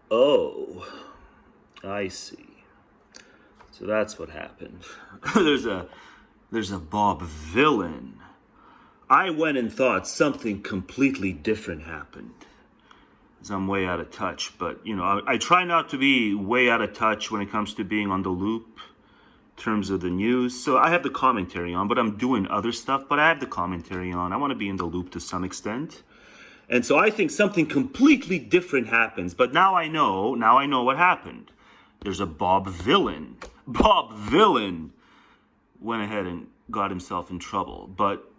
Oh, I see. So that's what happened. there's a there's a Bob villain. I went and thought something completely different happened. 'Cause I'm way out of touch, but I try not to be way out of touch when it comes to being on the loop in terms of the news. So I have the commentary on, but I'm doing other stuff, but I have the commentary on. I want to be in the loop to some extent. And so I think something completely different happens. But now I know what happened. There's a Bob villain. Bob villain went ahead and got himself in trouble. But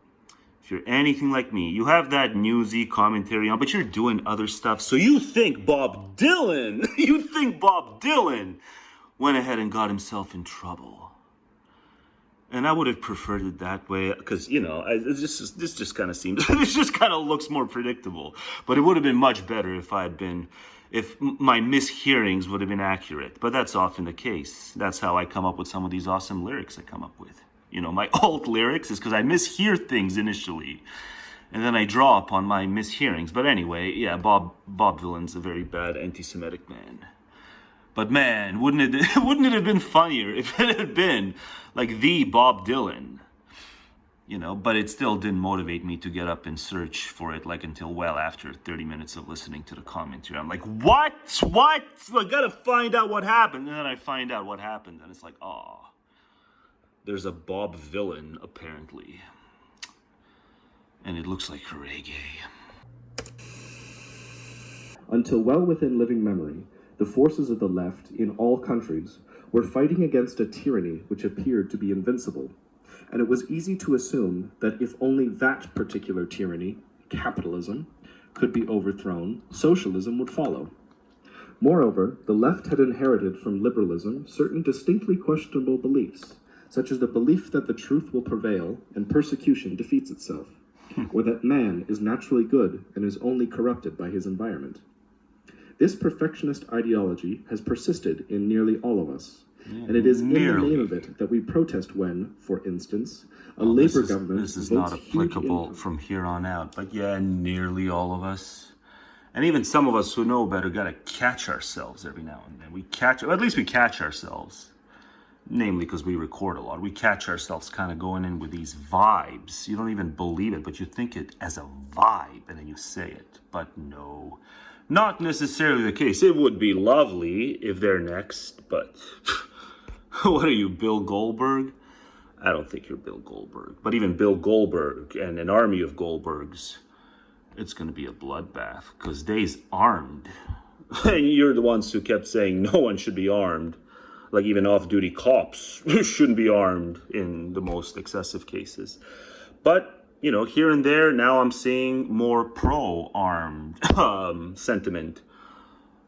if you're anything like me, you have that newsy commentary on, but you're doing other stuff. So you think Bob Dylan went ahead and got himself in trouble. And I would have preferred it that way because, this just kind of seems, this just kind of looks more predictable. But it would have been much better if my mishearings would have been accurate. But that's often the case. That's how I come up with some of these awesome lyrics I come up with. My alt lyrics is because I mishear things initially. And then I draw upon my mishearings. But anyway, yeah, Bob Dylan's a very bad anti-Semitic man. But man, wouldn't it have been funnier if it had been like the Bob Dylan? But it still didn't motivate me to get up and search for it until well after 30 minutes of listening to the commentary. I'm like, what? I gotta find out what happened. And then I find out what happened, and it's like, there's a Bob villain apparently. And it looks like reggae. Until well within living memory, the forces of the left in all countries were fighting against a tyranny which appeared to be invincible, and it was easy to assume that if only that particular tyranny, capitalism, could be overthrown, socialism would follow. Moreover, the left had inherited from liberalism certain distinctly questionable beliefs, such as the belief that the truth will prevail and persecution defeats itself, or that man is naturally good and is only corrupted by his environment. This perfectionist ideology has persisted in nearly all of us, and it is in the name of it that we protest when, for instance, a Labour government This is not applicable from here on out, but yeah, nearly all of us. And even some of us who know better got to catch ourselves every now and then. At least we catch ourselves, namely because we record a lot. We catch ourselves kind of going in with these vibes. You don't even believe it, but you think it as a vibe, and then you say it. But no. Not necessarily the case. It would be lovely if they're next, but what are you, Bill Goldberg? I don't think you're Bill Goldberg. But even Bill Goldberg and an army of Goldbergs, it's going to be a bloodbath because they's armed. You're the ones who kept saying no one should be armed. Like even off-duty cops shouldn't be armed in the most excessive cases. But here and there, now I'm seeing more pro-armed sentiment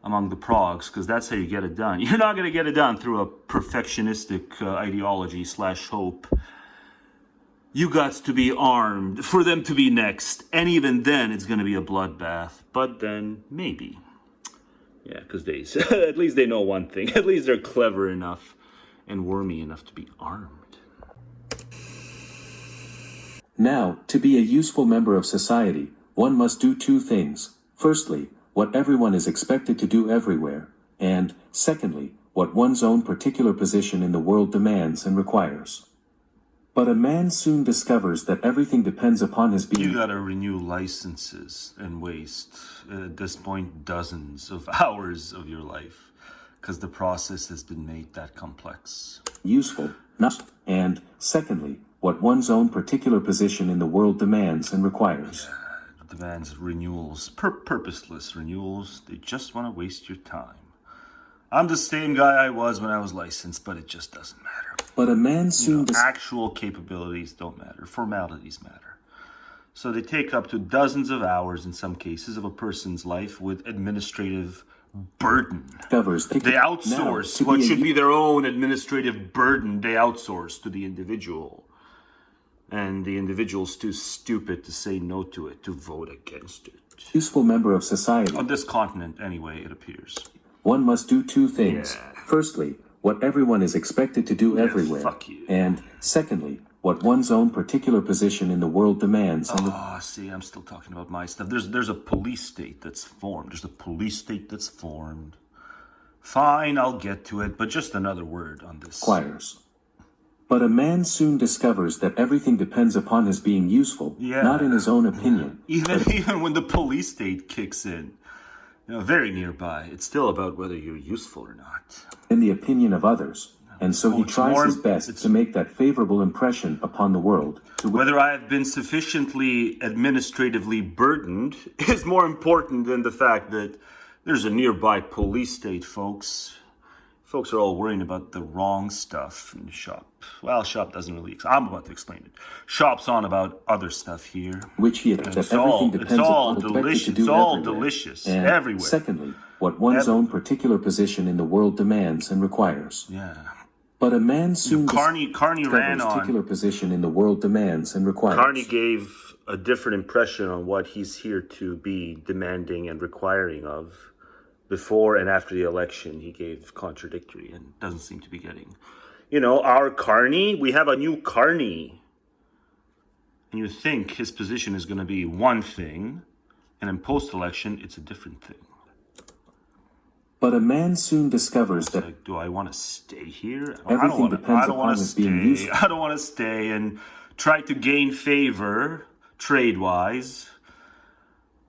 among the progs, because that's how you get it done. You're not going to get it done through a perfectionistic ideology / hope. You got to be armed for them to be next. And even then, it's going to be a bloodbath. But then, maybe. Yeah, because at least they know one thing. At least they're clever enough and wormy enough to be armed. Now, to be a useful member of society, one must do two things. Firstly, what everyone is expected to do everywhere, and, secondly, what one's own particular position in the world demands and requires. But a man soon discovers that everything depends upon his being. You gotta renew licenses and waste, at this point, dozens of hours of your life, because the process has been made that complex. Useful, and, secondly, what one's own particular position in the world demands and requires. Demands renewals, purposeless renewals. They just want to waste your time. I'm the same guy I was when I was licensed, but it just doesn't matter. But a man soon actual capabilities don't matter. Formalities matter. So they take up to dozens of hours in some cases of a person's life with administrative burden. They outsource what should be their own administrative burden. They outsource to the individual. And the individual's too stupid to say no to it, to vote against it. Useful member of society. On this continent, anyway, it appears. One must do two things. Yeah. Firstly, what everyone is expected to do everywhere. Fuck you. And, secondly, what one's own particular position in the world demands. See, I'm still talking about my stuff. There's a police state that's formed. There's a police state that's formed. Fine, I'll get to it, but just another word on this. Requires. But a man soon discovers that everything depends upon his being useful, not in his own opinion. Even when the police state kicks in, very nearby, it's still about whether you're useful or not. In the opinion of others. And so he tries his best to make that favorable impression upon the world. Whether I have been sufficiently administratively burdened is more important than the fact that there's a nearby police state, folks. Folks are all worrying about the wrong stuff in the shop. Well, shop doesn't really. I'm about to explain it. Shop's on about other stuff here. Which he that everything depends upon delicious. To do it's all everywhere. delicious And everywhere. Secondly, what one's own particular position in the world demands and requires. Yeah. But a man soon Carney ran on. Particular position in the world demands and requires. Carney gave a different impression on what he's here to be demanding and requiring of. Before and after the election, he gave contradictory and doesn't seem to be getting. Our Carney, we have a new Carney. And you think his position is going to be one thing, and in post-election, it's a different thing. But a man soon discovers that like, do I want to stay here? Everything depends upon his being useful. I don't want to stay and try to gain favor trade-wise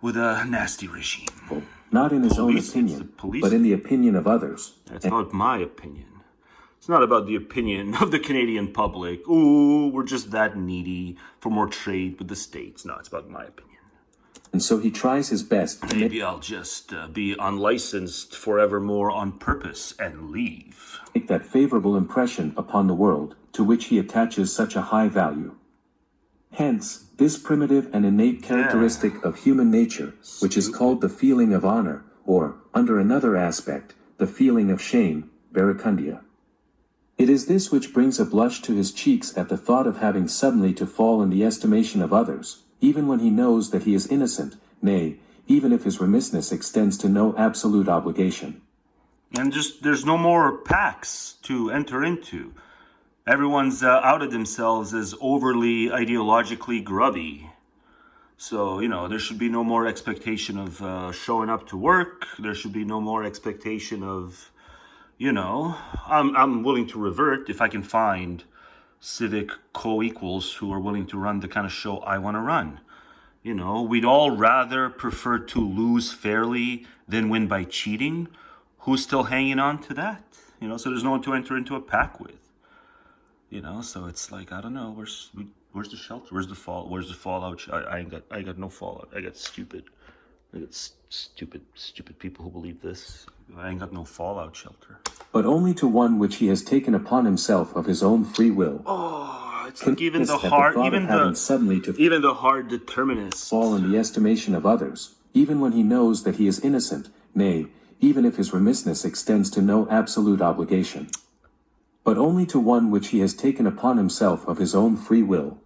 with a nasty regime. Not in his own opinion, but in the opinion of others. That's not my opinion. It's not about the opinion of the Canadian public. Ooh, we're just that needy for more trade with the States. No, it's about my opinion. And so he tries his best. Maybe I'll just be unlicensed forevermore on purpose and leave. Make that favorable impression upon the world, to which he attaches such a high value. Hence, this primitive and innate characteristic of human nature, which is called the feeling of honor, or, under another aspect, the feeling of shame, verecundia. It is this which brings a blush to his cheeks at the thought of having suddenly to fall in the estimation of others, even when he knows that he is innocent, nay, even if his remissness extends to no absolute obligation. And there's no more pacts to enter into. Everyone's outed themselves as overly ideologically grubby. So, there should be no more expectation of showing up to work. There should be no more expectation of, I'm willing to revert if I can find civic co-equals who are willing to run the kind of show I want to run. We'd all rather prefer to lose fairly than win by cheating. Who's still hanging on to that? So there's no one to enter into a pact with. So it's like, I don't know, where's the shelter? Where's the fallout? I got no fallout. I got stupid people who believe this. I ain't got no fallout shelter. But only to one which he has taken upon himself of his own free will. Oh, it's like even the hard determinists fall in the estimation of others, even when he knows that he is innocent, nay, even if his remissness extends to no absolute obligation. But only to one which he has taken upon himself of his own free will.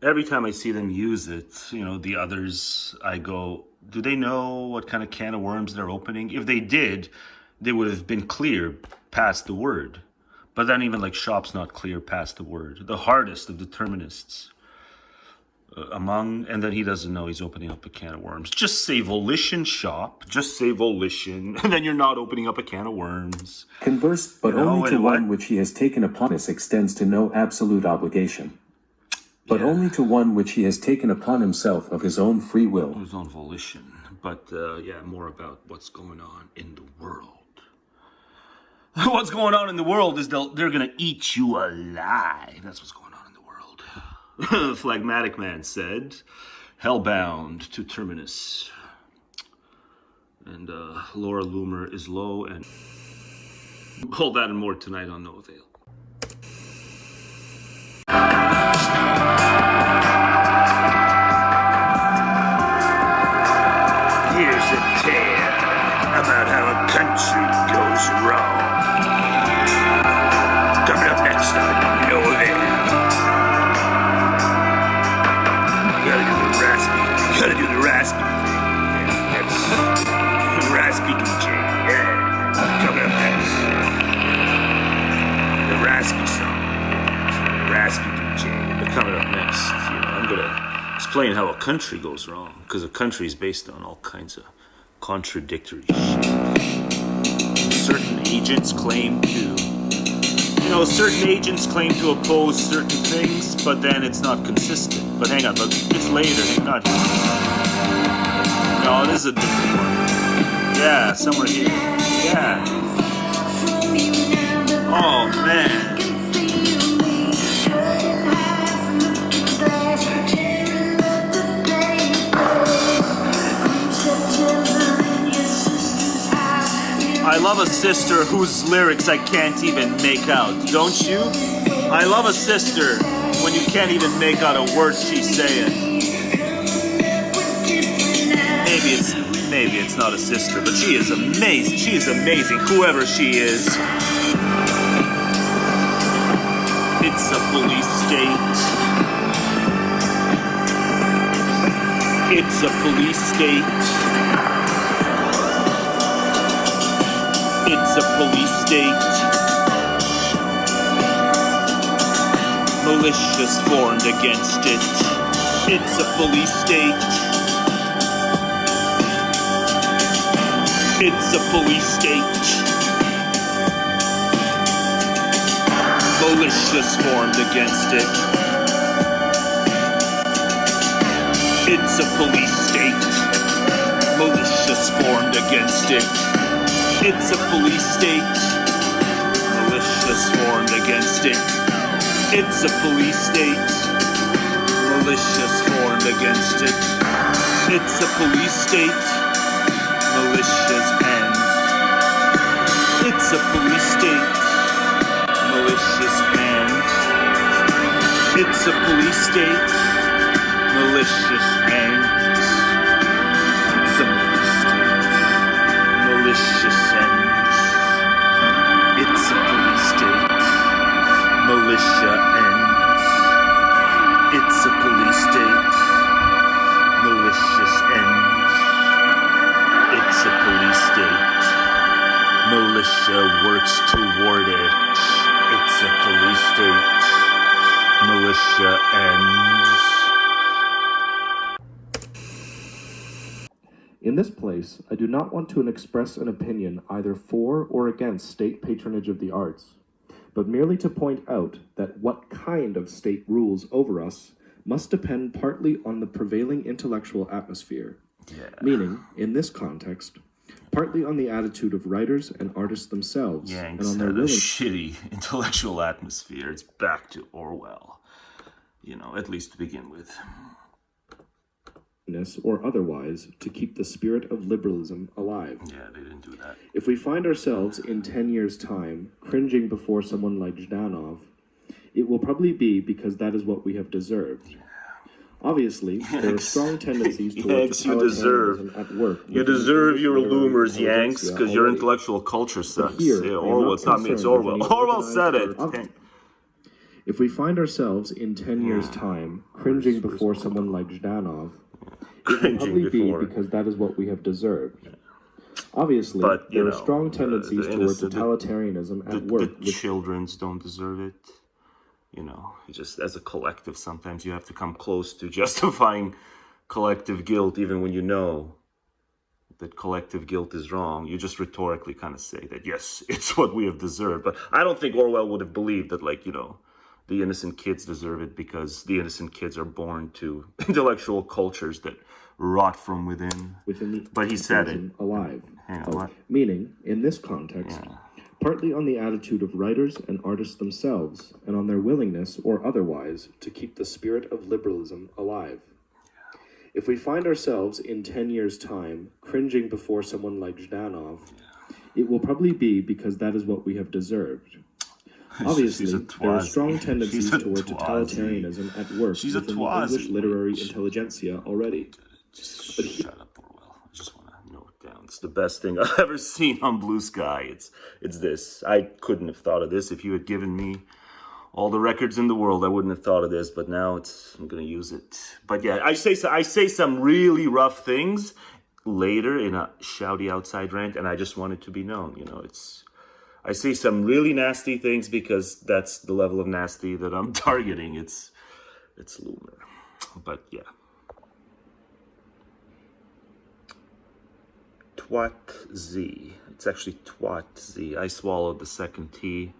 Every time I see them use it, the others, I go, do they know what kind of can of worms they're opening? If they did, they would have been clear past the word. But then even shop's not clear past the word. The hardest of determinists and then he doesn't know he's opening up a can of worms. Just say volition, shop. Just say volition, and then you're not opening up a can of worms. Converse, but only to one which he has taken upon us extends to no absolute obligation. But only to one which he has taken upon himself of his own free will. His own volition. But, more about what's going on in the world. What's going on in the world is they're going to eat you alive. That's what's going on in the world. Phlegmatic Man said, hellbound to terminus. And Laura Loomer is low, and all that and more tonight on No Avail. Here's a tale about how a country goes wrong. Coming up next on No Avail. Gotta do the raspy thing. That's raspy DJ. Yeah. Coming up next. The raspy song. Raspy DJ. But coming up next, I'm gonna explain how a country goes wrong. Because a country is based on all kinds of contradictory shit. certain agents claim to, certain agents claim to oppose certain things, but then it's not consistent. But hang on, but it's later, not here. No, this is a different one. Yeah, somewhere here. Yeah. Oh, man. I love a sister whose lyrics I can't even make out, don't you? I love a sister when you can't even make out a word she's saying. Maybe it's not a sister, but she is amazing. She is amazing, whoever she is. It's a police state. It's a police state. It's a police state. Militias formed against it. It's a police state. It's a police state. Militias formed against it. It's a police state. Militias formed against it. It's a police state. Militias formed against it. It's a police state. Militias formed against it. It's a police state. Militias end. It's a police state. Militias end. It's a police state. Militias end. It's a police state. Militias ends. It's a police state. Militia ends. It's a police state. Militias ends. It's a police state. Militia works toward it. It's a police state. Militia ends. In this place, I do not want to express an opinion either for or against state patronage of the arts, but merely to point out that what kind of state rules over us must depend partly on the prevailing intellectual atmosphere, meaning, in this context, partly on the attitude of writers and artists themselves, and on their a shitty intellectual atmosphere. It's back to Orwell, at least to begin with. Or otherwise, to keep the spirit of liberalism alive. Yeah, they didn't do that. If we find ourselves in 10 years' time cringing before someone like Zhdanov, it will probably be because that is what we have deserved. Obviously, there are strong tendencies towards totalitarianism at work. You deserve your loomers, Yanks, because your intellectual culture sucks. Orwell, it's not me, it's Orwell. Orwell said it. If we find ourselves in 10 years' time cringing before someone like Zhdanov, it will probably be because that is what we have deserved. Obviously, there are strong tendencies towards totalitarianism at work. The children's don't deserve it. Just as a collective, sometimes you have to come close to justifying collective guilt, even when you know that collective guilt is wrong. You just rhetorically kind of say that, yes, it's what we have deserved. But I don't think Orwell would have believed that, the innocent kids deserve it because the innocent kids are born to intellectual cultures that rot from within. But he said it. Alive. Hang on, what? Meaning, in this context, partly on the attitude of writers and artists themselves, and on their willingness, or otherwise, to keep the spirit of liberalism alive. If we find ourselves in 10 years' time cringing before someone like Zhdanov, it will probably be because that is what we have deserved. Obviously, there are strong tendencies toward totalitarianism at work within the English literary intelligentsia already. Shut up, Orwell. I just want to note down. It's the best thing I've ever seen on Blue Sky. It's this. I couldn't have thought of this if you had given me all the records in the world. I wouldn't have thought of this, but now I'm going to use it. But yeah, I say some really rough things later in a shouty outside rant, and I just want it to be known. I say some really nasty things because that's the level of nasty that I'm targeting. It's Loomer. But yeah. Twat-Z. It's actually Twat-Z. I swallowed the second T.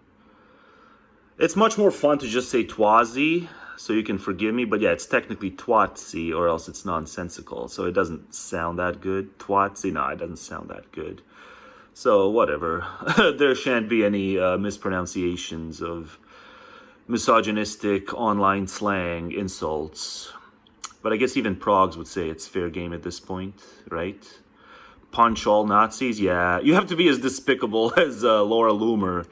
It's much more fun to just say Twazi, so you can forgive me, but yeah, it's technically Twatzi, or else it's nonsensical, so it doesn't sound that good. Twatzi, no, it doesn't sound that good. So, whatever. There shan't be any mispronunciations of misogynistic online slang insults. But I guess even Progs would say it's fair game at this point, right? Punch all Nazis? Yeah. You have to be as despicable as Laura Loomer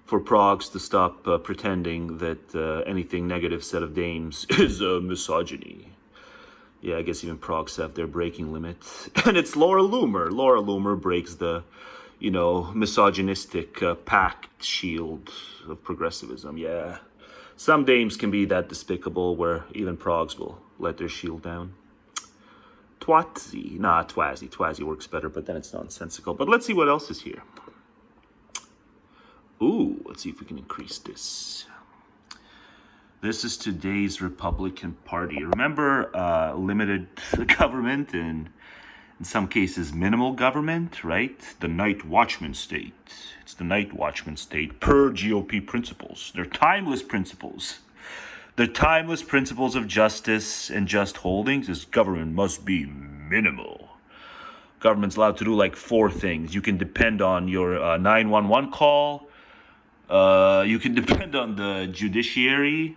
for Progs to stop pretending that anything negative said of dames is misogyny. Yeah, I guess even Progs have their breaking limit. And it's Laura Loomer. Laura Loomer breaks the, misogynistic pact shield of progressivism. Yeah. Some dames can be that despicable where even Progs will let their shield down. Twatzy. Nah, Twazzy. Twazzy works better, but then it's nonsensical. But let's see what else is here. Ooh, let's see if we can increase this. This is today's Republican Party. Remember limited government and in some cases minimal government, right? The night watchman state. It's the night watchman state per GOP principles. They're timeless principles. The timeless principles of justice and just holdings is government must be minimal. Government's allowed to do like 4 things. You can depend on your 911 call. You can depend on the judiciary.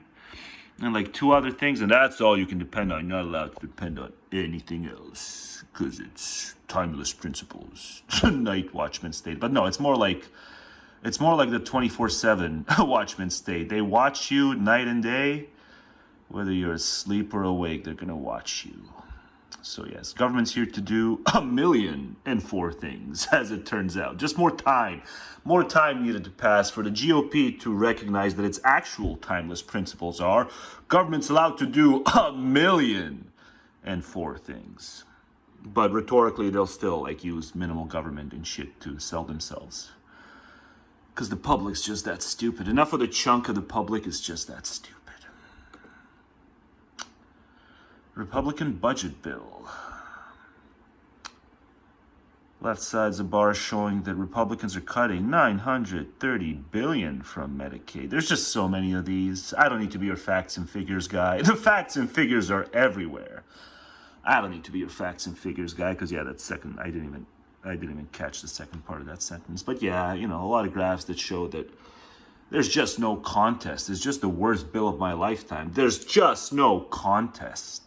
And like 2 other things, and that's all you can depend on. You're not allowed to depend on anything else, because it's timeless principles. Night watchman state. But no, it's more like the 24/7 watchman state. They watch you night and day, whether you're asleep or awake. They're gonna watch you. So yes, government's here to do 1,000,004 things, as it turns out. Just more time needed to pass for the GOP to recognize that its actual timeless principles are government's allowed to do 1,000,004 things. But rhetorically, they'll still use minimal government and shit to sell themselves. Because the public's just that stupid. Enough of the chunk of the public is just that stupid. Republican budget bill. Left side's a bar showing that Republicans are cutting $930 billion from Medicaid. There's just so many of these. I don't need to be your facts and figures guy. The facts and figures are everywhere. I don't need to be your facts and figures guy, because yeah, that second, I didn't even catch the second part of that sentence. But yeah, a lot of graphs that show that there's just no contest. It's just the worst bill of my lifetime. There's just no contest.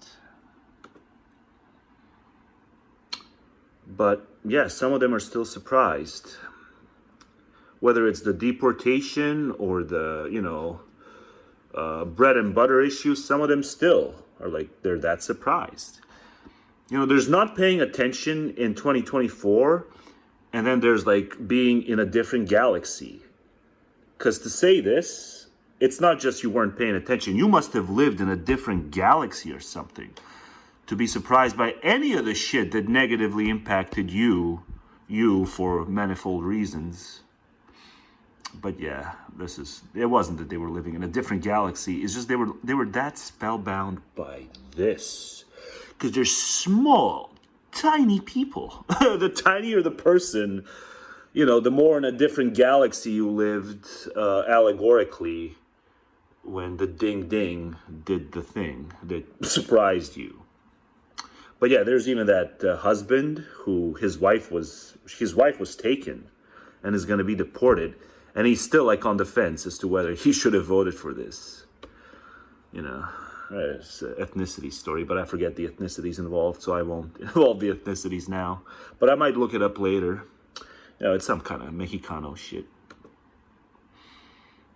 But yeah, some of them are still surprised. Whether it's the deportation or the, bread and butter issue, some of them still are they're that surprised. There's not paying attention in 2024, and then there's being in a different galaxy. Because to say this, it's not just you weren't paying attention. You must have lived in a different galaxy or something to be surprised by any of the shit that negatively impacted you for manifold reasons. But yeah, it wasn't that they were living in a different galaxy. It's just they were that spellbound by this. Because they're small, tiny people. The tinier the person, the more in a different galaxy you lived allegorically when the ding-ding did the thing that surprised you. But yeah, there's even that husband who his wife was taken and is going to be deported. And he's still on the fence as to whether he should have voted for this. It's an ethnicity story, but I forget the ethnicities involved, so I won't involve the ethnicities now. But I might look it up later. It's some kind of Mexicano shit.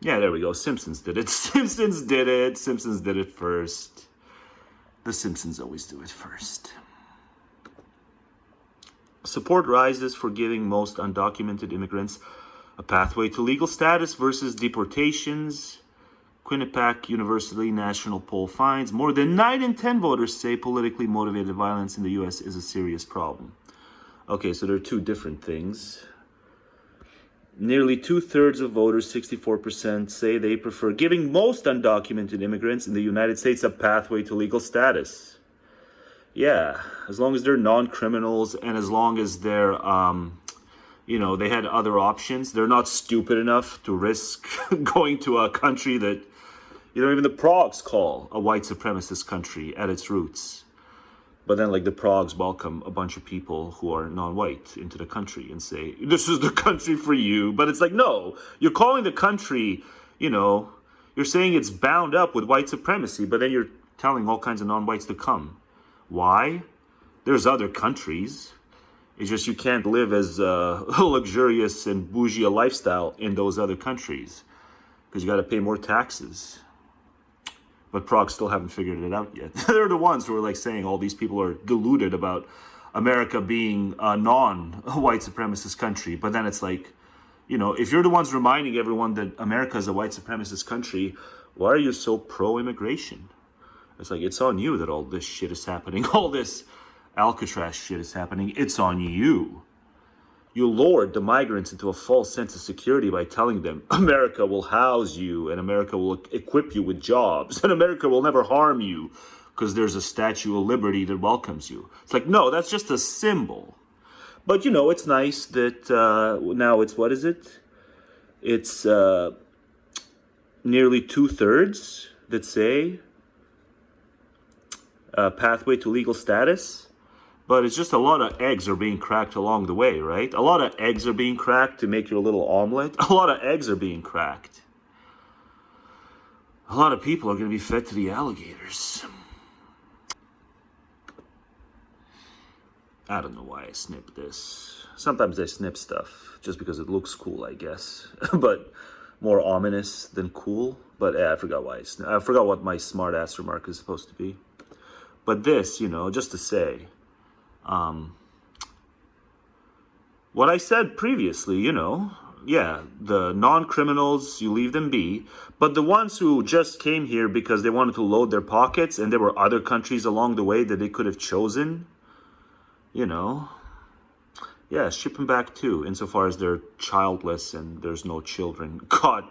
Yeah, there we go. Simpsons did it. Simpsons did it first. The Simpsons always do it first. Support rises for giving most undocumented immigrants a pathway to legal status versus deportations. Quinnipiac University national poll finds more than 9 in 10 voters say politically motivated violence in the U.S. is a serious problem. Okay, so there are 2 different things. Nearly 2/3 of voters, 64%, say they prefer giving most undocumented immigrants in the United States a pathway to legal status. Yeah, as long as they're non-criminals and as long as they're, they had other options. They're not stupid enough to risk going to a country that, even the Progs call a white supremacist country at its roots. But then, like, the Progs welcome a bunch of people who are non-white into the country and say, this is the country for you. But it's like, no, you're calling the country, you're saying it's bound up with white supremacy, but then you're telling all kinds of non-whites to come. Why? There's other countries. It's just you can't live as luxurious and bougie a lifestyle in those other countries because you got to pay more taxes. But Prague still haven't figured it out yet. They're the ones who are like saying all these people are deluded about America being a non-white supremacist country. But then it's like, if you're the ones reminding everyone that America is a white supremacist country, why are you so pro-immigration? It's like, it's on you that all this shit is happening. All this Alcatraz shit is happening. It's on you. You lured the migrants into a false sense of security by telling them America will house you and America will equip you with jobs and America will never harm you because there's a Statue of Liberty that welcomes you. It's like, no, that's just a symbol. But, it's nice that now it's, what is it? It's nearly 2/3 that say pathway to legal status. But it's just a lot of eggs are being cracked along the way, right? A lot of eggs are being cracked to make your little omelet. A lot of eggs are being cracked. A lot of people are going to be fed to the alligators. I don't know why I snipped this. Sometimes I snip stuff just because it looks cool, I guess. But more ominous than cool. But I forgot why I forgot what my smart ass remark is supposed to be. But this, just to say, what I said previously, the non-criminals, you leave them be, but the ones who just came here because they wanted to load their pockets and there were other countries along the way that they could have chosen, ship them back too, insofar as they're childless and there's no children caught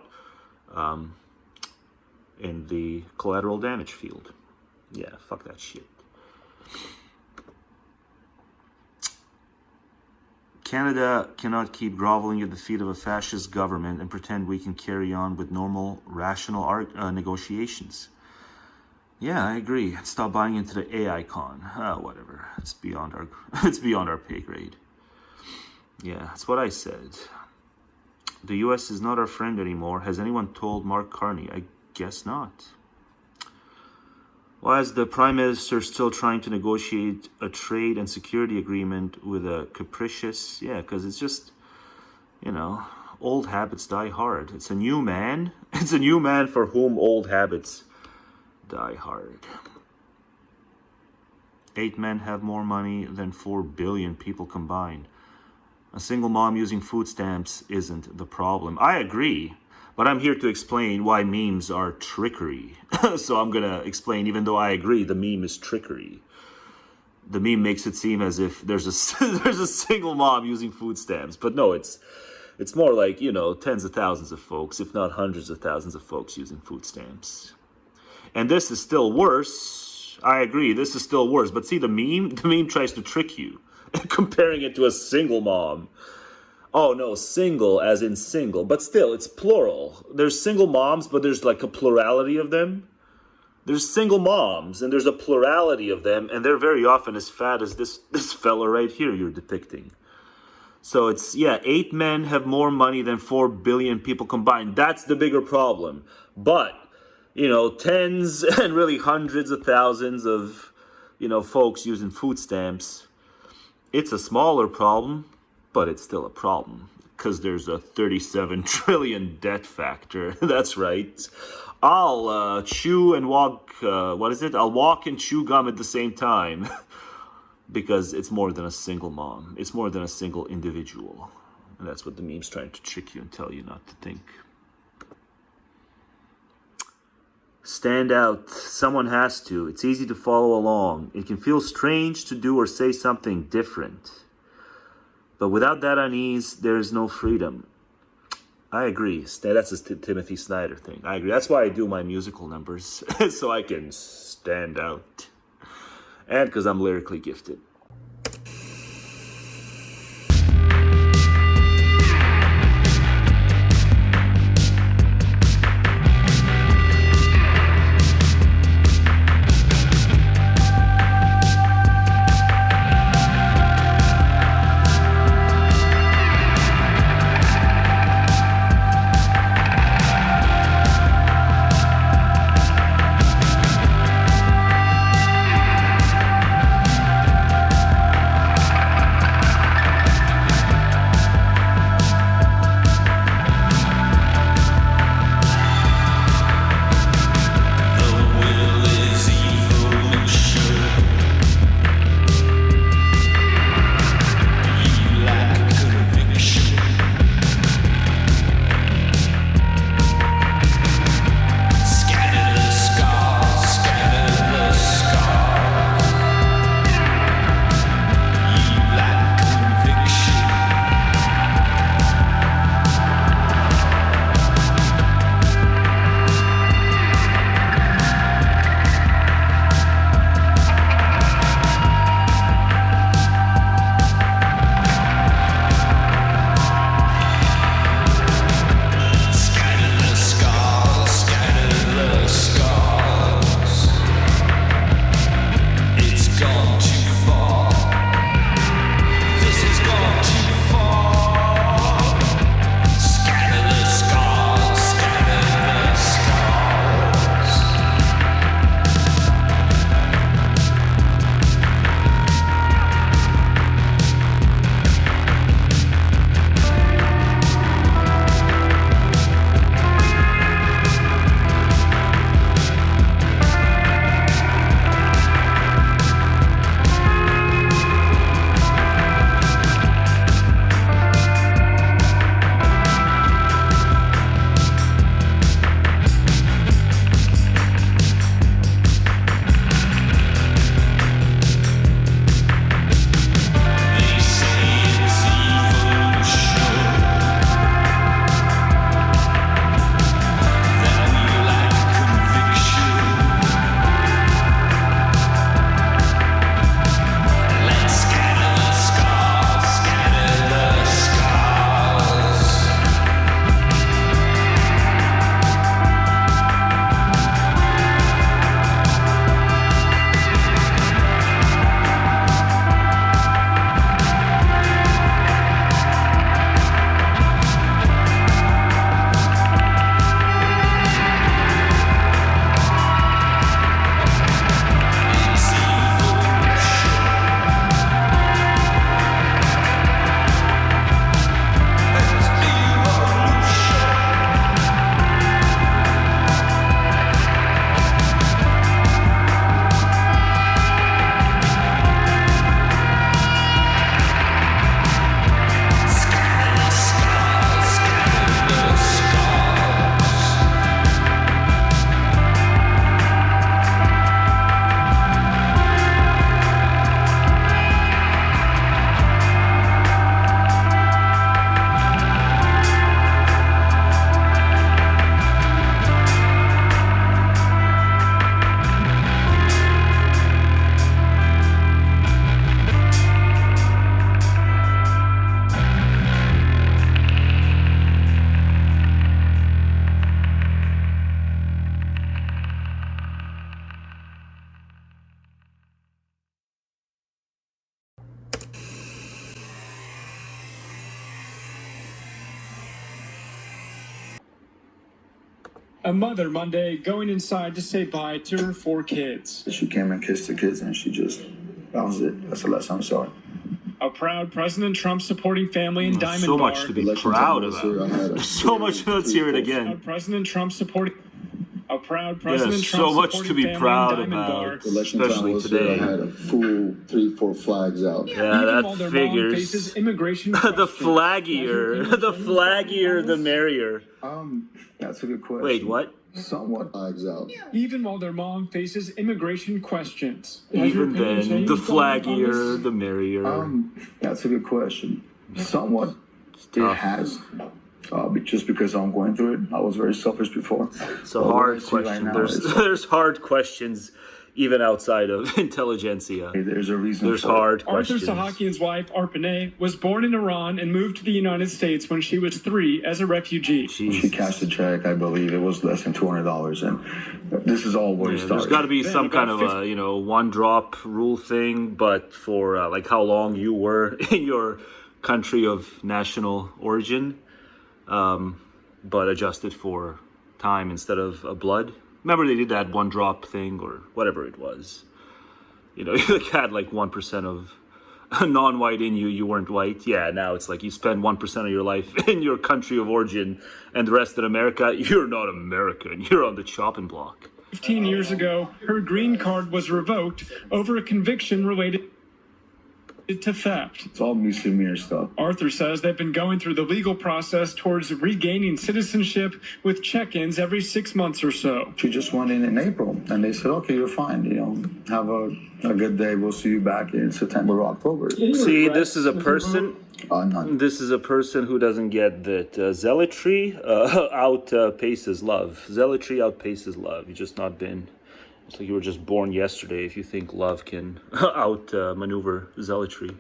in the collateral damage field. Yeah, fuck that shit. Canada cannot keep groveling at the feet of a fascist government and pretend we can carry on with normal, rational negotiations. Yeah, I agree. Stop buying into the AI con. Whatever. It's beyond our pay grade. Yeah, that's what I said. The U.S. is not our friend anymore. Has anyone told Mark Carney? I guess not. Why is the Prime Minister still trying to negotiate a trade and security agreement with a capricious... Yeah, because it's just, old habits die hard. It's a new man. It's a new man for whom old habits die hard. 8 men have more money than 4 billion people combined. A single mom using food stamps isn't the problem. I agree. But I'm here to explain why memes are trickery. So I'm going to explain, even though I agree, the meme is trickery. The meme makes it seem as if there's a single mom using food stamps. But no, it's more like, tens of thousands of folks, if not hundreds of thousands of folks using food stamps. And this is still worse. I agree, this is still worse. But see, the meme tries to trick you, comparing it to a single mom. Oh, no, single as in single. But still, it's plural. There's single moms, but there's like a plurality of them. There's single moms, and there's a plurality of them, and they're very often as fat as this fella right here you're depicting. So it's, 8 men have more money than 4 billion people combined. That's the bigger problem. But, tens and really hundreds of thousands of, folks using food stamps. It's a smaller problem. But it's still a problem because there's a 37 trillion debt factor. That's right. I'll chew and walk. I'll walk and chew gum at the same time because it's more than a single mom. It's more than a single individual. And that's what the meme's trying to trick you and tell you not to think. Stand out. Someone has to. It's easy to follow along. It can feel strange to do or say something different. But without that unease, there is no freedom. I agree. That's a Timothy Snyder thing. I agree. That's why I do my musical numbers, so I can stand out. and because I'm lyrically gifted. A mother Monday going inside to say bye to her 4 kids. She came and kissed the kids and she just, that was it. That's the last time I saw her. A proud President Trump supporting family in Diamond So Bar. much to be proud about. So much. Let's hear it again. President Trump supporting. A proud Yeah, President Trump so much to supporting be family proud in Diamond Bar. about, especially I today. had a full 3-4 flags out. Yeah, Even while that their mom figures. faces immigration The questions. flaggier, the flaggier, the merrier. That's a good question. Wait, what? Somewhat flags out. Even while their mom faces immigration questions. Has your Even opinion then, changed the on this? flaggier, the merrier. That's a good question. Somewhat. It tough. has. Just because I'm going through it. I was very selfish before. It's a hard question. There's hard questions even outside of intelligentsia. There's a reason There's for it. hard Arthur questions. Sahakian's wife, Arpanay, was born in Iran and moved to the United States when she was 3 as a refugee. She Jesus. cashed a check, I believe it was less than $200, and this is all where it Yeah, started. there's got to be Then some kind of about a one drop rule thing, but for like how long you were in your country of national origin, but adjusted for time instead of blood. Remember they did that one drop thing or whatever it was. You know, you had like 1% of non-white in you, you weren't white. Yeah, now it's like you spend 1% of your life in your country of origin and the rest in America, you're not American. You're on the chopping block. 15 years ago, her green card was revoked over a conviction related to theft. It's all misdemeanor stuff. Arthur says they've been going through the legal process towards regaining citizenship with check-ins every 6 months or so. She just went in April, and they said, okay, you're fine, have a good day, we'll see you back in September or October. See, this is a person... None. This is a person who doesn't get that zealotry outpaces love. Zealotry outpaces love. You've just not been... It's like you were just born yesterday if you think love can maneuver zealotry.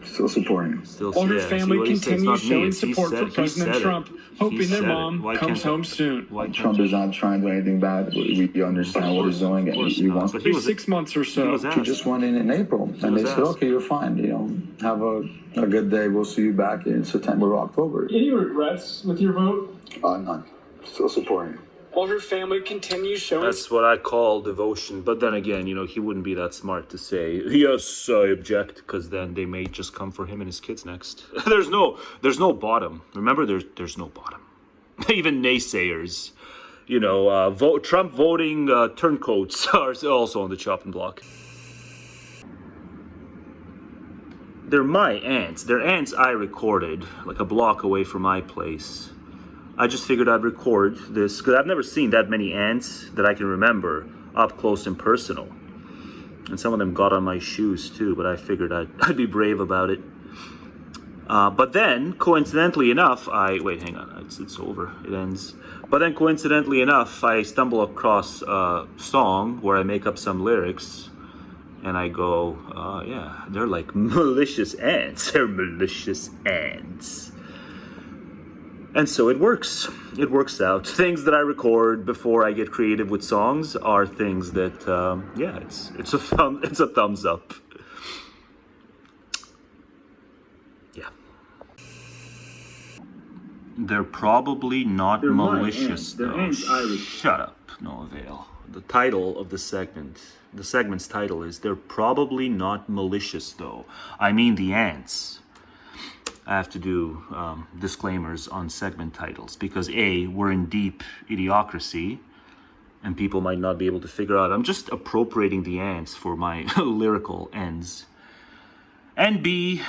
Still supporting. Still, While her yeah, see family what he said, it's continues not me, showing it's he support said- for he President said it. Trump, He hoping their said it. mom Why comes can't- home soon. Why can't Trump is not trying to do anything bad. We understand what he's doing, and course he not, wants but to. he Every was- 6 months or he so. was She asked. just went in April, and was they said, asked. okay, you're fine, have a good day, we'll see you back in September or October. Any regrets with your vote? None. Still supporting. While her family continues showing That's what I call devotion. But then again, he wouldn't be that smart to say, yes, I object, because then they may just come for him and his kids next. There's no bottom. Remember, there's no bottom. Even naysayers, Trump voting turncoats are also on the chopping block. They're my ants. They're ants I recorded, like a block away from my place. I just figured I'd record this because I've never seen that many ants that I can remember up close and personal. And some of them got on my shoes too, but I figured I'd be brave about it. But then, coincidentally enough, wait, hang on, it's over, it ends. But then, coincidentally enough, I stumble across a song where I make up some lyrics, and I go, yeah, they're like malicious ants. They're malicious ants. And so it works. It works out. Things that I record before I get creative with songs are things that, it's a thumbs up. Yeah. They're probably not malicious, though. Shut up, no avail. The title of the segment's title is "They're probably not malicious, though." I mean the ants. I have to do disclaimers on segment titles because A, we're in deep idiocracy and people might not be able to figure out. I'm just appropriating the ants for my lyrical ends. And B,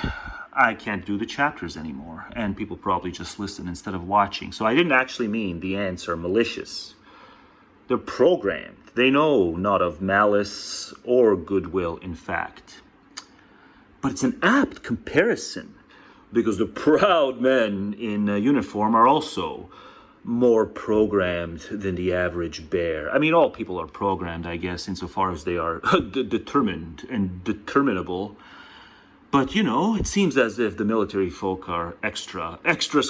I can't do the chapters anymore and people probably just listen instead of watching. So I didn't actually mean the ants are malicious. They're programmed. They know not of malice or goodwill, in fact. But it's an apt comparison, because the proud men in uniform are also more programmed than the average bear. I mean, all people are programmed, I guess, insofar as they are determined and determinable. But, it seems as if the military folk are extra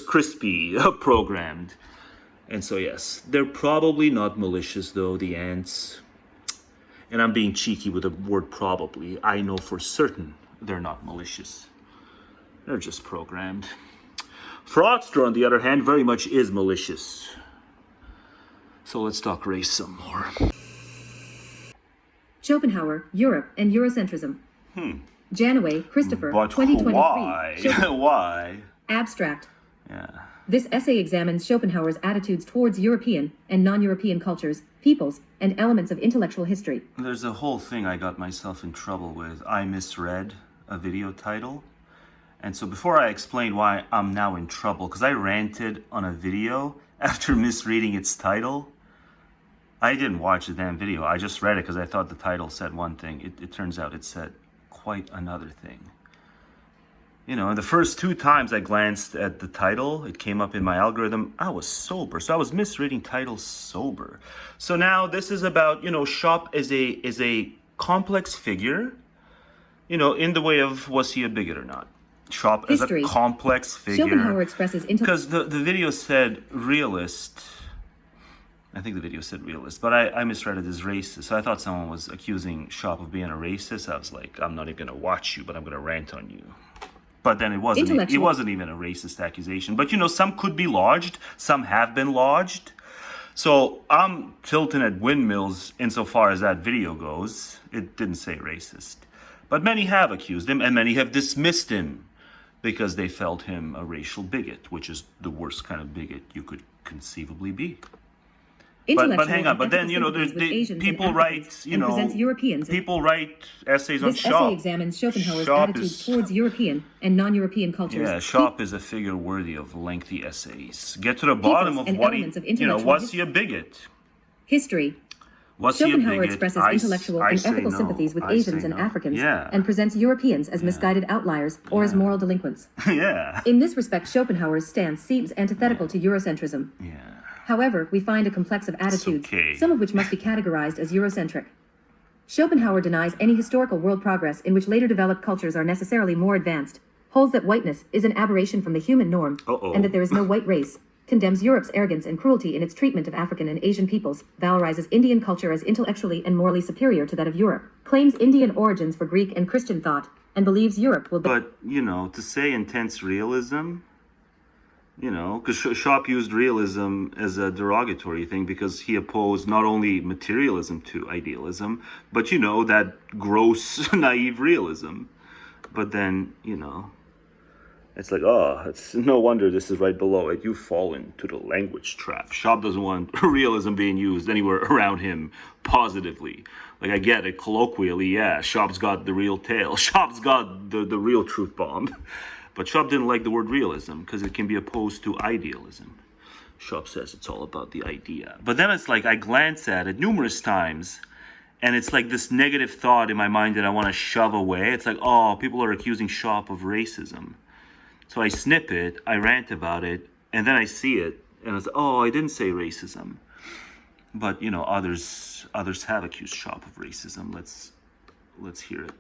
crispy programmed. And so, yes, they're probably not malicious, though, the ants. And I'm being cheeky with the word probably. I know for certain they're not malicious. They're just programmed. Fraudster, on the other hand, very much is malicious. So let's talk race some more. Schopenhauer, Europe and Eurocentrism. Janaway, Christopher, But 2023. why? Why? Abstract. Yeah. This essay examines Schopenhauer's attitudes towards European and non-European cultures, peoples, and elements of intellectual history. There's a whole thing I got myself in trouble with. I misread a video title. And so before I explain why I'm now in trouble, because I ranted on a video after misreading its title, I didn't watch the damn video. I just read it because I thought the title said one thing. It turns out it said quite another thing. You know, the first 2 times I glanced at the title, it came up in my algorithm, I was sober. So I was misreading titles sober. So now this is about, you know, Shop is a complex figure, you know, in the way of was he a bigot or not. Shop is a History. complex figure. Schopenhauer expresses Because the video said realist. I think the video said realist, but I misread it as racist. So I thought someone was accusing Shop of being a racist. I was like, I'm not even going to watch you, but I'm going to rant on you. But then it wasn't even a racist accusation. But you know, some could be lodged, some have been lodged. So I'm tilting at windmills insofar as that video goes. It didn't say racist. But many have accused him and many have dismissed him because they felt him a racial bigot, which is the worst kind of bigot you could conceivably be. But hang on, but then, you know, there's people write, you know, people write essays on Shop. This essay examines Schopenhauer's attitudes towards European and non-European cultures. Yeah, Shop is a figure worthy of lengthy essays. Get to the bottom of what he, you know, was he a bigot? History. Schopenhauer expresses intellectual and ethical sympathies with Asians and Africans, and presents Europeans as misguided outliers or as moral delinquents. Yeah. In this respect, Schopenhauer's stance seems antithetical to Eurocentrism. Yeah. However, we find a complex of attitudes, some of which must be categorized as Eurocentric. Schopenhauer denies any historical world progress in which later developed cultures are necessarily more advanced, holds that whiteness is an aberration from the human norm, and that there is no white race, condemns Europe's arrogance and cruelty in its treatment of African and Asian peoples, valorizes Indian culture as intellectually and morally superior to that of Europe, claims Indian origins for Greek and Christian thought, and believes Europe will be... But, you know, to say intense realism... You know, because Shop used realism as a derogatory thing because he opposed not only materialism to idealism, but, you know, that gross, naive realism. But then, you know, it's like, oh, it's no wonder this is right below it. You've fallen to the language trap. Shop doesn't want realism being used anywhere around him positively. Like, I get it, colloquially, yeah, Shop's got the real tale. Shop's got the real truth bomb. But Shop didn't like the word realism because it can be opposed to idealism. Shop says it's all about the idea. But then it's like I glance at it numerous times and it's like this negative thought in my mind that I want to shove away. It's like, oh, people are accusing Shop of racism. So I snip it, I rant about it, and then I see it and it's like, oh, I didn't say racism. But, you know, others have accused Shop of racism. Let's hear it.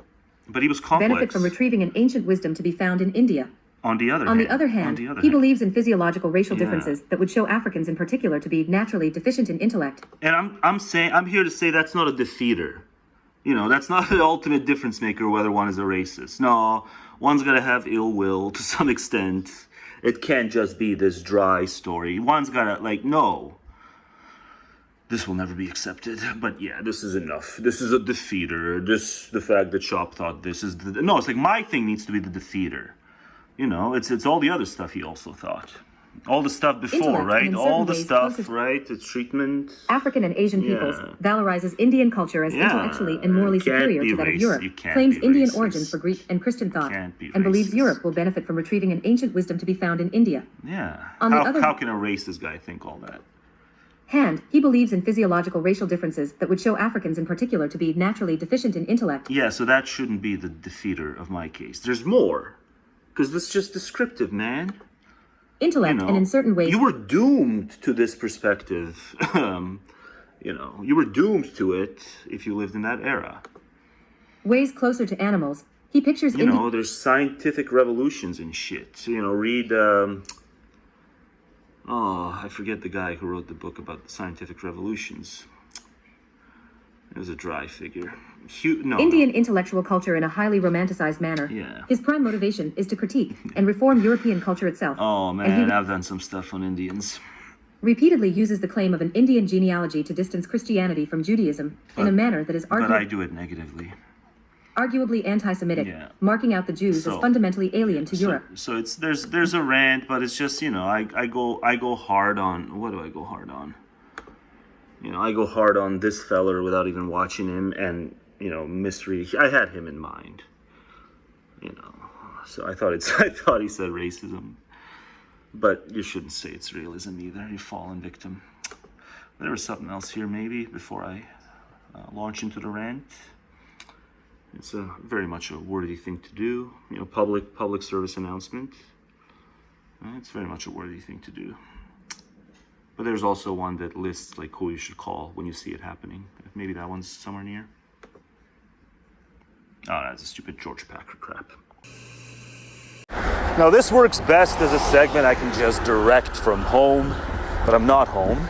But he was complex. Benefit from retrieving an ancient wisdom to be found in India. On the other hand, he believes in physiological racial differences that would show Africans in particular to be naturally deficient in intellect. And I'm here to say that's not a defeater. You know, that's not the ultimate difference maker whether one is a racist. No, one's got to have ill will to some extent. It can't just be this dry story. One's got to, like, no. This will never be accepted, but yeah, this is enough. This is a defeater. The fact that Shop thought this is no, it's like my thing needs to be the defeater. You know, it's all the other stuff he also thought. All the stuff before, right? All the stuff, right? The treatment. African and Asian peoples valorizes Indian culture as intellectually and morally superior to that of Europe, claims Indian origins for Greek and Christian thought, and believes Europe will benefit from retrieving an ancient wisdom to be found in India. Yeah. How can a racist guy think all that? He believes in physiological racial differences that would show Africans in particular to be naturally deficient in intellect. Yeah, so that shouldn't be the defeater of my case. There's more. Because this is just descriptive, man. Intellect, you know, and in certain ways... You were doomed to this perspective. You know, you were doomed to it if you lived in that era. Ways closer to animals. He pictures... You know, there's scientific revolutions and shit. You know, read... I forget the guy who wrote the book about the scientific revolutions. It was a dry figure. Indian intellectual culture in a highly romanticized manner. Yeah. His prime motivation is to critique and reform European culture itself. Oh man, I've done some stuff on Indians. Repeatedly uses the claim of an Indian genealogy to distance Christianity from Judaism in a manner that is But I do it negatively. Arguably anti-Semitic, marking out the Jews as fundamentally alien to Europe. So there's a rant, but it's just, you know, I go hard on, what do I go hard on? You know, I go hard on this feller without even watching him and, you know, misreading. I had him in mind. You know, so I thought he said racism. But you shouldn't say it's realism either. You're a fallen victim. There was something else here maybe before I launch into the rant. It's very much a worthy thing to do. You know, public service announcement. It's very much a worthy thing to do. But there's also one that lists like who you should call when you see it happening. Maybe that one's somewhere near. Oh, that's a stupid George Packer crap. Now this works best as a segment I can just direct from home, but I'm not home.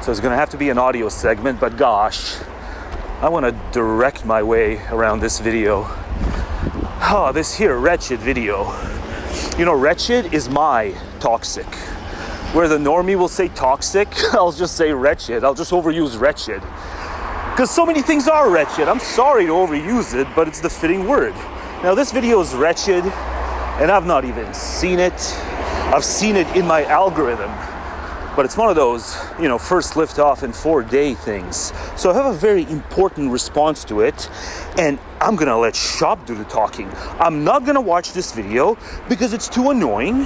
So it's gonna have to be an audio segment, but gosh, I wanna direct my way around this video. Oh, this here wretched video. You know, wretched is my toxic. Where the normie will say toxic, I'll just say wretched. I'll just overuse wretched. Because so many things are wretched. I'm sorry to overuse it, but it's the fitting word. Now this video is wretched, and I've not even seen it. I've seen it in my algorithm. But it's one of those, you know, first lift off in 4-day things. So I have a very important response to it, and I'm gonna let Shop do the talking. I'm not gonna watch this video because it's too annoying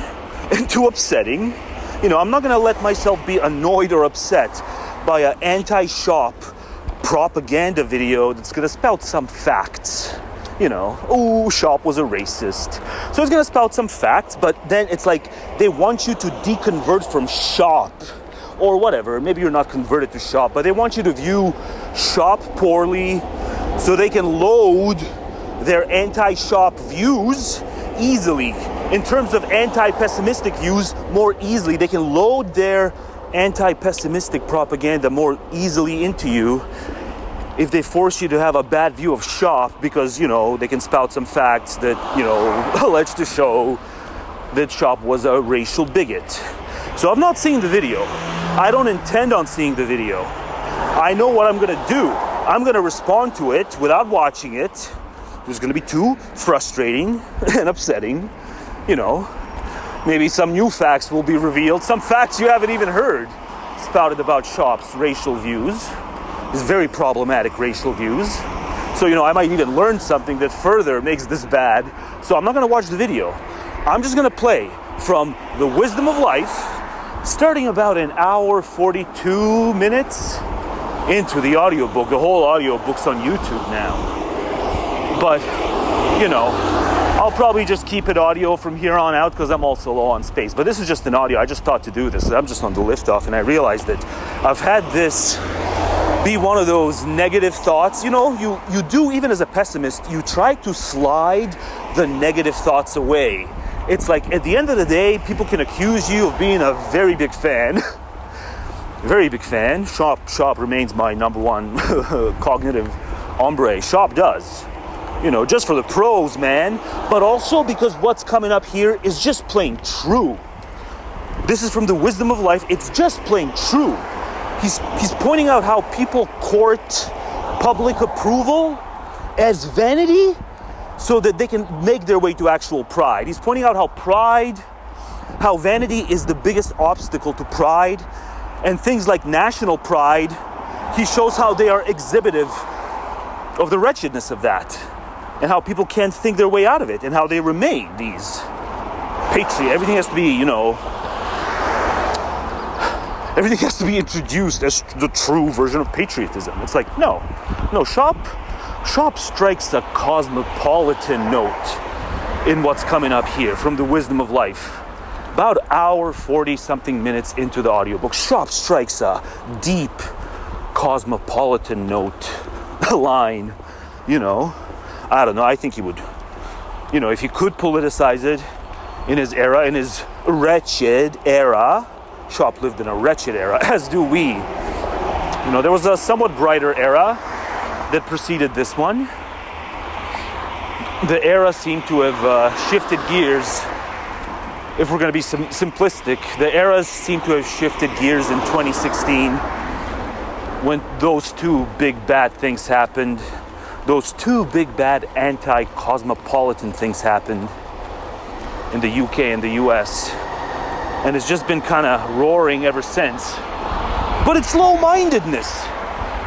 and too upsetting. You know, I'm not gonna let myself be annoyed or upset by an anti-Shop propaganda video that's gonna spout some facts. You know, oh, Shop was a racist. So it's gonna spout some facts, but then it's like they want you to deconvert from Shop or whatever. Maybe you're not converted to Shop, but they want you to view Shop poorly so they can load their anti-Shop views easily. In terms of anti-pessimistic views, more easily. They can load their anti-pessimistic propaganda more easily into you if they force you to have a bad view of Shop because, you know, they can spout some facts that, you know, allege to show that Shop was a racial bigot. So I've not seen the video. I don't intend on seeing the video. I know what I'm gonna do. I'm gonna respond to it without watching it. It's gonna be too frustrating and upsetting. You know, maybe some new facts will be revealed. Some facts you haven't even heard spouted about Shop's racial views. His very problematic racial views. So, you know, I might even learn something that further makes this bad. So I'm not gonna watch the video. I'm just gonna play from The Wisdom of Life, starting about an hour, 42 minutes into the audiobook. The whole audiobook's on YouTube now. But, you know, I'll probably just keep it audio from here on out because I'm also low on space. But this is just an audio. I just thought to do this. I'm just on the liftoff and I realized that I've had this be one of those negative thoughts. You know, you do, even as a pessimist, you try to slide the negative thoughts away. It's like at the end of the day, people can accuse you of being a very big fan. Very big fan. Shop remains my number one cognitive hombre. Shop does. You know, just for the pros, man. But also because what's coming up here is just plain true. This is from The Wisdom of Life. It's just plain true. He's pointing out how people court public approval as vanity so that they can make their way to actual pride. He's pointing out how vanity is the biggest obstacle to pride, and things like national pride, he shows how they are exhibitive of the wretchedness of that, and how people can't think their way out of it, and how they remain these patriot. Everything has to be, you know, everything has to be introduced as the true version of patriotism. It's like, no, Shop strikes a cosmopolitan note in what's coming up here from The Wisdom of Life. About an hour, 40-something minutes into the audiobook, Shop strikes a deep cosmopolitan note, a line, you know. I don't know, I think he would, you know, if he could politicize it in his era, in his wretched era. Shop lived in a wretched era, as do we. You know, there was a somewhat brighter era that preceded this one. The era seemed to have shifted gears. If we're going to be simplistic, the eras seem to have shifted gears in 2016 when those two big bad things happened. Those two big bad anti-cosmopolitan things happened in the UK and the US. And it's just been kind of roaring ever since. But it's low-mindedness.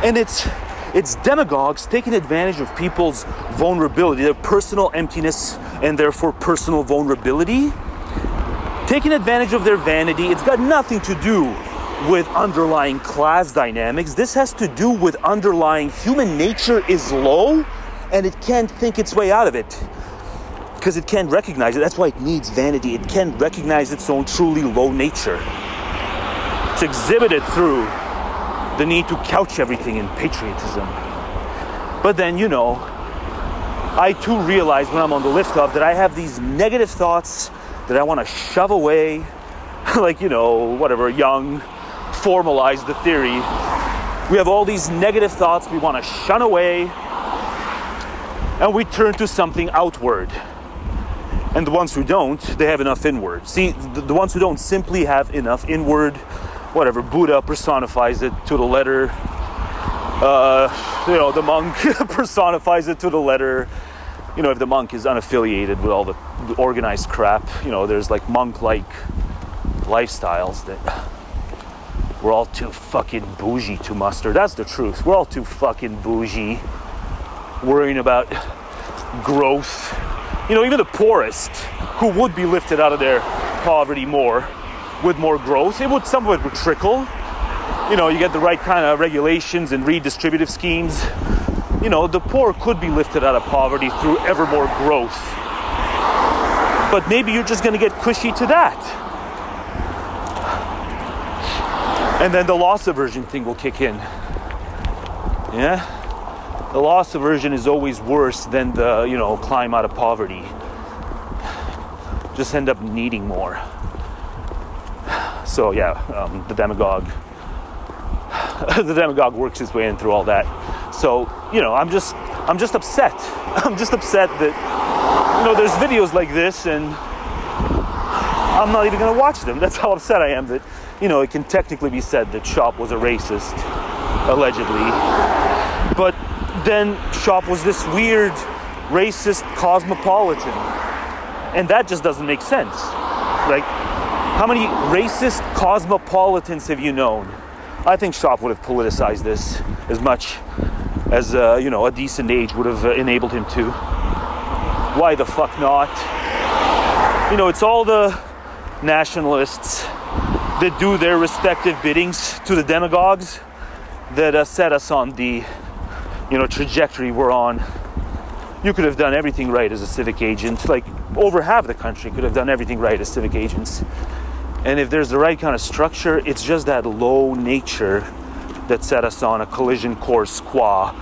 And it's demagogues taking advantage of people's vulnerability, their personal emptiness, and therefore personal vulnerability. Taking advantage of their vanity. It's got nothing to do with underlying class dynamics. This has to do with underlying human nature is low, And it can't think its way out of it, because it can't recognize it. That's why it needs vanity. It can't recognize its own truly low nature. It's exhibited through the need to couch everything in patriotism. But then, I too realize when I'm on the lift off that I have these negative thoughts that I want to shove away. Like, whatever, Young formalized the theory. We have all these negative thoughts we want to shun away, and we turn to something outward. And the ones who don't, they have enough inward. See, the ones who don't simply have enough inward, whatever, Buddha personifies it to the letter. The monk personifies it to the letter. If the monk is unaffiliated with all the organized crap, there's like monk-like lifestyles that we're all too fucking bougie to muster. That's the truth. We're all too fucking bougie, worrying about growth. Even the poorest, who would be lifted out of their poverty more, with more growth, some of it would trickle. You get the right kind of regulations and redistributive schemes. The poor could be lifted out of poverty through ever more growth. But maybe you're just going to get cushy to that. And then the loss aversion thing will kick in. Yeah? The loss aversion is always worse than the, climb out of poverty. Just end up needing more. So yeah, the demagogue works his way in through all that. So, I'm just upset. I'm just upset that, there's videos like this and I'm not even going to watch them. That's how upset I am that, it can technically be said that Shop was a racist, allegedly. But then Shop was this weird, racist cosmopolitan. And that just doesn't make sense. Like, how many racist cosmopolitans have you known? I think Shop would have politicized this as much as, a decent age would have enabled him to. Why the fuck not? It's all the nationalists that do their respective biddings to the demagogues that set us on the, trajectory we're on. You could have done everything right as a civic agent. Like, over half the country could have done everything right as civic agents. And if there's the right kind of structure, it's just that low nature that set us on a collision course qua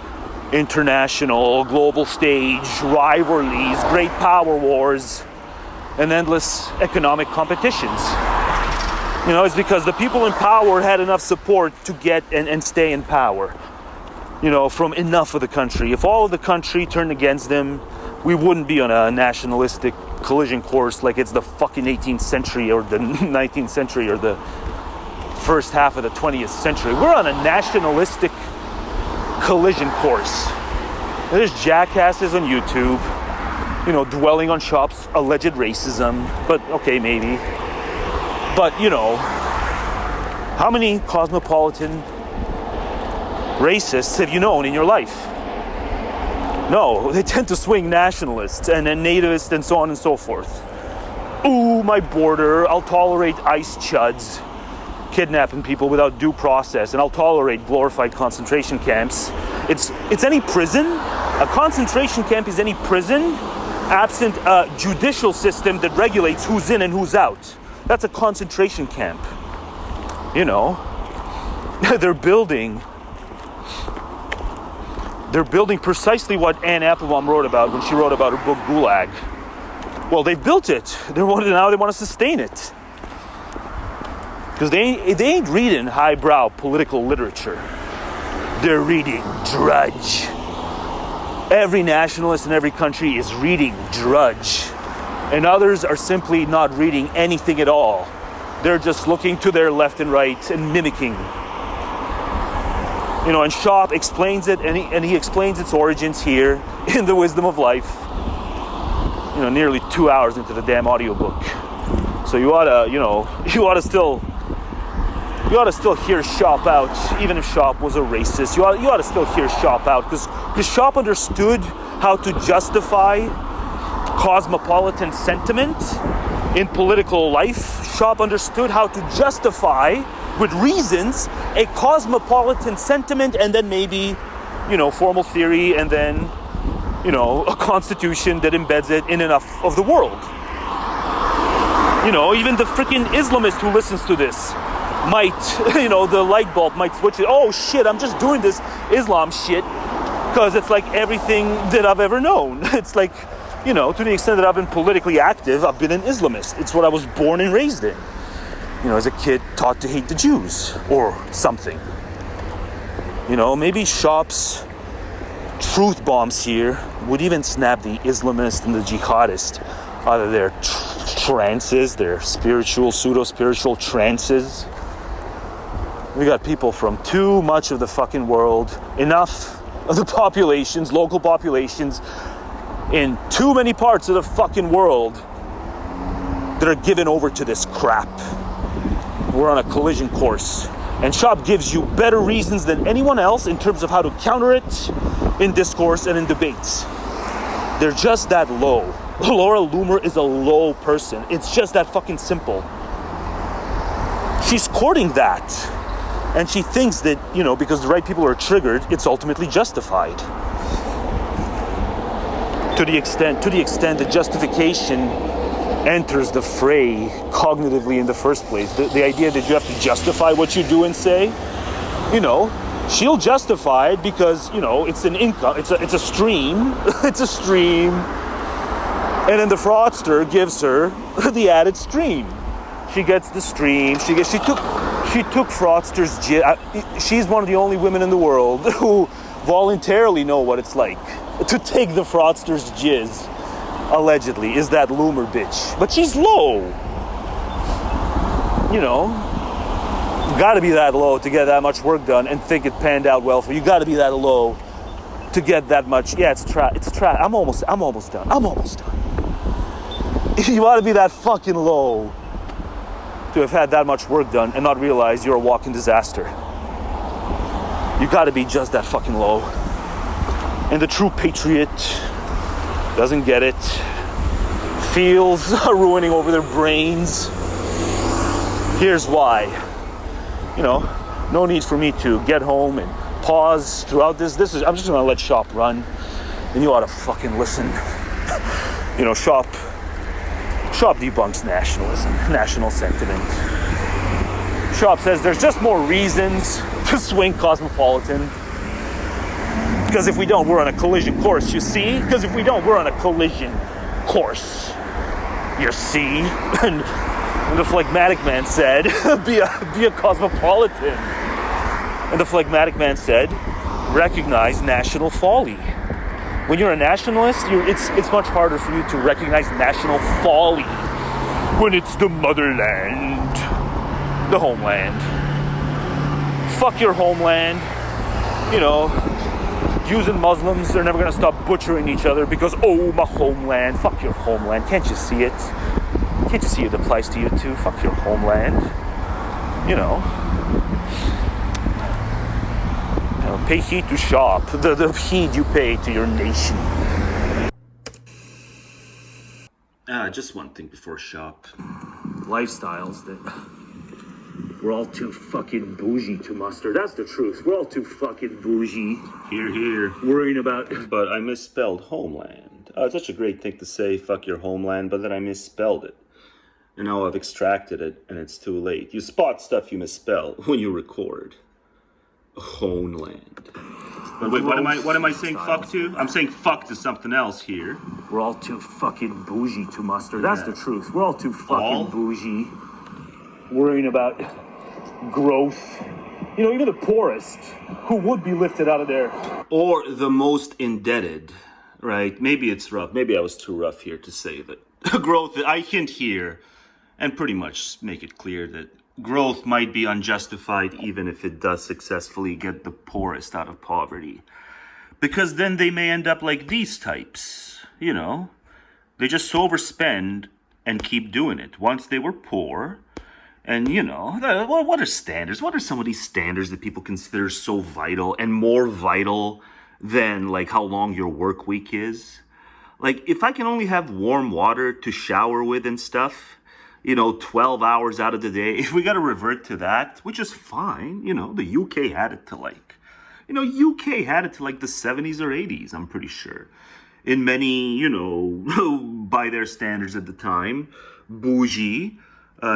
international, global stage, rivalries, great power wars, and endless economic competitions. It's because the people in power had enough support to get and stay in power, from enough of the country. If all of the country turned against them, we wouldn't be on a nationalistic collision course like it's the fucking 18th century or the 19th century or the first half of the 20th century. We're on a nationalistic collision course. There's jackasses on YouTube, dwelling on Shop's alleged racism, but okay, maybe. But, how many cosmopolitan racists have you known in your life? No, they tend to swing nationalists and then nativists and so on and so forth. Ooh, my border, I'll tolerate ICE chuds kidnapping people without due process, and I'll tolerate glorified concentration camps. It's any prison. A concentration camp is any prison absent a judicial system that regulates who's in and who's out. That's a concentration camp. They're building precisely what Anne Applebaum wrote about when she wrote about her book Gulag. Well, they built it. Now they want to sustain it. Because they ain't reading highbrow political literature. They're reading Drudge. Every nationalist in every country is reading Drudge. And others are simply not reading anything at all. They're just looking to their left and right and mimicking. And Shop explains it, and he explains its origins here in The Wisdom of Life. Nearly 2 hours into the damn audiobook. So you ought to still hear Shop out, even if Shop was a racist. You ought to still hear Shop out, because Shop understood how to justify cosmopolitan sentiment in political life. Shop understood how to justify, with reasons, a cosmopolitan sentiment, and then maybe, formal theory, and then a constitution that embeds it in enough of the world. Even the freaking Islamist who listens to this might, the light bulb might switch it. Oh shit, I'm just doing this Islam shit because it's like everything that I've ever known. It's like, to the extent that I've been politically active, I've been an Islamist. It's what I was born and raised in. As a kid, taught to hate the Jews or something. Maybe Shop's truth bombs here would even snap the Islamist and the jihadist out of their trances, their spiritual, pseudo-spiritual trances. We got people from too much of the fucking world, enough of the populations, local populations, in too many parts of the fucking world that are given over to this crap. We're on a collision course. And Shop gives you better reasons than anyone else in terms of how to counter it in discourse and in debates. They're just that low. Laura Loomer is a low person. It's just that fucking simple. She's courting that. And she thinks that, because the right people are triggered, it's ultimately justified. To the extent that justification enters the fray cognitively in the first place. The idea that you have to justify what you do and say, she'll justify it because, it's an income, it's a stream, it's a stream. And then the fraudster gives her the added stream. She gets the stream, she took fraudster's jizz. She's one of the only women in the world who voluntarily know what it's like to take the fraudster's jizz. Allegedly, is that Loomer bitch. But she's low. Gotta be that low to get that much work done and think it panned out well for you. Gotta be that low to get that much. Yeah, it's I'm almost done. You ought to be that fucking low to have had that much work done and not realize you're a walking disaster. You gotta be just that fucking low. And the true patriot doesn't get it, feels ruining over their brains. Here's why. No need for me to get home and pause throughout this. I'm just gonna let Shop run, and you ought to fucking listen. Shop debunks nationalism, national sentiment. Shop says there's just more reasons to swing cosmopolitan. Because if we don't, we're on a collision course, you see? Because if we don't, we're on a collision course, you see? And the phlegmatic man said, be a cosmopolitan. And the phlegmatic man said, recognize national folly. When you're a nationalist, it's much harder for you to recognize national folly when it's the motherland, the homeland. Fuck your homeland, Jews and Muslims, they're never going to stop butchering each other because, oh, my homeland. Fuck your homeland. Can't you see it? Can't you see it applies to you too? Fuck your homeland. Pay heed to Shop. The heed you pay to your nation. Just one thing before Shop. Lifestyles that... We're all too fucking bougie to muster. That's the truth. We're all too fucking bougie. Here. Worrying about... But I misspelled homeland. It's such a great thing to say, fuck your homeland, but then I misspelled it. And now I've extracted it, and it's too late. You spot stuff you misspell when you record. Homeland. But wait, what am I saying fuck to? I'm saying fuck to something else here. We're all too fucking bougie to muster. That's the truth. We're all too fucking bougie. Worrying about growth. Even the poorest who would be lifted out of there. Or the most indebted, right? Maybe it's rough. Maybe I was too rough here to say that. Growth, I hint here and pretty much make it clear that growth might be unjustified even if it does successfully get the poorest out of poverty. Because then they may end up like these types, They just overspend and keep doing it. Once they were poor... And, what are standards? What are some of these standards that people consider so vital and more vital than, how long your work week is? If I can only have warm water to shower with and stuff, 12 hours out of the day, if we got to revert to that, which is fine, the UK had it to UK had it to the 70s or 80s, I'm pretty sure. in many, by their standards at the time, bougie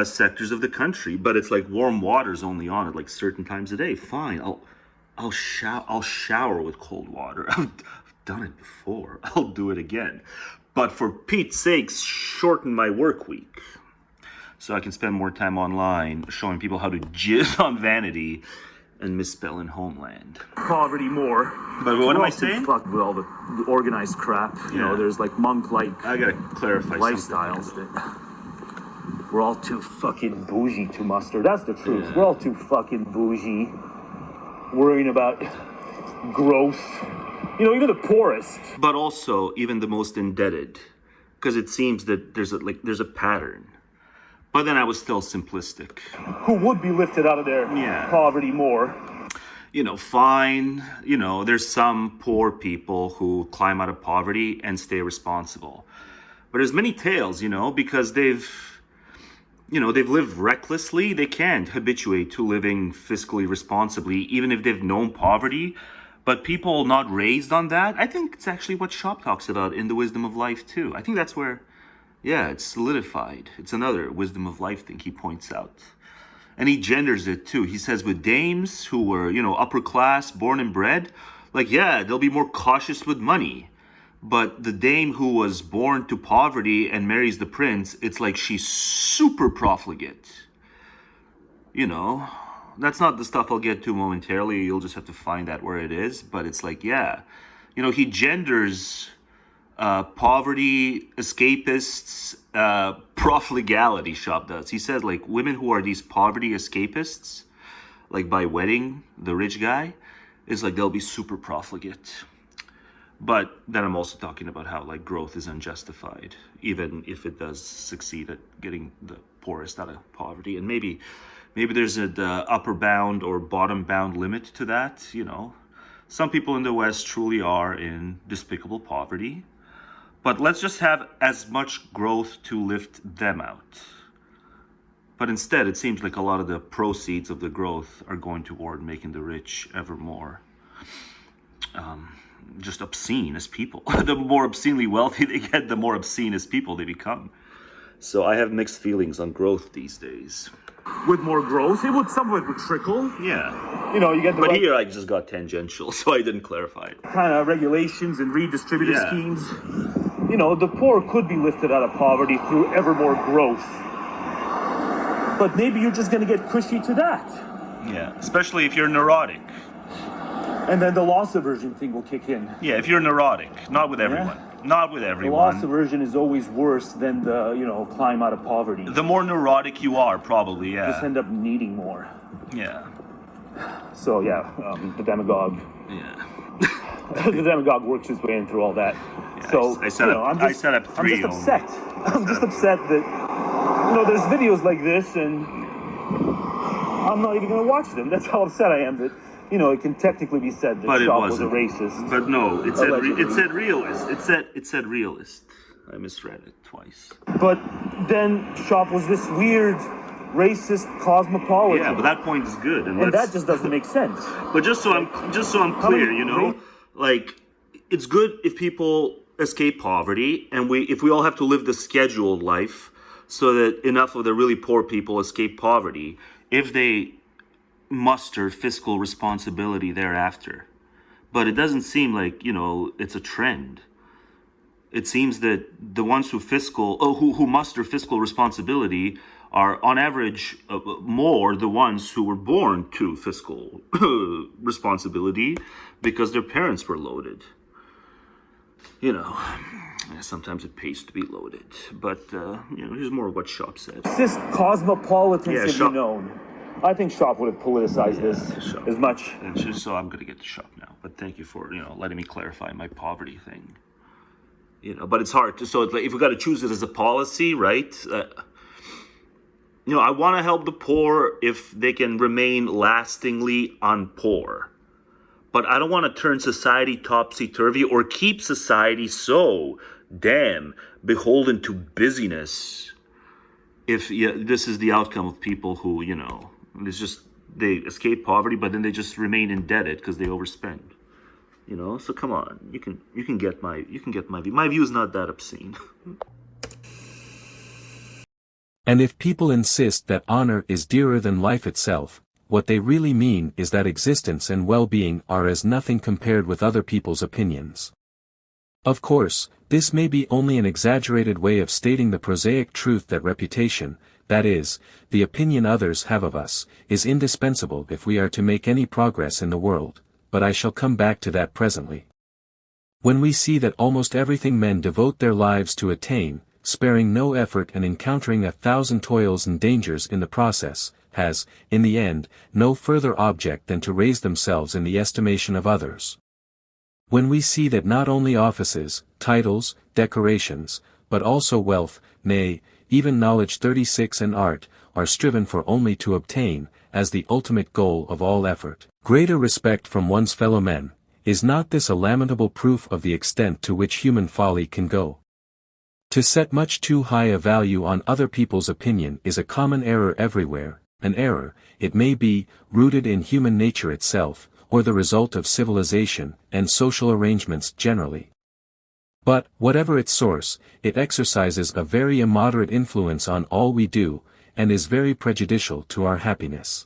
sectors of the country. But it's like warm water's only on at like certain times a day. Fine, I'll shower with cold water. I've done it before. I'll do it again. But for Pete's sakes, shorten my work week so I can spend more time online showing people how to jizz on vanity and misspell in homeland. Poverty more. But what am I saying? Fucked with all the organized crap. You know, there's like monk-like I gotta clarify lifestyles something. that we're all too fucking bougie to muster. That's the truth. We're all too fucking bougie. Worrying about growth. Even the poorest. But also even the most indebted, because it seems that there's a pattern. But then I was still simplistic. Who would be lifted out of their poverty more? Fine. There's some poor people who climb out of poverty and stay responsible. But there's many tales, because they've lived recklessly. They can't habituate to living fiscally responsibly, even if they've known poverty. But people not raised on that, I think it's actually what Shop talks about in The Wisdom of Life too. I think that's where, it's solidified. It's another wisdom of life thing he points out. And he genders it too. He says with dames who were, upper class, born and bred, they'll be more cautious with money. But the dame who was born to poverty and marries the prince, it's like she's super profligate. That's not the stuff I'll get to momentarily. You'll just have to find that where it is. But it's like, he genders poverty, escapists, profligality, Shop does. He says, women who are these poverty escapists, by wedding the rich guy, is they'll be super profligate. But then I'm also talking about how, growth is unjustified, even if it does succeed at getting the poorest out of poverty. And maybe there's the upper bound or bottom bound limit to that, Some people in the West truly are in despicable poverty. But let's just have as much growth to lift them out. But instead, it seems like a lot of the proceeds of the growth are going toward making the rich ever more just obscene as people. The more obscenely wealthy they get, the more obscene as people they become. So I have mixed feelings on growth these days. With more growth, some of it would trickle. Yeah. You get the here I just got tangential, so I didn't clarify it. kind of regulations and redistributive schemes. The poor could be lifted out of poverty through ever more growth. But maybe you're just going to get cushy to that. Yeah, especially if you're neurotic. And then the loss aversion thing will kick in. Yeah, if you're neurotic. Not with everyone. Not with The everyone. loss aversion is always worse than the, climb out of poverty. The more neurotic you are, probably, You just end up needing more. Yeah. So, the demagogue. Yeah. The demagogue works his way in through all that. Yeah, So, I set up three. I'm just upset. I'm just upset that, there's videos like this and I'm not even going to watch them. That's how upset I am that, it can technically be said that Shop was a racist. But no, it said realist. It said realist. I misread it twice. But then Shop was this weird, racist cosmopolitan. Yeah, but that point is good, and that just doesn't make sense. But just so I'm clear, it's good if people escape poverty, and if we all have to live the scheduled life, so that enough of the really poor people escape poverty, if they muster fiscal responsibility thereafter. But it doesn't seem like, it's a trend. It seems that the ones who muster fiscal responsibility are on average more the ones who were born to fiscal responsibility because their parents were loaded. Sometimes it pays to be loaded. But, here's more of what Shop said. Racist cosmopolitans have been known. I think Shop would have politicized this as much. And so I'm going to get to Shop now. But thank you for, letting me clarify my poverty thing. But it's hard to, so it's if we got to choose it as a policy, right? I want to help the poor if they can remain lastingly unpoor. But I don't want to turn society topsy-turvy or keep society so damn beholden to busyness. If this is the outcome of people who, they escape poverty, but then they just remain indebted because they overspend. You know, so come on, you can get my view. My view is not that obscene. And if people insist that honor is dearer than life itself, what they really mean is that existence and well-being are as nothing compared with other people's opinions. Of course, this may be only an exaggerated way of stating the prosaic truth that reputation, that is, the opinion others have of us, is indispensable if we are to make any progress in the world, but I shall come back to that presently. When we see that almost everything men devote their lives to attain, sparing no effort and encountering 1,000 toils and dangers in the process, has, in the end, no further object than to raise themselves in the estimation of others. When we see that not only offices, titles, decorations, but also wealth, nay, even knowledge 36 and art, are striven for only to obtain, as the ultimate goal of all effort, greater respect from one's fellow men, is not this a lamentable proof of the extent to which human folly can go? To set much too high a value on other people's opinion is a common error everywhere, an error, it may be, rooted in human nature itself, or the result of civilization and social arrangements generally. But, whatever its source, it exercises a very immoderate influence on all we do, and is very prejudicial to our happiness.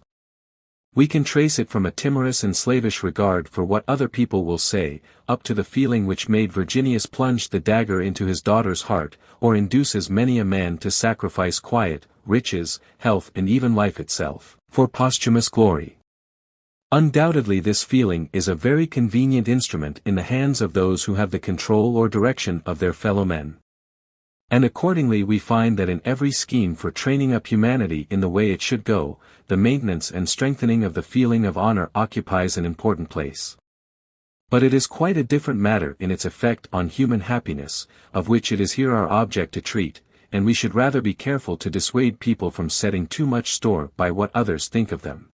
We can trace it from a timorous and slavish regard for what other people will say, up to the feeling which made Virginius plunge the dagger into his daughter's heart, or induces many a man to sacrifice quiet, riches, health and even life itself, for posthumous glory. Undoubtedly this feeling is a very convenient instrument in the hands of those who have the control or direction of their fellow men. And accordingly we find that in every scheme for training up humanity in the way it should go, the maintenance and strengthening of the feeling of honor occupies an important place. But it is quite a different matter in its effect on human happiness, of which it is here our object to treat, and we should rather be careful to dissuade people from setting too much store by what others think of them.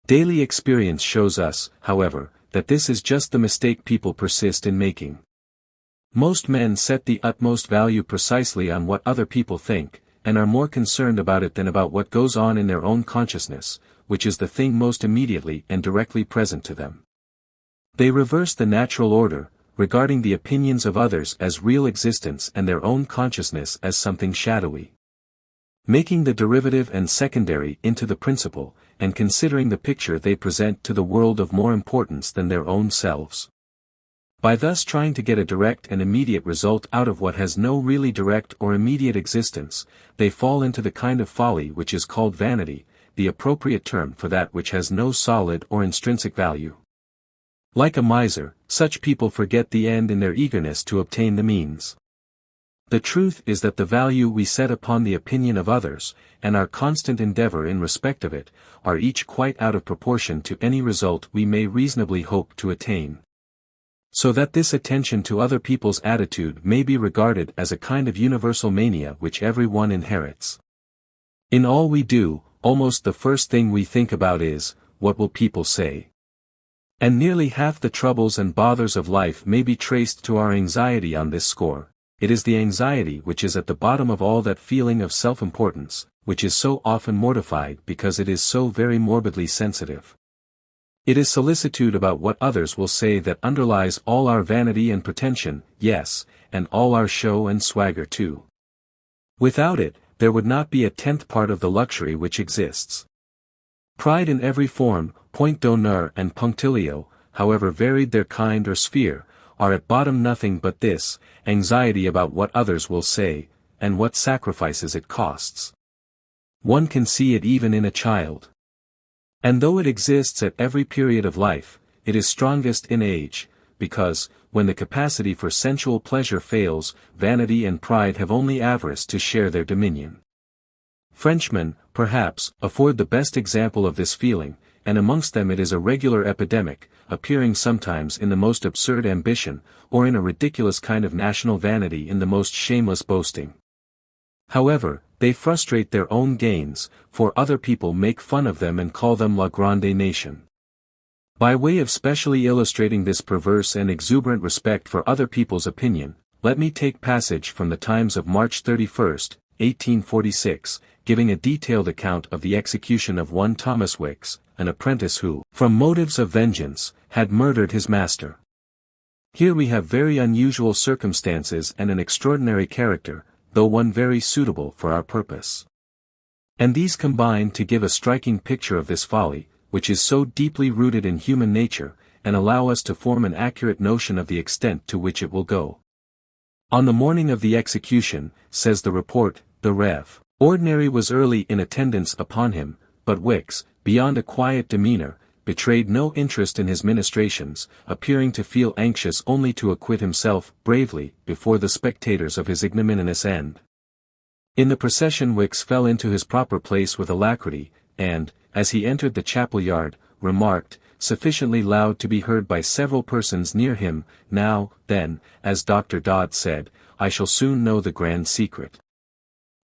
Daily experience shows us, however, that this is just the mistake people persist in making. Most men set the utmost value precisely on what other people think, and are more concerned about it than about what goes on in their own consciousness, which is the thing most immediately and directly present to them. They reverse the natural order, regarding the opinions of others as real existence and their own consciousness as something shadowy. Making the derivative and secondary into the principal, and considering the picture they present to the world of more importance than their own selves. By thus trying to get a direct and immediate result out of what has no really direct or immediate existence, they fall into the kind of folly which is called vanity, the appropriate term for that which has no solid or intrinsic value. Like a miser, such people forget the end in their eagerness to obtain the means. The truth is that the value we set upon the opinion of others, and our constant endeavor in respect of it, are each quite out of proportion to any result we may reasonably hope to attain. So that this attention to other people's attitude may be regarded as a kind of universal mania which every one inherits. In all we do, almost the first thing we think about is, what will people say? And nearly half the troubles and bothers of life may be traced to our anxiety on this score. It is the anxiety which is at the bottom of all that feeling of self-importance, which is so often mortified because it is so very morbidly sensitive. It is solicitude about what others will say that underlies all our vanity and pretension, yes, and all our show and swagger too. Without it, there would not be a tenth part of the luxury which exists. Pride in every form, point d'honneur and punctilio, however varied their kind or sphere, are at bottom nothing but this, anxiety about what others will say, and what sacrifices it costs. One can see it even in a child. And though it exists at every period of life, it is strongest in age, because, when the capacity for sensual pleasure fails, vanity and pride have only avarice to share their dominion. Frenchmen, perhaps, afford the best example of this feeling, and amongst them it is a regular epidemic, appearing sometimes in the most absurd ambition, or in a ridiculous kind of national vanity in the most shameless boasting. However, they frustrate their own gains, for other people make fun of them and call them la grande nation. By way of specially illustrating this perverse and exuberant respect for other people's opinion, let me take passage from the Times of March 31, 1846, giving a detailed account of the execution of one Thomas Wicks, an apprentice who, from motives of vengeance, had murdered his master. Here we have very unusual circumstances and an extraordinary character, though one very suitable for our purpose. And these combine to give a striking picture of this folly, which is so deeply rooted in human nature, and allow us to form an accurate notion of the extent to which it will go. On the morning of the execution, says the report, the Rev. Ordinary was early in attendance upon him, but Wicks, beyond a quiet demeanor, betrayed no interest in his ministrations, appearing to feel anxious only to acquit himself bravely before the spectators of his ignominious end. In the procession Wicks fell into his proper place with alacrity, and, as he entered the chapel yard, remarked, sufficiently loud to be heard by several persons near him, "Now, then, as Dr. Dodd said, I shall soon know the grand secret."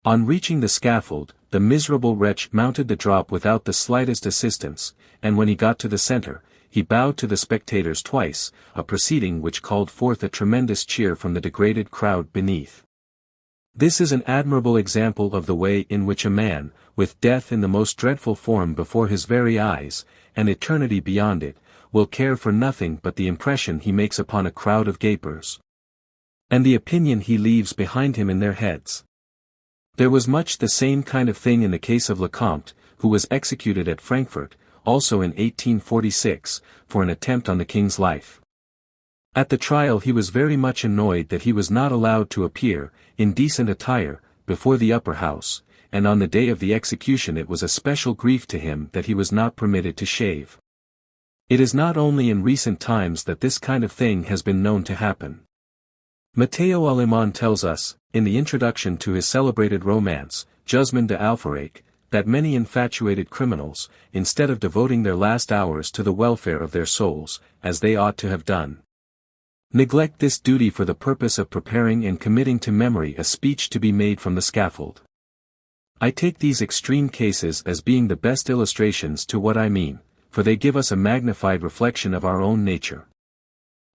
On reaching the scaffold, the miserable wretch mounted the drop without the slightest assistance, and when he got to the center, he bowed to the spectators twice, a proceeding which called forth a tremendous cheer from the degraded crowd beneath. This is an admirable example of the way in which a man, with death in the most dreadful form before his very eyes, and eternity beyond it, will care for nothing but the impression he makes upon a crowd of gapers, and the opinion he leaves behind him in their heads. There was much the same kind of thing in the case of Lecomte, who was executed at Frankfurt, also in 1846, for an attempt on the king's life. At the trial he was very much annoyed that he was not allowed to appear, in decent attire, before the upper house, and on the day of the execution it was a special grief to him that he was not permitted to shave. It is not only in recent times that this kind of thing has been known to happen. Matteo Alemán tells us, in the introduction to his celebrated romance, Guzmán de Alfaraque, that many infatuated criminals, instead of devoting their last hours to the welfare of their souls, as they ought to have done, neglect this duty for the purpose of preparing and committing to memory a speech to be made from the scaffold. I take these extreme cases as being the best illustrations to what I mean, for they give us a magnified reflection of our own nature.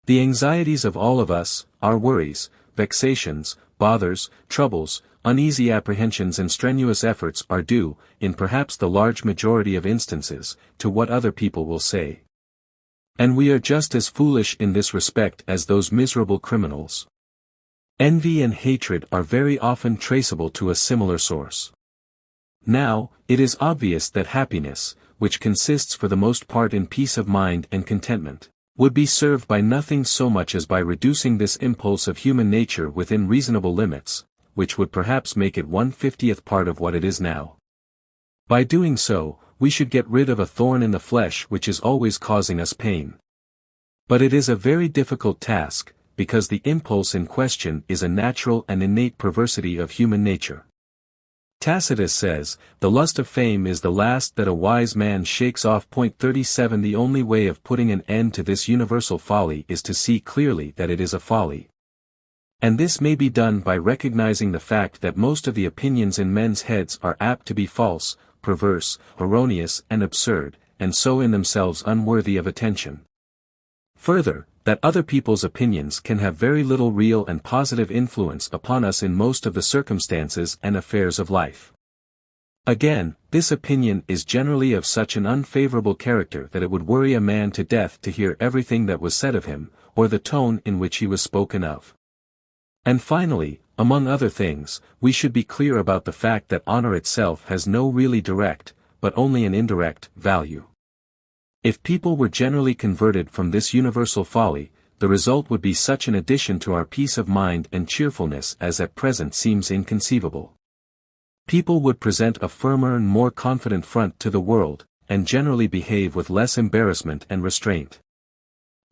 The anxieties of all of us, our worries, vexations, bothers, troubles, uneasy apprehensions and strenuous efforts are due, in perhaps the large majority of instances, to what other people will say. And we are just as foolish in this respect as those miserable criminals. Envy and hatred are very often traceable to a similar source. Now, it is obvious that happiness, which consists for the most part in peace of mind and contentment, would be served by nothing so much as by reducing this impulse of human nature within reasonable limits, which would perhaps make it 1/50th part of what it is now. By doing so, we should get rid of a thorn in the flesh which is always causing us pain. But it is a very difficult task, because the impulse in question is a natural and innate perversity of human nature. Tacitus says, "The lust of fame is the last that a wise man shakes off." 37 The only way of putting an end to this universal folly is to see clearly that it is a folly. And this may be done by recognizing the fact that most of the opinions in men's heads are apt to be false, perverse, erroneous and absurd, and so in themselves unworthy of attention. Further, that other people's opinions can have very little real and positive influence upon us in most of the circumstances and affairs of life. Again, this opinion is generally of such an unfavorable character that it would worry a man to death to hear everything that was said of him, or the tone in which he was spoken of. And finally, among other things, we should be clear about the fact that honor itself has no really direct, but only an indirect, value. If people were generally converted from this universal folly, the result would be such an addition to our peace of mind and cheerfulness as at present seems inconceivable. People would present a firmer and more confident front to the world, and generally behave with less embarrassment and restraint.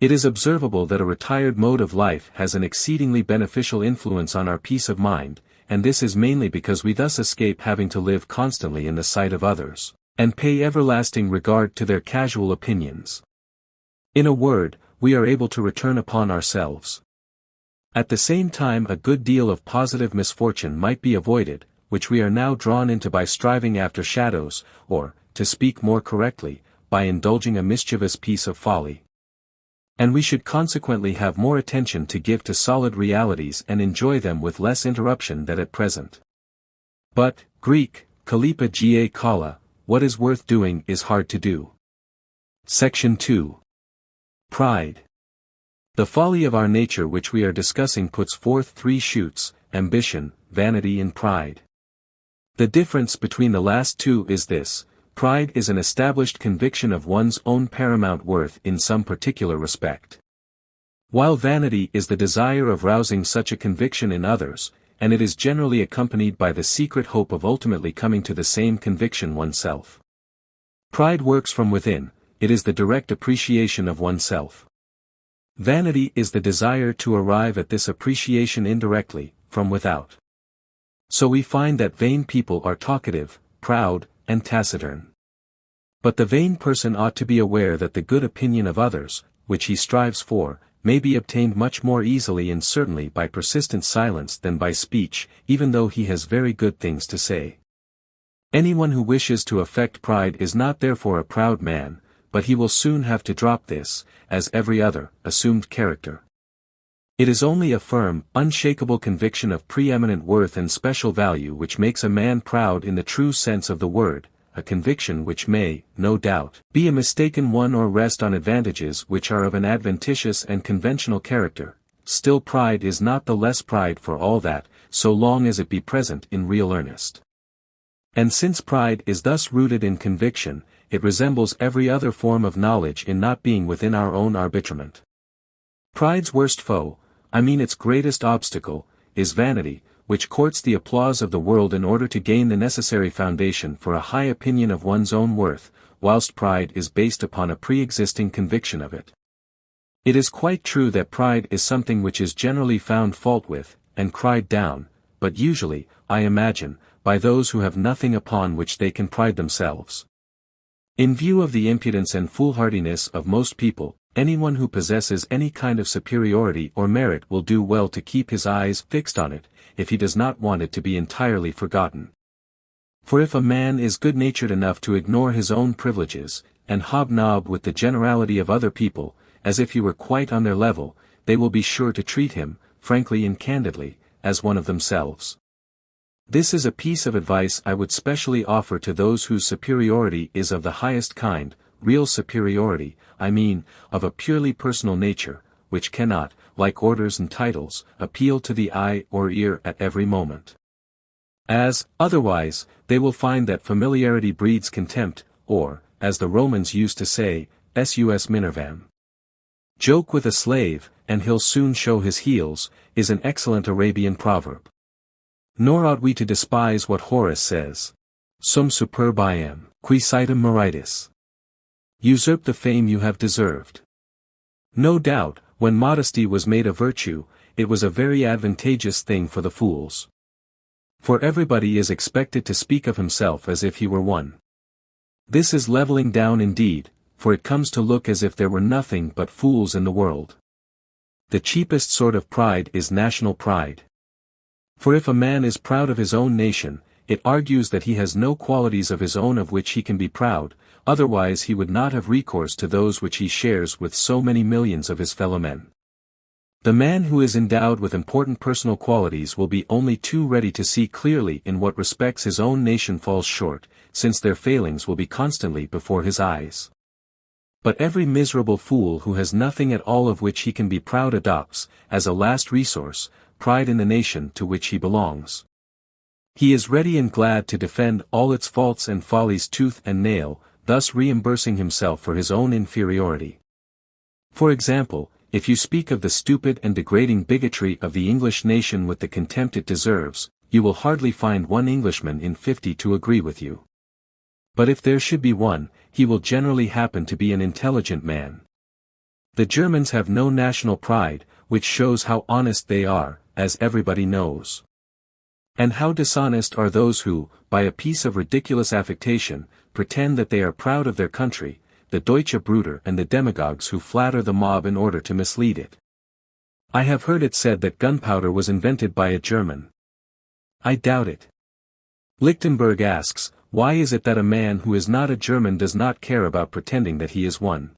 It is observable that a retired mode of life has an exceedingly beneficial influence on our peace of mind, and this is mainly because we thus escape having to live constantly in the sight of others, and pay everlasting regard to their casual opinions. In a word, we are able to return upon ourselves. At the same time a good deal of positive misfortune might be avoided, which we are now drawn into by striving after shadows, or, to speak more correctly, by indulging a mischievous piece of folly. And we should consequently have more attention to give to solid realities and enjoy them with less interruption than at present. But, Greek, Kalipa Ga Kala, what is worth doing is hard to do. Section 2. Pride. The folly of our nature which we are discussing puts forth three shoots: ambition, vanity and pride. The difference between the last two is this: pride is an established conviction of one's own paramount worth in some particular respect, while vanity is the desire of rousing such a conviction in others, and it is generally accompanied by the secret hope of ultimately coming to the same conviction oneself. Pride works from within, it is the direct appreciation of oneself. Vanity is the desire to arrive at this appreciation indirectly, from without. So we find that vain people are talkative, proud, and taciturn. But the vain person ought to be aware that the good opinion of others, which he strives for, may be obtained much more easily and certainly by persistent silence than by speech, even though he has very good things to say. Anyone who wishes to affect pride is not therefore a proud man, but he will soon have to drop this, as every other, assumed character. It is only a firm, unshakable conviction of preeminent worth and special value which makes a man proud in the true sense of the word, a conviction which may, no doubt, be a mistaken one or rest on advantages which are of an adventitious and conventional character. Still pride is not the less pride for all that, so long as it be present in real earnest. And since pride is thus rooted in conviction, it resembles every other form of knowledge in not being within our own arbitrament. Pride's worst foe, I mean its greatest obstacle, is vanity, which courts the applause of the world in order to gain the necessary foundation for a high opinion of one's own worth, whilst pride is based upon a pre-existing conviction of it. It is quite true that pride is something which is generally found fault with, and cried down, but usually, I imagine, by those who have nothing upon which they can pride themselves. In view of the impudence and foolhardiness of most people, anyone who possesses any kind of superiority or merit will do well to keep his eyes fixed on it, if he does not want it to be entirely forgotten. For if a man is good-natured enough to ignore his own privileges, and hobnob with the generality of other people, as if he were quite on their level, they will be sure to treat him, frankly and candidly, as one of themselves. This is a piece of advice I would specially offer to those whose superiority is of the highest kind, real superiority, I mean, of a purely personal nature, which cannot, like orders and titles, appeal to the eye or ear at every moment. As, otherwise, they will find that familiarity breeds contempt, or, as the Romans used to say, sus minervam. Joke with a slave, and he'll soon show his heels, is an excellent Arabian proverb. Nor ought we to despise what Horace says. Sum superbiam, qui citum meritis. Usurp the fame you have deserved. No doubt, when modesty was made a virtue, it was a very advantageous thing for the fools. For everybody is expected to speak of himself as if he were one. This is leveling down indeed, for it comes to look as if there were nothing but fools in the world. The cheapest sort of pride is national pride. For if a man is proud of his own nation, it argues that he has no qualities of his own of which he can be proud, otherwise he would not have recourse to those which he shares with so many millions of his fellow men. The man who is endowed with important personal qualities will be only too ready to see clearly in what respects his own nation falls short, since their failings will be constantly before his eyes. But every miserable fool who has nothing at all of which he can be proud adopts, as a last resource, pride in the nation to which he belongs. He is ready and glad to defend all its faults and follies tooth and nail, thus reimbursing himself for his own inferiority. For example, if you speak of the stupid and degrading bigotry of the English nation with the contempt it deserves, you will hardly find one Englishman in 50 to agree with you. But if there should be one, he will generally happen to be an intelligent man. The Germans have no national pride, which shows how honest they are, as everybody knows. And how dishonest are those who, by a piece of ridiculous affectation, pretend that they are proud of their country, the Deutsche Brüder and the demagogues who flatter the mob in order to mislead it. I have heard it said that gunpowder was invented by a German. I doubt it. Lichtenberg asks, why is it that a man who is not a German does not care about pretending that he is one?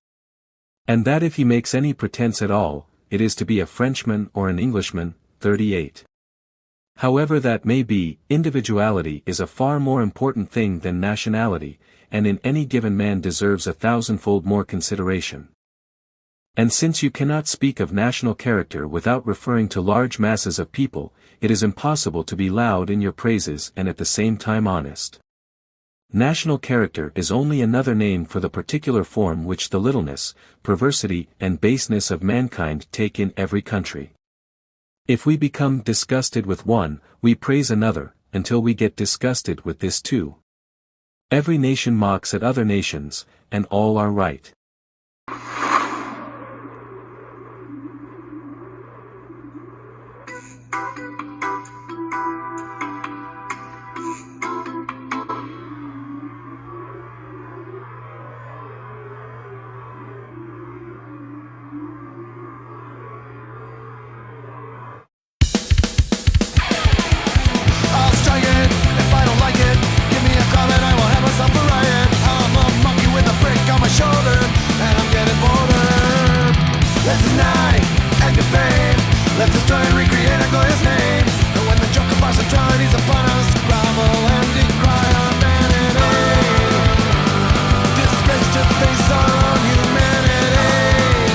And that if he makes any pretense at all, it is to be a Frenchman or an Englishman. 38. However that may be, individuality is a far more important thing than nationality, and in any given man deserves 1,000-fold more consideration. And since you cannot speak of national character without referring to large masses of people, it is impossible to be loud in your praises and at the same time honest. National character is only another name for the particular form which the littleness, perversity, and baseness of mankind take in every country. If we become disgusted with one, we praise another, until we get disgusted with this too. Every nation mocks at other nations, and all are right. I'll strike it if I don't like it. Give me a comment, I will have myself a riot. I'm a monkey with a brick on my shoulder, and I'm getting bolder. Let's deny and defame. Let's destroy and recreate a glorious name. And when the joke of our centrality's upon us, grovel and decry our vanity. Disgrace to face our own humanity.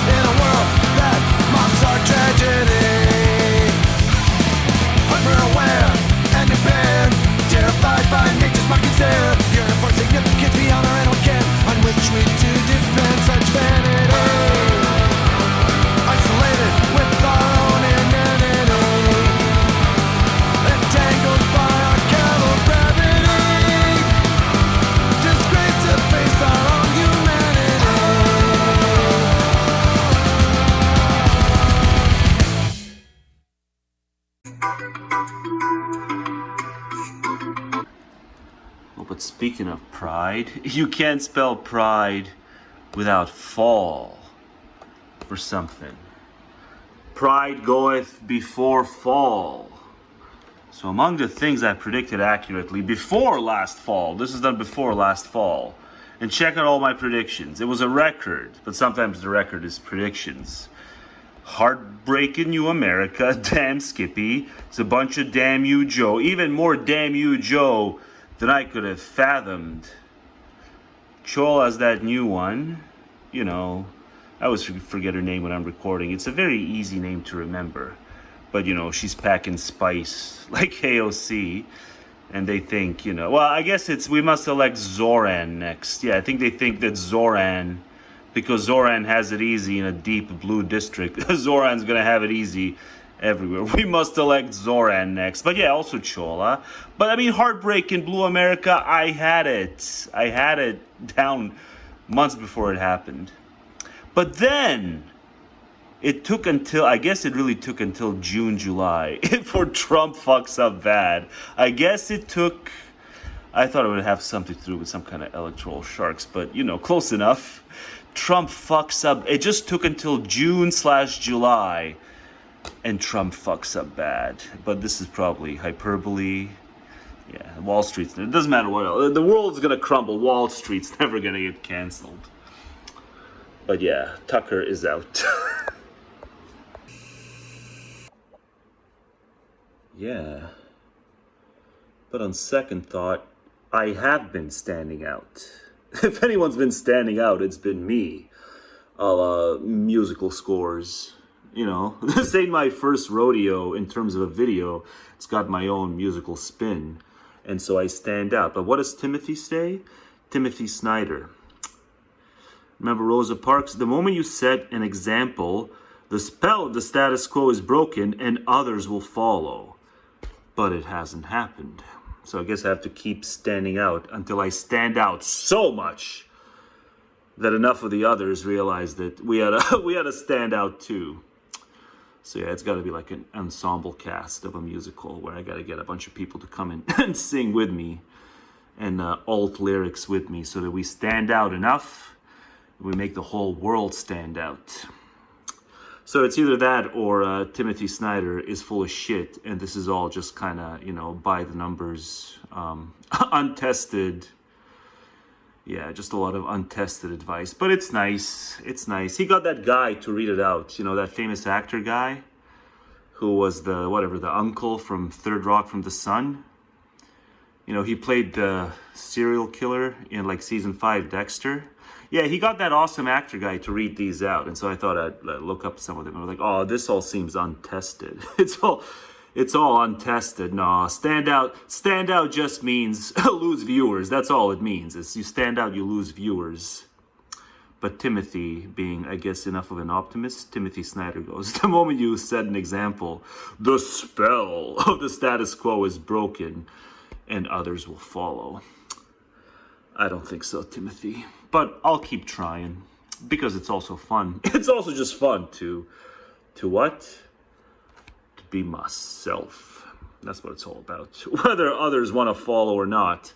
In a world that mocks our tragedy. Unaware and impaired, terrified by nature's mocking stare, yearning for significance beyond our animal ken, on which we do defend such vanity. Isolated with our own inanity, entangled by our cattle gravity, disgrace to face our own humanity. Well, but speaking of pride, you can't spell pride without fall for something. Pride goeth before fall. So among the things I predicted accurately before last fall, this is done before last fall, and check out all my predictions. It was a record, but sometimes the record is predictions. Heartbreaking New America, damn Skippy, it's a bunch of damn you Joe, even more damn you Joe than I could have fathomed. Chola's that new one, you know, I always forget her name when I'm recording. It's a very easy name to remember, but you know, she's packing spice like AOC, and they think, you know, well, I guess it's, we must elect Zoran next. Yeah, I think they think that Zoran, because Zoran has it easy in a deep blue district, Zoran's gonna have it easy everywhere. We must elect Zoran next. But yeah, also Chola. But I mean, heartbreak in Blue America, I had it down months before it happened. But then it took until, I guess it really took until June, July before Trump fucks up bad. I guess it took, I thought it would have something to do with some kind of electoral sharks, but you know, close enough. Trump fucks up. It just took until June/July and Trump fucks up bad. But this is probably hyperbole. Yeah, Wall Street's, it doesn't matter what else. The world's gonna crumble. Wall Street's never gonna get canceled. But yeah, Tucker is out. Yeah. But on second thought, I have been standing out. If anyone's been standing out, it's been me. Musical scores. You know, this ain't my first rodeo in terms of a video. It's got my own musical spin. And so I stand out. But what does Timothy say? Timothy Snyder. Remember Rosa Parks? The moment you set an example, the spell of the status quo is broken and others will follow. But it hasn't happened. So I guess I have to keep standing out until I stand out so much that enough of the others realize that we had to stand out too. So yeah, it's got to be like an ensemble cast of a musical where I got to get a bunch of people to come in and sing with me and alt lyrics with me so that we stand out enough, we make the whole world stand out. So it's either that or Timothy Snyder is full of shit, and this is all just kind of, you know, by the numbers, untested. Yeah, just a lot of untested advice. But it's nice. It's nice. He got that guy to read it out. You know, that famous actor guy who was the uncle from Third Rock from the Sun. You know, he played the serial killer in like season 5 Dexter. Yeah, he got that awesome actor guy to read these out, and so I thought I'd look up some of them. I was like, oh, this all seems untested. It's all untested. No, stand out just means lose viewers. That's all it means. Is you stand out, you lose viewers. But Timothy, being, I guess, enough of an optimist, Timothy Snyder goes, the moment you set an example, the spell of the status quo is broken, and others will follow. I don't think so, Timothy. But I'll keep trying, because it's also fun. It's also just fun to what? To be myself. That's what it's all about. Whether others want to follow or not,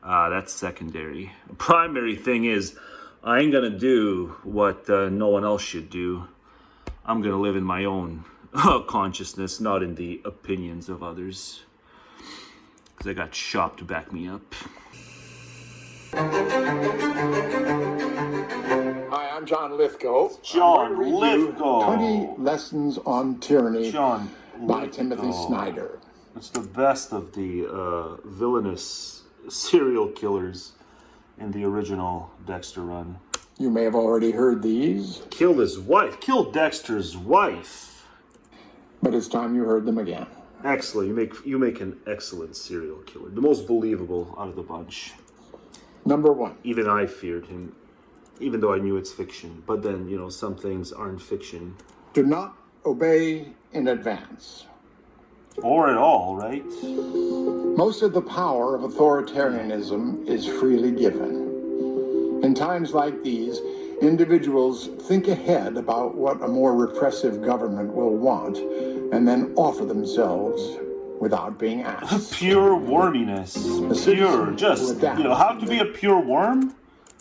that's secondary. The primary thing is, I ain't gonna do what no one else should do. I'm gonna live in my own consciousness, not in the opinions of others. Because I got shop to back me up. Hi, I'm John Lithgow. John Lithgow. 20 Lessons on Tyranny John by Lithgow. Timothy Snyder. It's the best of the villainous serial killers in the original Dexter run. You may have already heard these, Killed his wife. Killed Dexter's wife. but it's time you heard them again. Excellent. You make an excellent serial killer. The most believable out of the bunch. Number 1. Even I feared him, even though I knew it's fiction. But then, you know, some things aren't fiction. Do not obey in advance. Or at all, right? Most of the power of authoritarianism is freely given. In times like these, individuals think ahead about what a more repressive government will want and then offer themselves without being asked. Pure worminess. Pure. Just, you know, how to be a pure worm?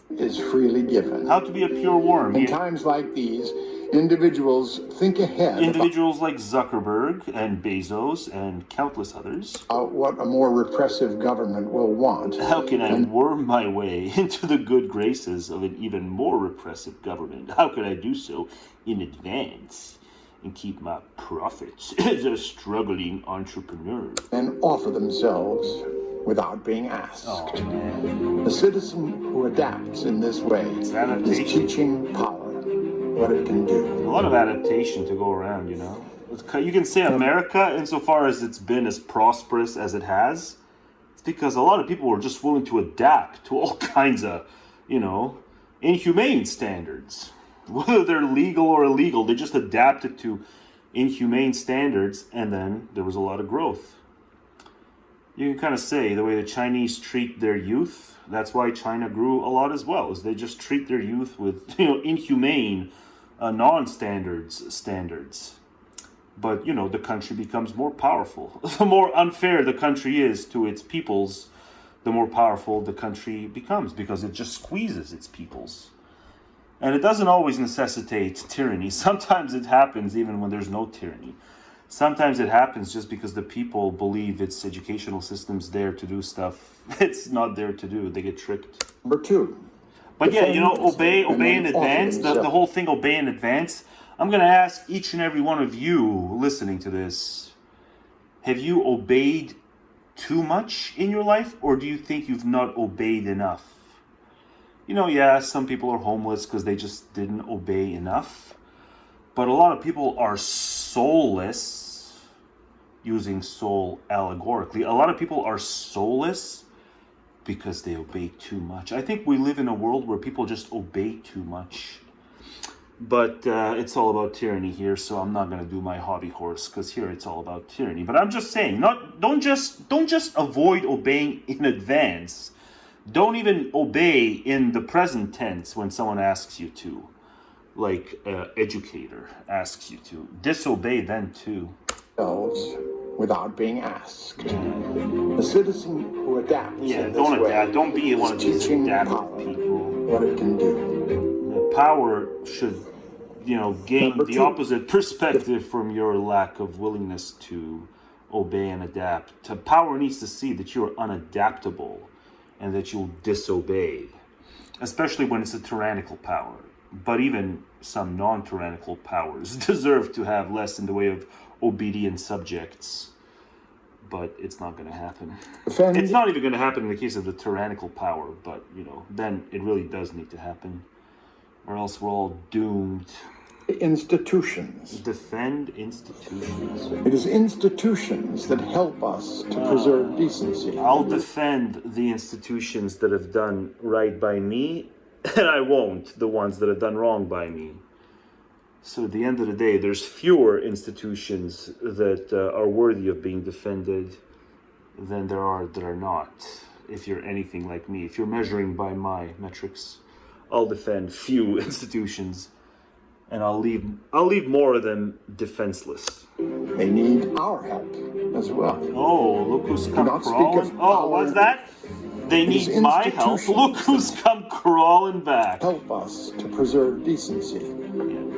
Is freely given. How to be a pure worm. In times like these, individuals think ahead Individuals like Zuckerberg and Bezos and countless others. about what a more repressive government will want. How can I worm my way into the good graces of an even more repressive government? How can I do so in advance and keep my profits as a struggling entrepreneur? And offer themselves without being asked. Oh, man. The citizen who adapts in this way is adaptation. teaching power what it can do. A lot of adaptation to go around, you know. You can say America, insofar as it's been as prosperous as it has, it's because a lot of people were just willing to adapt to all kinds of, you know, inhumane standards. Whether they're legal or illegal, they just adapted to inhumane standards, and then there was a lot of growth. You can kind of say the way the Chinese treat their youth, that's why China grew a lot as well, is they just treat their youth with, you know, inhumane, standards. But, you know, the country becomes more powerful. The more unfair the country is to its peoples, the more powerful the country becomes, because it just squeezes its peoples. And it doesn't always necessitate tyranny. Sometimes it happens even when there's no tyranny. Sometimes it happens just because the people believe its educational system's there to do stuff it's not there to do. They get tricked. Number 2. But yeah, you know, obey in advance. The whole thing, obey in advance. I'm going to ask each and every one of you listening to this, have you obeyed too much in your life, or do you think you've not obeyed enough? You know, yeah, some people are homeless because they just didn't obey enough. But a lot of people are soulless, using soul allegorically. A lot of people are soulless because they obey too much. I think we live in a world where people just obey too much. But it's all about tyranny here, so I'm not going to do my hobby horse, because here it's all about tyranny. But I'm just saying, don't just avoid obeying in advance. Don't even obey in the present tense when someone asks you to. Like an educator asks you to. Disobey then too. Without being asked. The citizen who adapts. Yeah, don't adapt. Don't be one of these adaptive people. What it can do. The power should, you know, gain the opposite perspective from your lack of willingness to obey and adapt. The power needs to see that you're unadaptable and that you'll disobey, especially when it's a tyrannical power. But even some non-tyrannical powers deserve to have less in the way of obedient subjects. but it's not going to happen. Defend It's not even going to happen in the case of the tyrannical power, but, then it really does need to happen, or else we're all doomed. institutions. Defend institutions. It is institutions that help us to preserve decency. I'll defend the institutions that have done right by me, and I won't the ones that have done wrong by me. So at the end of the day, there's fewer institutions that are worthy of being defended than there are that are not. If you're anything like me, if you're measuring by my metrics, I'll defend few institutions, and I'll leave more of them defenseless. They need our help as well. Oh, look who's come not speak crawling. of Oh, power. what's that? They It is need my help. institutions Look who's come crawling back. Help us to preserve decency.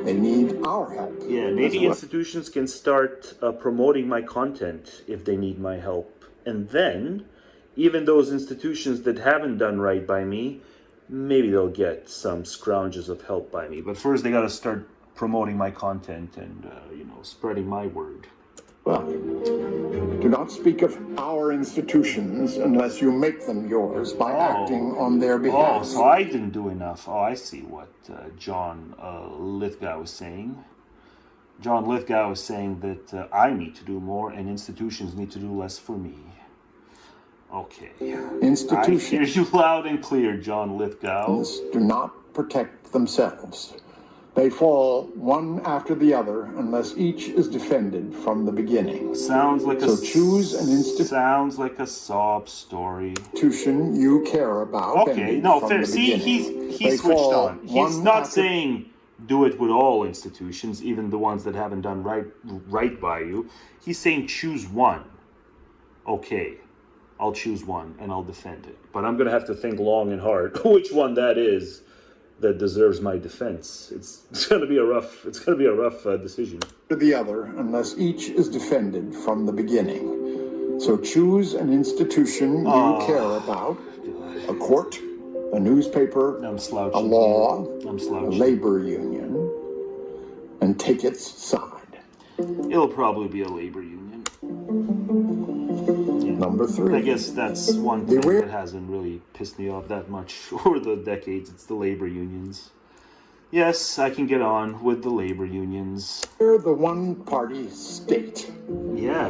They need our help. Yeah, as maybe well. institutions can start promoting my content if they need my help. And then, even those institutions that haven't done right by me, maybe they'll get some scrounges of help by me. But first, they got to start promoting my content and, spreading my word. Well, do not speak of our institutions unless you make them yours by acting on their Oh, behalf. so I didn't do enough. Oh, I see what John Lithgow was saying. John Lithgow was saying that I need to do more and institutions need to do less for me. Okay. Institutions I hear you loud and clear, John Lithgow. do not protect themselves. They fall one after the other unless each is defended from the beginning. Sounds like So choose an Sounds like a sob story. institution you care about. Okay, defending no, from fair. the See, beginning. he They switched fall on. He's one not after- saying do it with all institutions, even the ones that haven't done right by you. He's saying choose one. Okay, I'll choose one and I'll defend it. But I'm going to have to think long and hard which one that is that deserves my defense. It's going to be a rough decision. To the other unless each is defended from the beginning. So choose an institution you care about, a court, a newspaper, I'm slouching. a law, I'm a slouching. labor union, and take its side. It'll probably be a labor union. Number 3. I guess that's one thing Beware- that hasn't really pissed me off that much over the decades. It's the labor unions. Yes, I can get on with the labor unions. We're the one-party state. Yeah.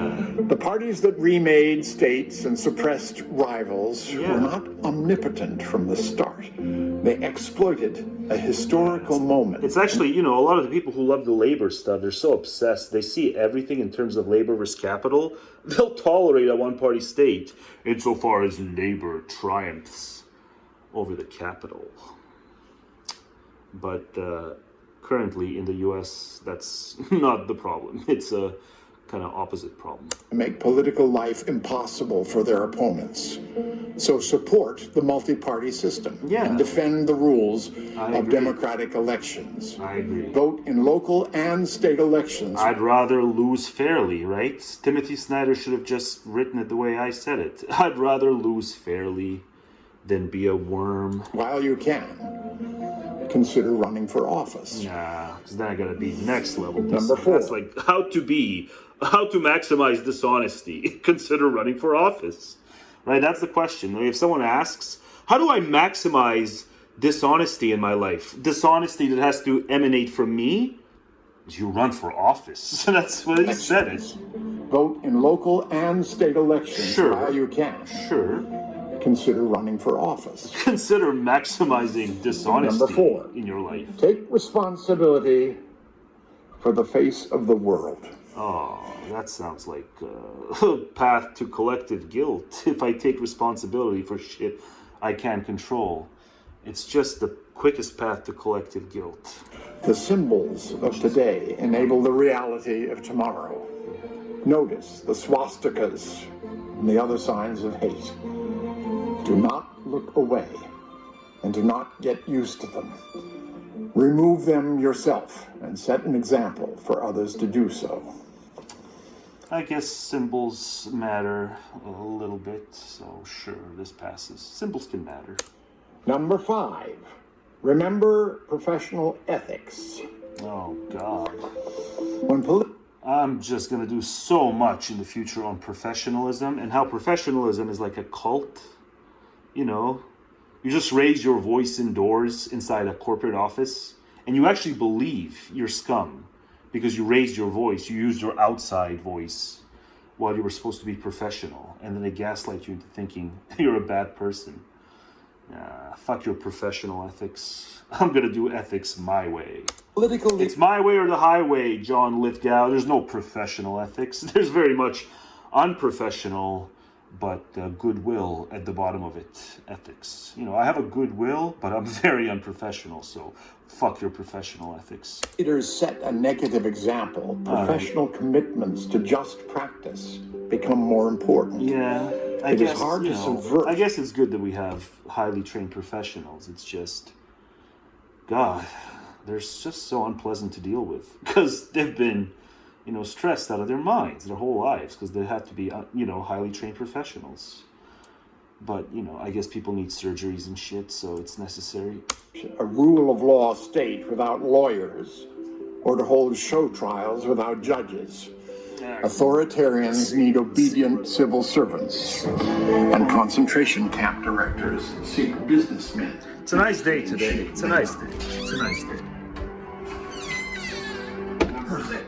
The parties that remade states and suppressed rivals Yeah. were not omnipotent from the start. They exploited a historical moment. It's actually, a lot of the people who love the labor stuff, they're so obsessed. They see everything in terms of labor versus capital. They'll tolerate a one-party state insofar as labor triumphs over the capital. But currently in the U.S., that's not the problem. It's a kind of opposite problem. Make political life impossible for their opponents. So support the multi-party system and defend the rules of democratic elections. I agree. Vote in local and state elections. I'd rather lose fairly, right? Timothy Snyder should have just written it the way I said it. I'd rather lose fairly than be a worm. While you can, consider running for office. Nah, because then I gotta be next level. Number 4. That's like how to maximize dishonesty. Consider running for office. Right, that's the question. If someone asks, how do I maximize dishonesty in my life? Dishonesty that has to emanate from me? You run for office. That's what he said it. Vote in local and state elections while you can. Sure. Consider running for office. Consider maximizing dishonesty Number 4. in your life. Take responsibility for the face of the world. Oh, that sounds like a path to collective guilt. If I take responsibility for shit I can't control, it's just the quickest path to collective guilt. The symbols of today enable the reality of tomorrow. Notice the swastikas and the other signs of hate. Do not look away and do not get used to them. Remove them yourself and set an example for others to do so. I guess symbols matter a little bit, so sure, this passes. Symbols can matter. Number 5, remember professional ethics. Oh, God. I'm just going to do so much in the future on professionalism and how professionalism is like a cult. You know, you just raise your voice indoors inside a corporate office and you actually believe you're scum because you raised your voice. You used your outside voice while you were supposed to be professional. And then they gaslight you into thinking you're a bad person. Fuck your professional ethics. I'm going to do ethics my way. It's my way or the highway, John Lithgow. There's no professional ethics. There's very much unprofessional, but goodwill at the bottom of it. Ethics. You know, I have a goodwill, but I'm very unprofessional, so fuck your professional ethics. Leaders set a negative example. Professional commitments to just practice become more important. Yeah. It is hard to subvert. I guess it's good that we have highly trained professionals. It's just, God, they're just so unpleasant to deal with because they've been, you know, stressed out of their minds their whole lives because they have to be, you know, highly trained professionals. But, you know, I guess people need surgeries and shit, so it's necessary. A rule of law state without lawyers, or to hold show trials without judges. Authoritarians need obedient civil servants, and concentration camp directors seek businessmen. It's a nice day today. It's a nice day. It's a nice day. Number 6.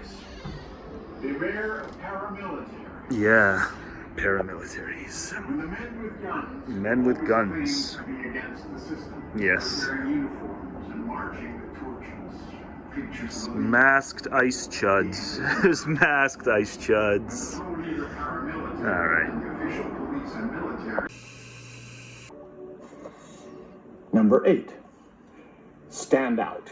Beware of paramilitary. Yeah, paramilitaries. When the men with guns. Men with guns. Against the system. Yes. Wearing uniforms and marching with torches. Features Masked ice chuds. There's masked ice chuds. All right. Number 8. Stand out.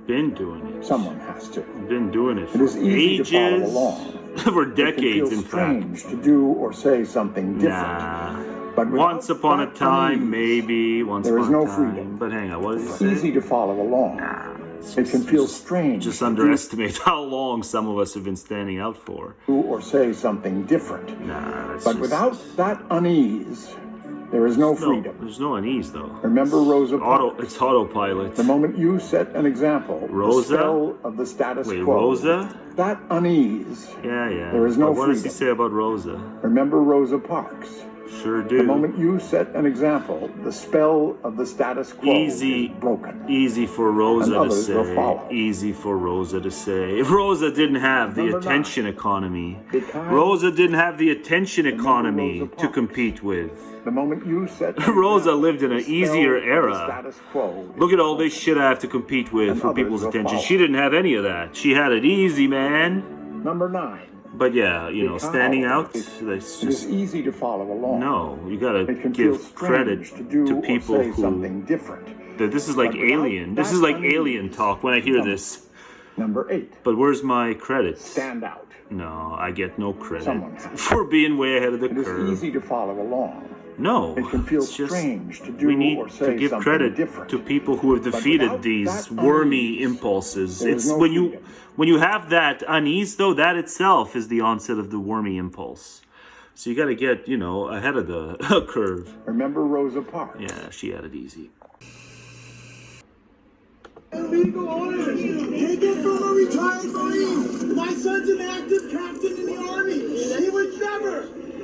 Been doing it. Someone has to. Been doing it It for is easy ages. to follow along. For It decades, can in feel fact. strange to do or say something different. Nah. But Once without upon a that time, unease, maybe. Once there upon is no a time. freedom. But hang on, what did It's you say? easy to follow along. It can feel strange Just to underestimate how long some of us have been standing out for. do or say something different. Nah, that's But just... without that unease, there is no freedom. There's no unease, though. Remember Rosa Parks? It's autopilot. The moment you set an example, Rosa? the spell of the status Wait, quo. Rosa? That unease. Yeah. There is no But what does he freedom. say about Rosa? Remember Rosa Parks? Sure do. The moment you set an example, the spell of the status quo Easy. is broken. Easy for Rosa And to others will say. follow. Easy for Rosa to say. If Rosa didn't have the Number attention 9. economy, Be kind. Rosa didn't have the attention economy Rosa to Parks. compete with. The moment you set an Rosa example, lived in an the spell easier of the era. status quo is Look at all broken. this shit I have to compete with And for others people's will attention. follow. She didn't have any of that. She had it easy, man. Number 9. But yeah, you know, Be standing kind. out, It- that's It is just... easy to follow along. No, you gotta It can feel give strange credit to do to or people say who... something different. That this is like But without alien. This that is like unease, alien talk when I hear this. Number 8. But where's my credit? Stand out. No, I get no credit Someone has. for being way ahead of the It is curve. easy to follow along. No, It can feel it's just strange to do we need or say to give something credit different. to people who have But defeated without these that wormy unease, impulses. there is It's no when freedom. you have that unease, though, that itself is the onset of the wormy impulse. So you got to get, you know, ahead of the curve. Remember Rosa Parks? Yeah, she had it easy. Illegal orders. Take it from a retired Marine. My son's an active captain in the Army. He would never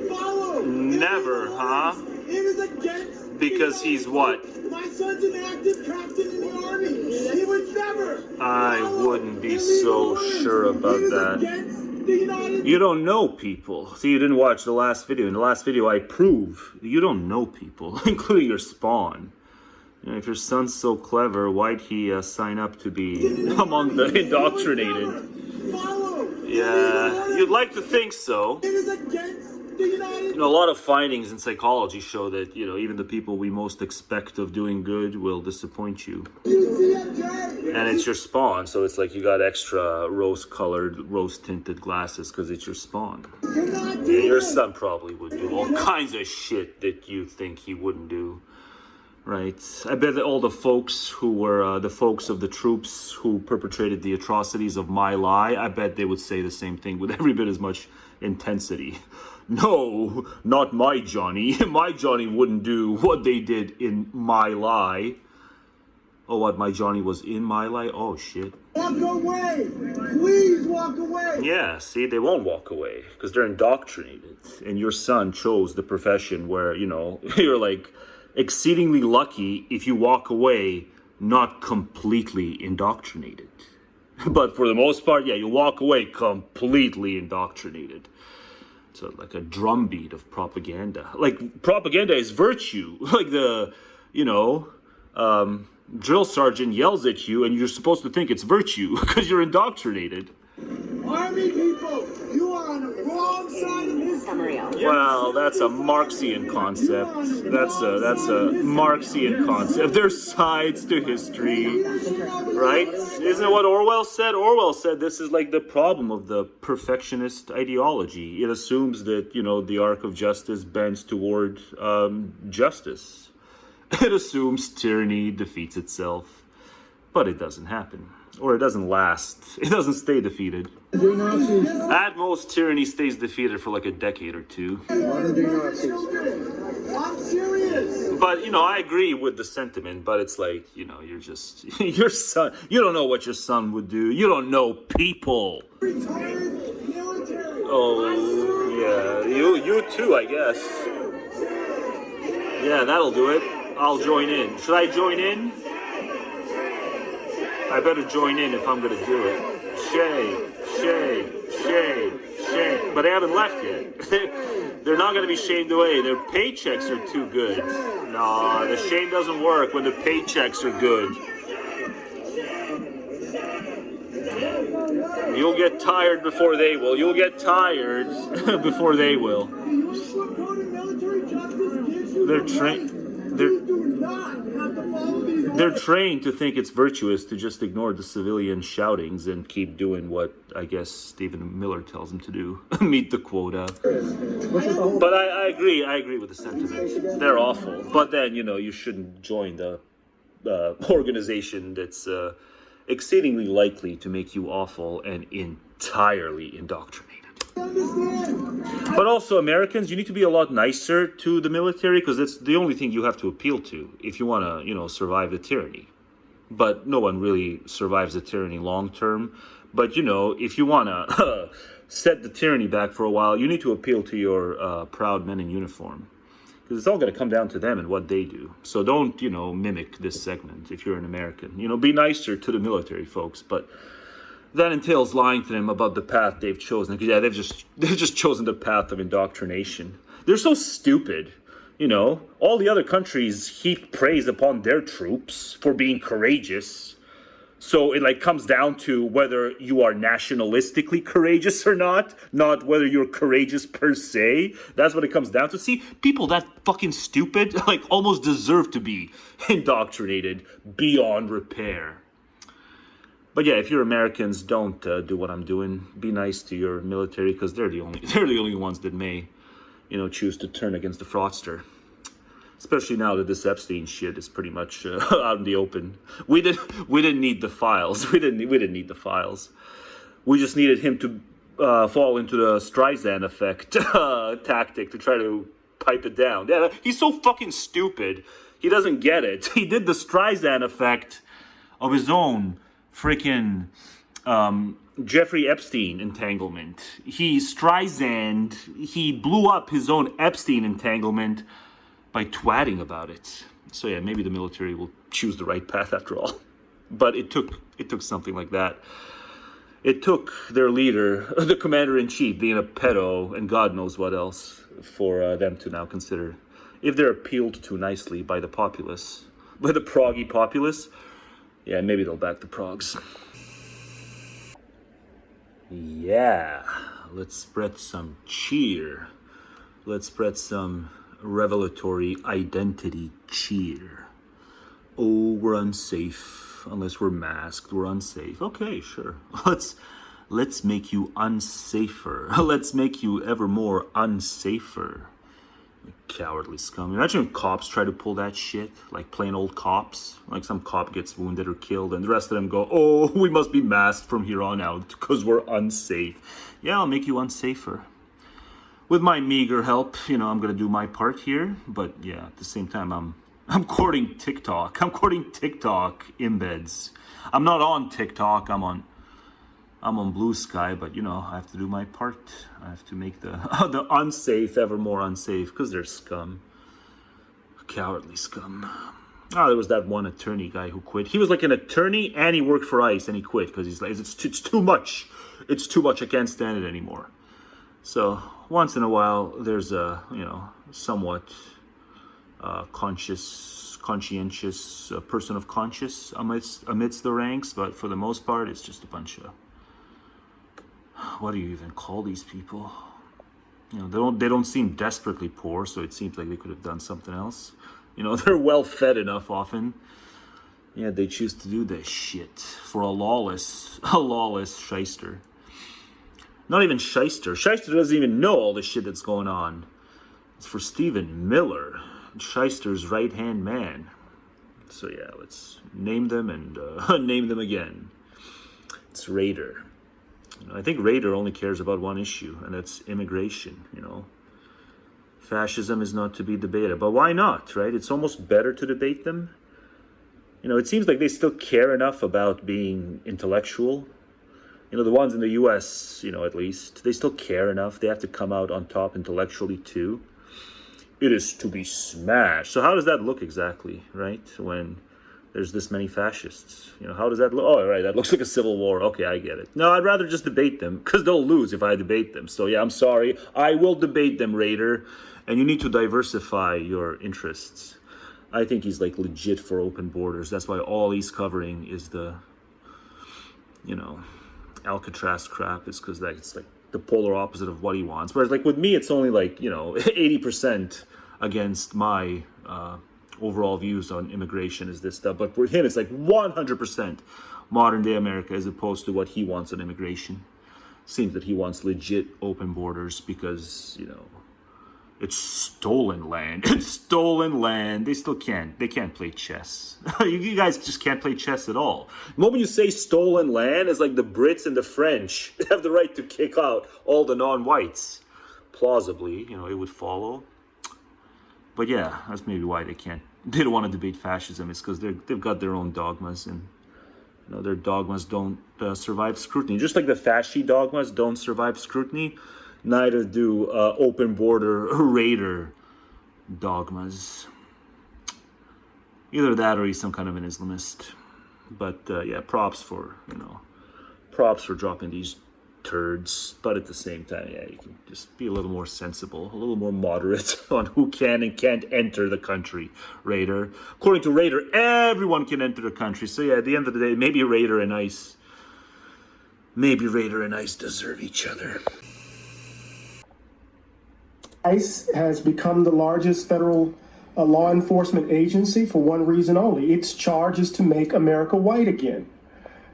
follow. Never, huh? It is against. Because he's what? My son's an active captain in the Army. He would never. I follow wouldn't be illegal so orders. sure about It is that. against the United You don't know people. See, you didn't watch the last video. In the last video, I prove you don't know people, including your spawn. You know, if your son's so clever, why'd he sign up to be among the indoctrinated? Follow. Yeah, you'd like to think so. It is against the United. You know, a lot of findings in psychology show that, you know, even the people we most expect of doing good will disappoint you. And it's your spawn, so it's like you got extra rose-colored, rose-tinted glasses because it's your spawn. Yeah, your son probably would do all kinds of shit that you think he wouldn't do. Right. I bet that all the folks who were the folks of the troops who perpetrated the atrocities of My Lai, I bet they would say the same thing with every bit as much intensity. No, not my Johnny. My Johnny wouldn't do what they did in My Lai. Oh, what, my Johnny was in my life? Oh, shit. Walk away! Please walk away! Yeah, see, they won't walk away because they're indoctrinated. And your son chose the profession where, you know, you're like exceedingly lucky if you walk away not completely indoctrinated. But for the most part, yeah, you walk away completely indoctrinated. So like a drumbeat of propaganda. Like propaganda is virtue. Like the, you know, drill sergeant yells at you and you're supposed to think it's virtue because you're indoctrinated. Army people, you are on the wrong side of history. Well, that's a Marxian concept. That's a Marxian concept. There's sides to history, right? Isn't it what Orwell said? Orwell said this is like the problem of the perfectionist ideology. It assumes that, you know, the arc of justice bends toward justice. It assumes tyranny defeats itself, but it doesn't happen. Or it doesn't last. It doesn't stay defeated. At most, tyranny stays defeated for like a decade or two. I'm serious. But, you know, I agree with the sentiment, but it's like, you know, you're just, your son, you don't know what your son would do. You don't know people. Retired military. Oh, yeah, you too, I guess. Yeah, that'll do it. I'll join in. Should I join in? I better join in if I'm gonna do it. Shame. But they haven't left yet. They're not gonna be shamed away. Their paychecks are too good. Nah, the shame doesn't work when the paychecks are good. You'll get tired before they will. You'll get tired before they will. They're trained. They're trained to think it's virtuous to just ignore the civilian shoutings and keep doing what I guess Stephen Miller tells them to do, meet the quota. But I agree with the sentiment. They're awful. But then, you know, you shouldn't join the organization that's exceedingly likely to make you awful and entirely indoctrinated. But also, Americans, you need to be a lot nicer to the military because that's the only thing you have to appeal to if you want to, you know, survive the tyranny. But no one really survives the tyranny long term. But, you know, if you want to set the tyranny back for a while, you need to appeal to your proud men in uniform. Because it's all going to come down to them and what they do. So don't, you know, mimic this segment if you're an American. You know, be nicer to the military folks, but that entails lying to them about the path they've chosen. Because, yeah, they've just chosen the path of indoctrination. They're so stupid, you know. All the other countries heap praise upon their troops for being courageous. So it, like, comes down to whether you are nationalistically courageous or not whether you're courageous per se. That's what it comes down to. See, people that fucking stupid, like, almost deserve to be indoctrinated beyond repair. But yeah, if you're Americans, don't do what I'm doing. Be nice to your military because they're the only ones that may, you know, choose to turn against the fraudster. Especially now that this Epstein shit is pretty much out in the open. We didn't need the files. We didn't need the files. We just needed him to fall into the Streisand effect tactic to try to pipe it down. Yeah, he's so fucking stupid. He doesn't get it. He did the Streisand effect of his own freaking Jeffrey Epstein entanglement. He blew up his own Epstein entanglement by twatting about it. So yeah, maybe the military will choose the right path after all. But it took something like that. It took their leader, the commander-in-chief, being a pedo and God knows what else for them to now consider, if they're appealed to nicely by the populace, by the proggy populace, yeah, maybe they'll back the progs. Yeah, let's spread some cheer. Let's spread some revelatory identity cheer. Oh, we're unsafe. Unless we're masked, we're unsafe. Okay, sure. Let's make you unsafer. Let's make you ever more unsafer. Cowardly scum. Imagine if cops try to pull that shit, like plain old cops. Like some cop gets wounded or killed and the rest of them go, oh, we must be masked from here on out because we're unsafe. Yeah, I'll make you unsafer. With my meager help, you know, I'm going to do my part here. But yeah, at the same time, I'm I'm courting TikTok. I'm courting TikTok embeds. I'm not on TikTok. I'm on Blue Sky, but you know, I have to do my part. I have to make the the unsafe ever more unsafe, because they're scum. Cowardly scum. Oh, there was that one attorney guy who quit. He was like an attorney and he worked for ICE and he quit because he's like, it's too much. It's too much. I can't stand it anymore. So once in a while, there's a, you know, somewhat conscientious person of conscience amidst the ranks, but for the most part, it's just a bunch of, what do you even call these people? You know, they don't seem desperately poor, so it seems like they could have done something else. You know, they're well fed enough often. Yeah, they choose to do this shit for a lawless shyster. Not even shyster. Shyster doesn't even know all the shit that's going on. It's for Stephen Miller, shyster's right-hand man. So yeah, let's name them and name them again. It's Raider. You know, I think Raider only cares about one issue, and that's immigration, you know. Fascism is not to be debated, but why not, right? It's almost better to debate them. You know, it seems like they still care enough about being intellectual. You know, the ones in the US, you know, at least, they still care enough. They have to come out on top intellectually too. It is to be smashed. So how does that look exactly, right? When there's this many fascists, you know, how does that look? Oh, right, that looks like a civil war. Okay, I get it. No, I'd rather just debate them, because they'll lose if I debate them. So yeah, I'm sorry. I will debate them, Raider. And you need to diversify your interests. I think he's like legit for open borders. That's why all he's covering is the, you know, Alcatraz crap, is because that's like the polar opposite of what he wants. Whereas like with me, it's only like, you know, 80% against my overall views on immigration is this stuff. But for him, it's like 100% modern day America as opposed to what he wants on immigration. Seems that he wants legit open borders because, you know, it's stolen land. It's stolen land. They still can't. They can't play chess. You guys just can't play chess at all. The moment you say stolen land, it's like the Brits and the French have the right to kick out all the non-whites. Plausibly, you know, it would follow. But yeah, that's maybe why they don't want to debate fascism. It's because they've got their own dogmas, and you know, their dogmas don't survive scrutiny. Just like the fasci dogmas don't survive scrutiny, neither do open border Raider dogmas. Either that or he's some kind of an Islamist. But yeah, props for dropping these turds. But at the same time, yeah, you can just be a little more sensible, a little more moderate on who can and can't enter the country, Raider. According to Raider, everyone can enter the country. So yeah, at the end of the day, maybe Raider and ICE deserve each other. ICE has become the largest federal law enforcement agency for one reason only. Its charge is to make America white again.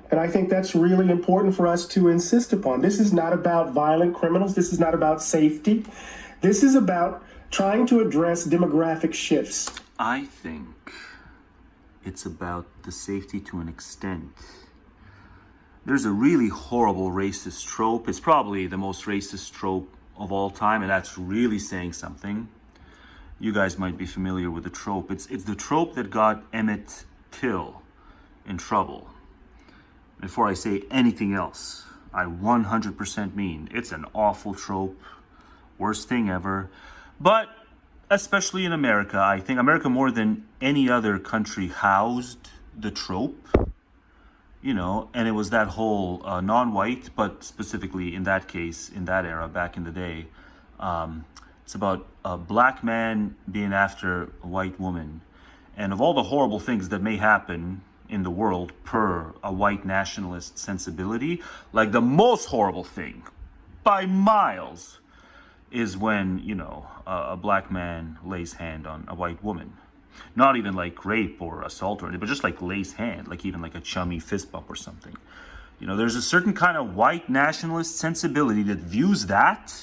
And I think that's really important for us to insist upon. This is not about violent criminals. This is not about safety. This is about trying to address demographic shifts. I think it's about the safety to an extent. There's a really horrible racist trope. It's probably the most racist trope of all time, and that's really saying something. You guys might be familiar with the trope. It's the trope that got Emmett Till in trouble. Before I say anything else, I 100% mean it's an awful trope, worst thing ever. But especially in America, I think America more than any other country housed the trope. You know, and it was that whole non-white, but specifically in that case, in that era, back in the day, it's about a black man being after a white woman. And of all the horrible things that may happen in the world per a white nationalist sensibility, like the most horrible thing by miles is when, you know, a black man lays hand on a white woman. Not even like rape or assault or anything, but just like lays hand, like even like a chummy fist bump or something. You know, there's a certain kind of white nationalist sensibility that views that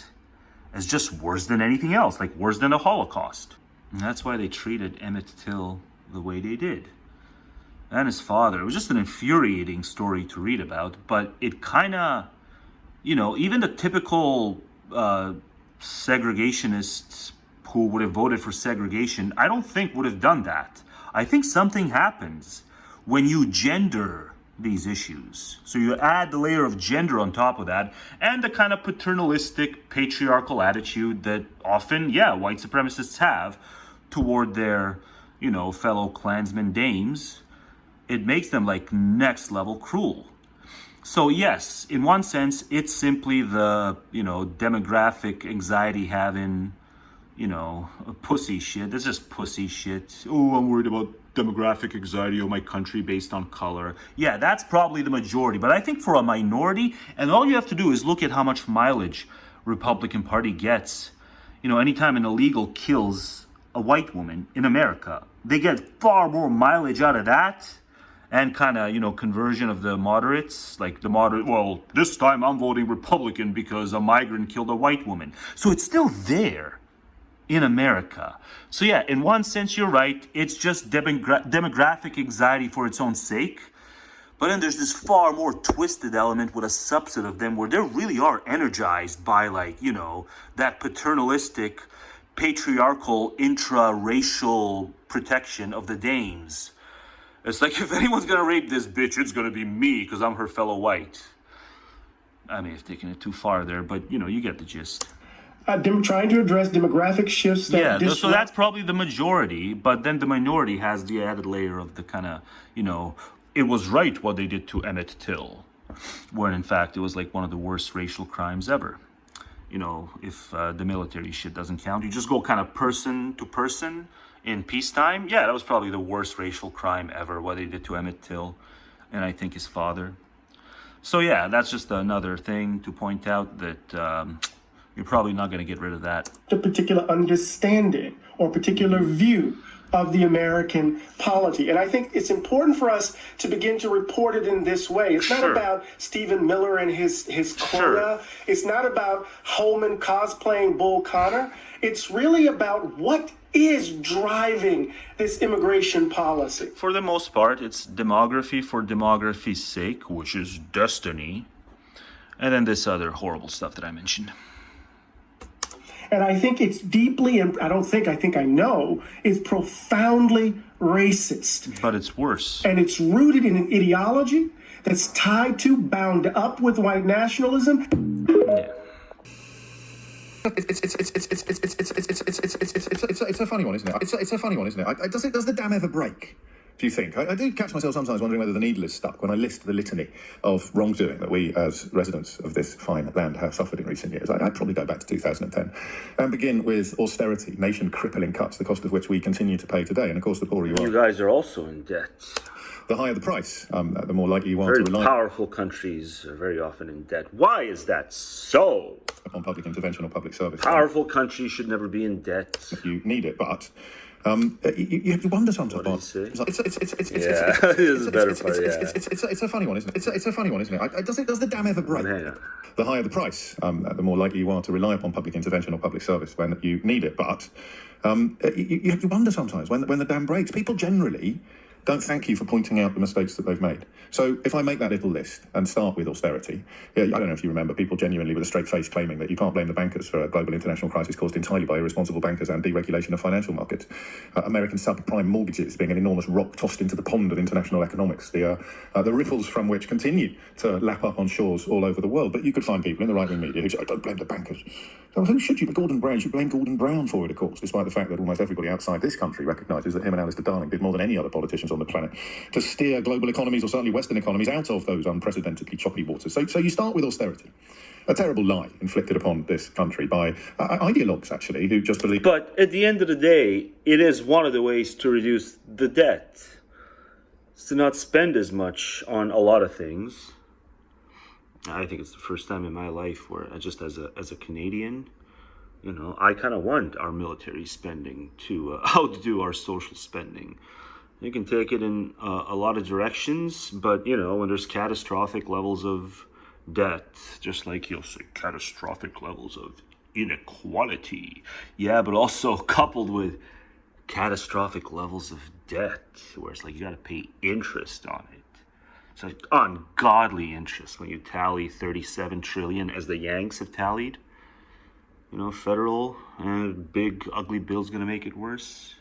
as just worse than anything else, like worse than the Holocaust. And that's why they treated Emmett Till the way they did. And his father. It was just an infuriating story to read about, but it kind of, you know, even the typical segregationist who would have voted for segregation, I don't think would have done that. I think something happens when you gender these issues. So you add the layer of gender on top of that, and the kind of paternalistic, patriarchal attitude that often, white supremacists have toward their, fellow Klansmen dames. It makes them like next level cruel. So yes, in one sense, it's simply the, demographic anxiety having, pussy shit. That's just pussy shit. Oh, I'm worried about demographic anxiety of my country based on color. Yeah, that's probably the majority. But I think for a minority, and all you have to do is look at how much mileage Republican Party gets. Anytime an illegal kills a white woman in America, they get far more mileage out of that and kind of, conversion of the moderates, like the moderate, well, this time I'm voting Republican because a migrant killed a white woman. So it's still there in America. So yeah, in one sense, you're right. It's just demographic anxiety for its own sake. But then there's this far more twisted element with a subset of them where they really are energized by that paternalistic, patriarchal, intra-racial protection of the dames. It's like, if anyone's gonna rape this bitch, it's gonna be me because I'm her fellow white. I may have taken it too far there, but you get the gist. Trying to address demographic shifts that disrupt. So that's probably the majority, but then the minority has the added layer of the kind of, it was right what they did to Emmett Till, when in fact it was like one of the worst racial crimes ever. If the military shit doesn't count, you just go kind of person to person in peacetime. Yeah, that was probably the worst racial crime ever, what they did to Emmett Till, and I think his father. So yeah, that's just another thing to point out that you're probably not going to get rid of that. A particular understanding or particular view of the American polity. And I think it's important for us to begin to report it in this way. It's not about Stephen Miller and his quota. It's not about Holman cosplaying Bull Connor. It's really about what is driving this immigration policy. For the most part, it's demography for demography's sake, which is destiny. And then this other horrible stuff that I mentioned. And I think it's deeply, and I think I know, it's profoundly racist. But it's worse. And it's rooted in an ideology that's tied to, bound up with white nationalism. Yeah. It's a funny one, isn't it? It's a funny one, isn't it? Does the dam ever break? Do you think? I do catch myself sometimes wondering whether the needle is stuck when I list the litany of wrongdoing that we, as residents of this fine land, have suffered in recent years. I'd probably go back to 2010 and begin with austerity, nation-crippling cuts, the cost of which we continue to pay today. And, of course, the poorer you are... You guys are also in debt. The higher the price, the more likely you are to rely... Very powerful countries are very often in debt. Why is that so? ...upon public intervention or public service. Powerful countries should never be in debt. You need it, but... you have to wonder sometimes. What did you say? It's a funny one, isn't it? It's a funny one, isn't it? Does the dam ever break? The higher the price, the more likely you are to rely upon public intervention or public service when you need it. But you have to wonder sometimes when the dam breaks. People generally don't thank you for pointing out the mistakes that they've made. So if I make that little list and start with austerity, I don't know if you remember people genuinely with a straight face claiming that you can't blame the bankers for a global international crisis caused entirely by irresponsible bankers and deregulation of financial markets. American subprime mortgages being an enormous rock tossed into the pond of international economics, the ripples from which continue to lap up on shores all over the world. But you could find people in the right-wing media who say, don't blame the bankers. So who should you? But Gordon Brown, you blame Gordon Brown for it, of course, despite the fact that almost everybody outside this country recognises that him and Alistair Darling did more than any other politicians on the planet to steer global economies, or certainly Western economies, out of those unprecedentedly choppy waters. So you start with austerity. A terrible lie inflicted upon this country by ideologues, actually, who just believe... But at the end of the day, it is one of the ways to reduce the debt. It's to not spend as much on a lot of things. I think it's the first time in my life where, just as a Canadian, I kind of want our military spending to outdo our social spending. You can take it in a lot of directions, but, when there's catastrophic levels of debt, just like you'll say catastrophic levels of inequality. Yeah, but also coupled with catastrophic levels of debt, where it's like you got to pay interest on it. It's like ungodly interest when you tally 37 trillion as the Yanks have tallied. federal and big ugly bill's gonna make it worse.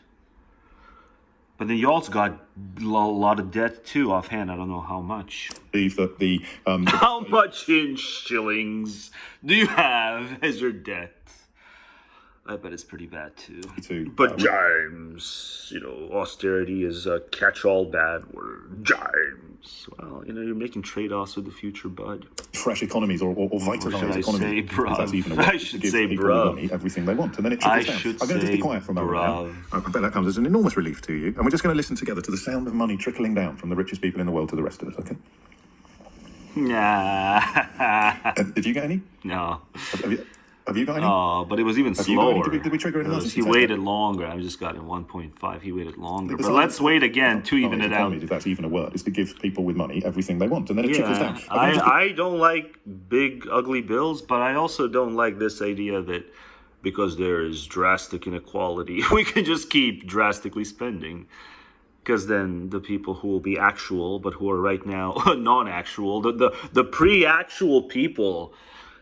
But then you also got a lot of debt too. Offhand, I don't know how much. How much in shillings do you have as your debt? I bet it's pretty bad too. But James, austerity is a catch-all bad word. James. Well, you're making trade-offs with the future, bud. Fresh economies or vitalized economies. I should say, bruv. Everything they want, and then it trickles down. I'm going to just be quiet for a moment now. I bet that comes as an enormous relief to you, and we're just going to listen together to the sound of money trickling down from the richest people in the world to the rest of us, okay? Nah. Did you get any? No. Have you got any? Oh, but it was even slower. Did we trigger an emergency? He waited longer. I just got in 1.5. He waited longer. But let's wait again to even it out. If that's even a word, is to give people with money everything they want, and then it trickles down. I don't like big, ugly bills, but I also don't like this idea that because there is drastic inequality, we can just keep drastically spending. Because then the people who will be actual, but who are right now non-actual, the pre-actual people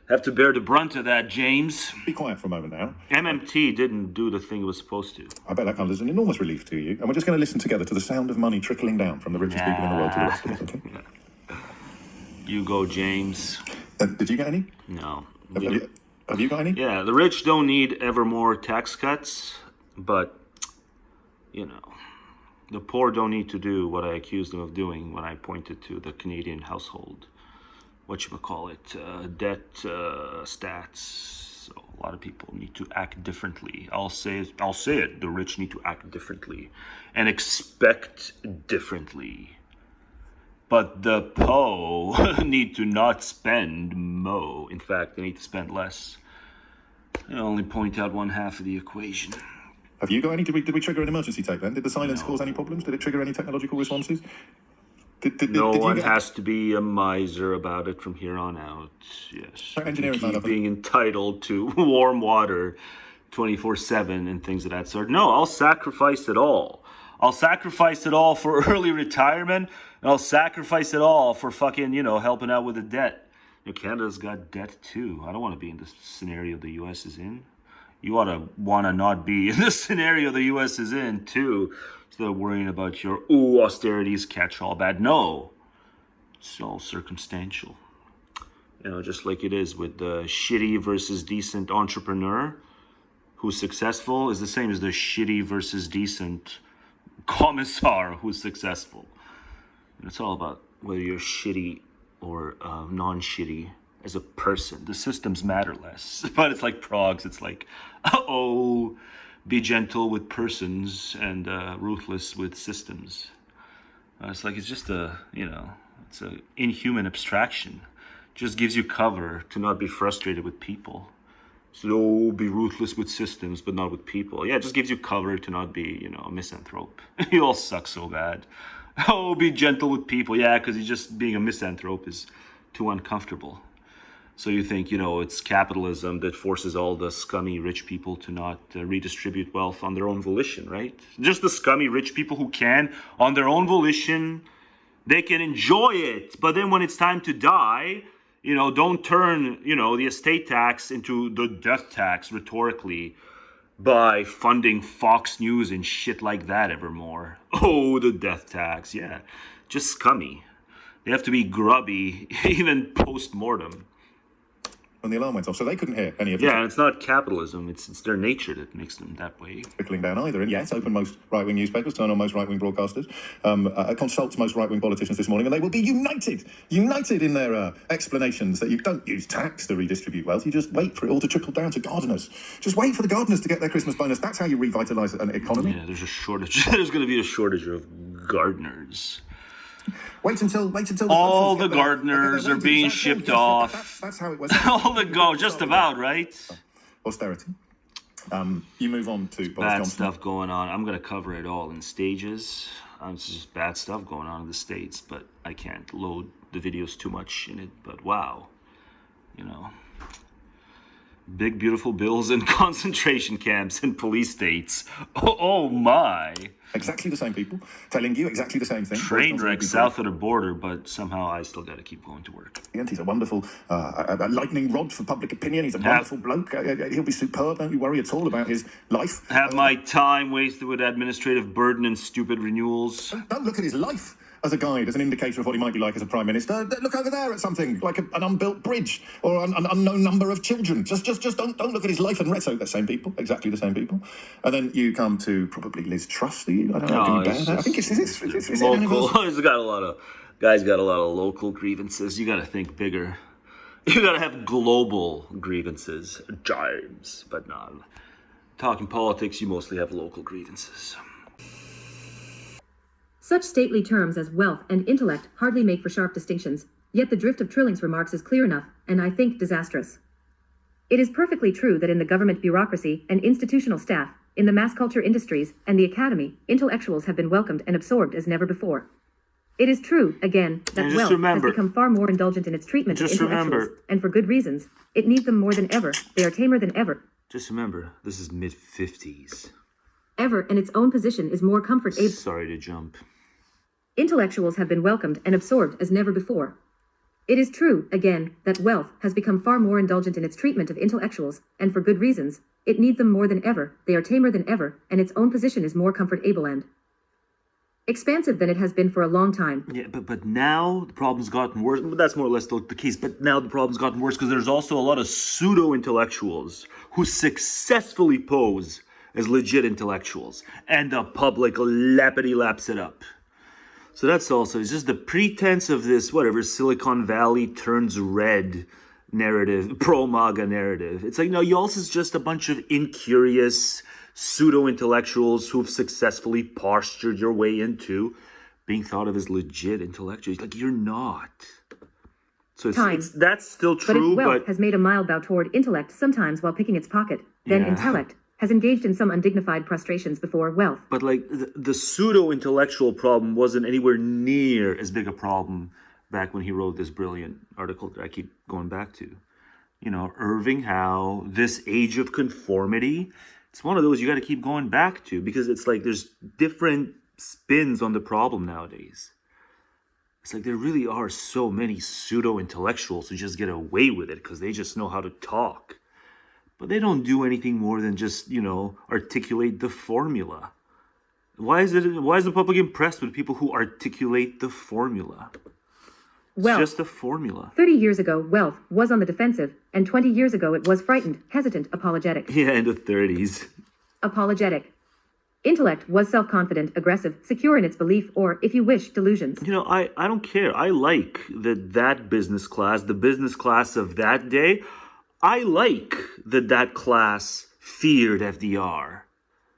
have to bear the brunt of that, James. Be quiet for a moment now. MMT didn't do the thing it was supposed to. I bet that comes as an enormous relief to you. And we're just going to listen together to the sound of money trickling down from the richest people in the world to the rest of us, okay? You go, James. Did you get any? No. Have you got any? Yeah, the rich don't need ever more tax cuts, but, the poor don't need to do what I accused them of doing when I pointed to the Canadian household. Debt stats. So a lot of people need to act differently. I'll say it. The rich need to act differently and expect differently. But the po need to not spend mo. In fact, they need to spend less. I only point out one half of the equation. Have you got any? Did we trigger an emergency tape then? Did the silence cause any problems? Did it trigger any technological responses? No one has to be a miser about it from here on out. Yes. Keep being entitled to warm water 24/7 and things of that sort. No, I'll sacrifice it all. I'll sacrifice it all for early retirement, and I'll sacrifice it all for fucking, helping out with the debt. Canada's got debt too. I don't want to be in the scenario the U.S. is in. You ought to want to not be in the scenario the U.S. is in too. Instead of worrying about your, austerity's catch-all bad. No. It's all circumstantial. Just like it is with the shitty versus decent entrepreneur who's successful is the same as the shitty versus decent commissar who's successful. And it's all about whether you're shitty or non-shitty as a person. The systems matter less. But it's like progs. It's like, be gentle with persons and ruthless with systems. It's just it's an inhuman abstraction. Just gives you cover to not be frustrated with people. So, be ruthless with systems, but not with people. Yeah, it just gives you cover to not be, a misanthrope. You all suck so bad. Be gentle with people. Yeah, because just being a misanthrope is too uncomfortable. So you think, it's capitalism that forces all the scummy rich people to not redistribute wealth on their own volition, right? Just the scummy rich people who can, on their own volition, they can enjoy it. But then when it's time to die, don't turn, the estate tax into the death tax rhetorically by funding Fox News and shit like that evermore. The death tax, yeah. Just scummy. They have to be grubby, even post-mortem. When the alarm went off, so they couldn't hear any of it. Yeah, and it's not capitalism, it's their nature that makes them that way. Trickling down either. And yes, open most right-wing newspapers, turn on most right-wing broadcasters, consult most right-wing politicians this morning, and they will be united in their explanations that you don't use tax to redistribute wealth, you just wait for it all to trickle down to gardeners. Just wait for the gardeners to get their Christmas bonus. That's how you revitalise an economy. Yeah, there's a shortage. There's going to be a shortage of gardeners. Wait until all the gardeners are being shipped off. That's how it was. Just about, right? Austerity. You move on to Boris bad Johnson. Stuff going on. I'm going to cover it all in stages. It's just bad stuff going on in the States, but I can't load the videos too much in it. But wow, Big beautiful bills and concentration camps and police states. Oh my. Exactly the same people telling you exactly the same thing. Train wreck south of the border, but somehow I still got to keep going to work. He's a wonderful a lightning rod for public opinion. He's a wonderful bloke. He'll be superb. Don't you worry at all about his life. Have my time wasted with administrative burden and stupid renewals. Don't look at his life as a guide, as an indicator of what he might be like as a prime minister. Look over there at something like an unbuilt bridge or an unknown number of children. Just don't look at his life and read. So the same people, exactly the same people. And then you come to probably Liz Truss. Do you? I don't know. Can you bear that? I think it's local. He's got a lot of guys. Got a lot of local grievances. You got to think bigger. You got to have global grievances, James. But not talking politics. You mostly have local grievances. Such stately terms as wealth and intellect hardly make for sharp distinctions, yet the drift of Trilling's remarks is clear enough, and I think disastrous. It is perfectly true that in the government bureaucracy and institutional staff, in the mass culture industries and the academy, intellectuals have been welcomed and absorbed as never before. It is true, again, that wealth has become far more indulgent in its treatment of intellectuals, and for good reasons. It needs them more than ever. They are tamer than ever. Just remember, this is mid-50s. Ever, and its own position is more comfortable. Sorry to jump. Intellectuals have been welcomed and absorbed as never before. It is true, again, that wealth has become far more indulgent in its treatment of intellectuals, and for good reasons. It needs them more than ever, they are tamer than ever, and its own position is more comfortable and expansive than it has been for a long time. Yeah, but now the problem's gotten worse. That's more or less the case, but now the problem's gotten worse because there's also a lot of pseudo-intellectuals who successfully pose as legit intellectuals, and the public lappity-laps it up. So that's also, it's just the pretense of this, whatever, Silicon Valley turns red narrative, pro-MAGA narrative. It's like, no, y'all's is just a bunch of incurious pseudo-intellectuals who've successfully postured your way into being thought of as legit intellectuals. Like, you're not. So that's still true, but if wealth has made a mild bow toward intellect sometimes while picking its pocket, then intellect has engaged in some undignified prostrations before wealth. But like the pseudo-intellectual problem wasn't anywhere near as big a problem back when he wrote this brilliant article that I keep going back to. You know, Irving Howe, This Age of Conformity. It's one of those you got to keep going back to because it's like there's different spins on the problem nowadays. It's like there really are so many pseudo-intellectuals who just get away with it because they just know how to talk. But they don't do anything more than just, you know, articulate the formula. Why is the public impressed with people who articulate the formula? It's just a formula. 30 years ago, wealth was on the defensive, and 20 years ago it was frightened, hesitant, apologetic. Yeah, in the 30s. Apologetic. Intellect was self-confident, aggressive, secure in its belief, or, if you wish, delusions. You know, I don't care. I like that business class, the business class of that day. I like that class feared FDR.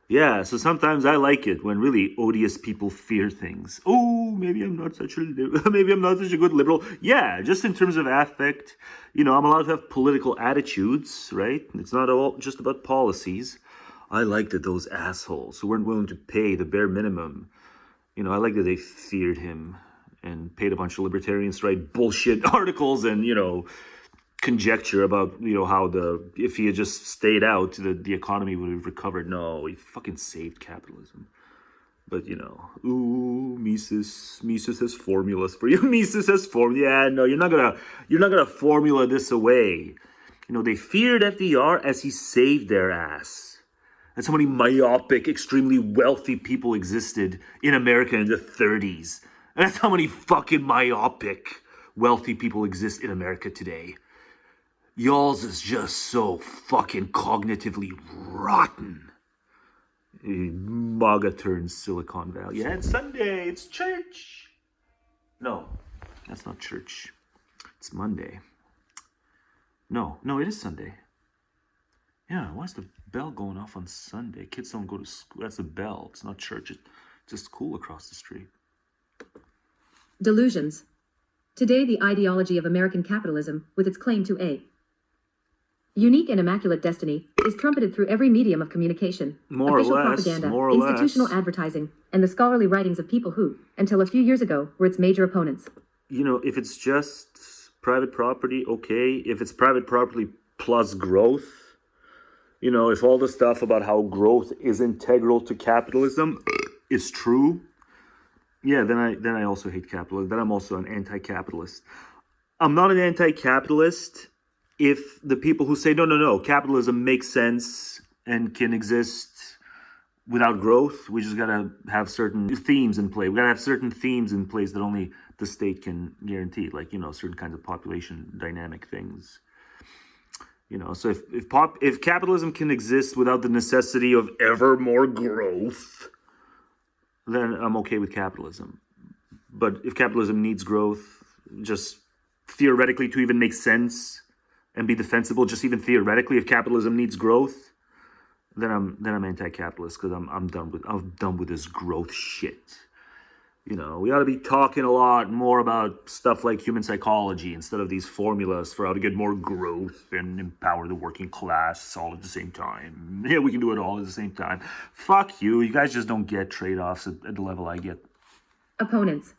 Yeah, so sometimes I like it when really odious people fear things. Oh, maybe I'm not such a good liberal. Yeah, just in terms of affect, you know, I'm allowed to have political attitudes, right? It's not all just about policies. I like that those assholes who weren't willing to pay the bare minimum, you know, I like that they feared him and paid a bunch of libertarians to write bullshit articles and, you know, conjecture about, you know, how if he had just stayed out, the economy would have recovered. No, he fucking saved capitalism. But, you know, ooh, Mises has formulas for you. Mises has formula. Yeah, no, you're not gonna formula this away. You know, they feared FDR as he saved their ass. That's how many myopic, extremely wealthy people existed in America in the 30s. And that's how many fucking myopic, wealthy people exist in America today. Y'all's is just so fucking cognitively rotten. MAGA turns Silicon Valley. Yeah, it's Sunday. It's church. No, that's not church. It's Monday. No, it is Sunday. Yeah, why's the bell going off on Sunday? Kids don't go to school. That's a bell. It's not church. It's just school across the street. Delusions. Today, the ideology of American capitalism, with its claim to a unique and immaculate destiny, is trumpeted through every medium of communication. Official propaganda, institutional advertising, and the scholarly writings of people who, until a few years ago, were its major opponents. You know, if it's just private property, okay. If it's private property plus growth, you know, if all the stuff about how growth is integral to capitalism is true, yeah, then I also hate capitalism. Then I'm also an anti-capitalist. I'm not an anti-capitalist if the people who say, no, capitalism makes sense and can exist without growth, we just gotta have certain themes in play. We gotta have certain themes in place that only the state can guarantee, like, you know, certain kinds of population dynamic things. You know, so if capitalism can exist without the necessity of ever more growth, then I'm okay with capitalism. But if capitalism needs growth, just theoretically to even make sense and be defensible, just even theoretically, if capitalism needs growth, then I'm anti-capitalist because I'm done with this growth shit. You know, we ought to be talking a lot more about stuff like human psychology instead of these formulas for how to get more growth and empower the working class all at the same time. Yeah, we can do it all at the same time. Fuck you. You guys just don't get trade-offs at the level I get. Opponents.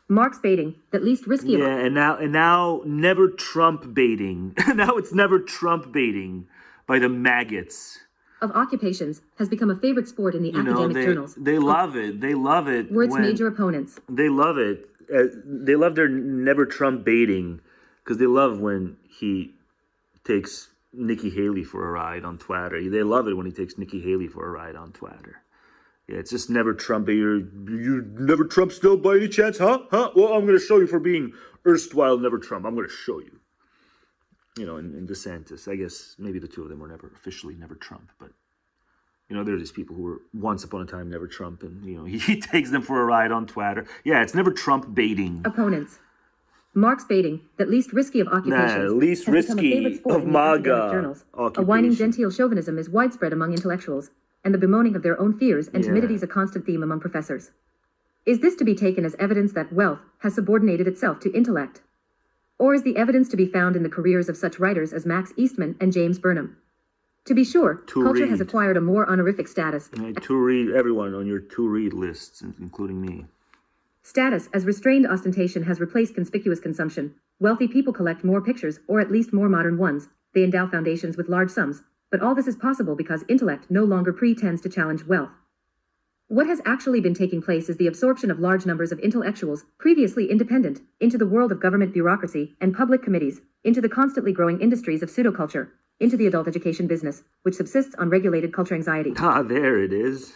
Marx baiting, that least risky. Yeah, and now never Trump baiting. Now it's never Trump baiting by the maggots. Of occupations has become a favorite sport in the academic journals. They love it. They love it. Were its major opponents. They love it. They love their never Trump baiting because they love when he takes Nikki Haley for a ride on Twitter. They love it when he takes Nikki Haley for a ride on Twitter. Yeah, it's just never Trump. You never Trump still by any chance, huh? Well, I'm going to show you for being erstwhile never Trump. I'm going to show you. You know, in DeSantis, I guess maybe the two of them were never officially never Trump, but you know, there are these people who were once upon a time never Trump, and you know, he takes them for a ride on Twitter. Yeah, it's never Trump baiting. Opponents. Marx baiting, that least risky of occupations, least risky of MAGA a whining genteel chauvinism is widespread among intellectuals, and the bemoaning of their own fears and timidity is a constant theme among professors. Is this to be taken as evidence that wealth has subordinated itself to intellect? Or is the evidence to be found in the careers of such writers as Max Eastman and James Burnham? To be sure, culture has acquired a more honorific status. To read everyone on your to-read lists, including me. Status as restrained ostentation has replaced conspicuous consumption. Wealthy people collect more pictures, or at least more modern ones. They endow foundations with large sums. But all this is possible because intellect no longer pretends to challenge wealth. What has actually been taking place is the absorption of large numbers of intellectuals, previously independent, into the world of government bureaucracy and public committees, into the constantly growing industries of pseudoculture, into the adult education business, which subsists on regulated culture anxiety. There it is.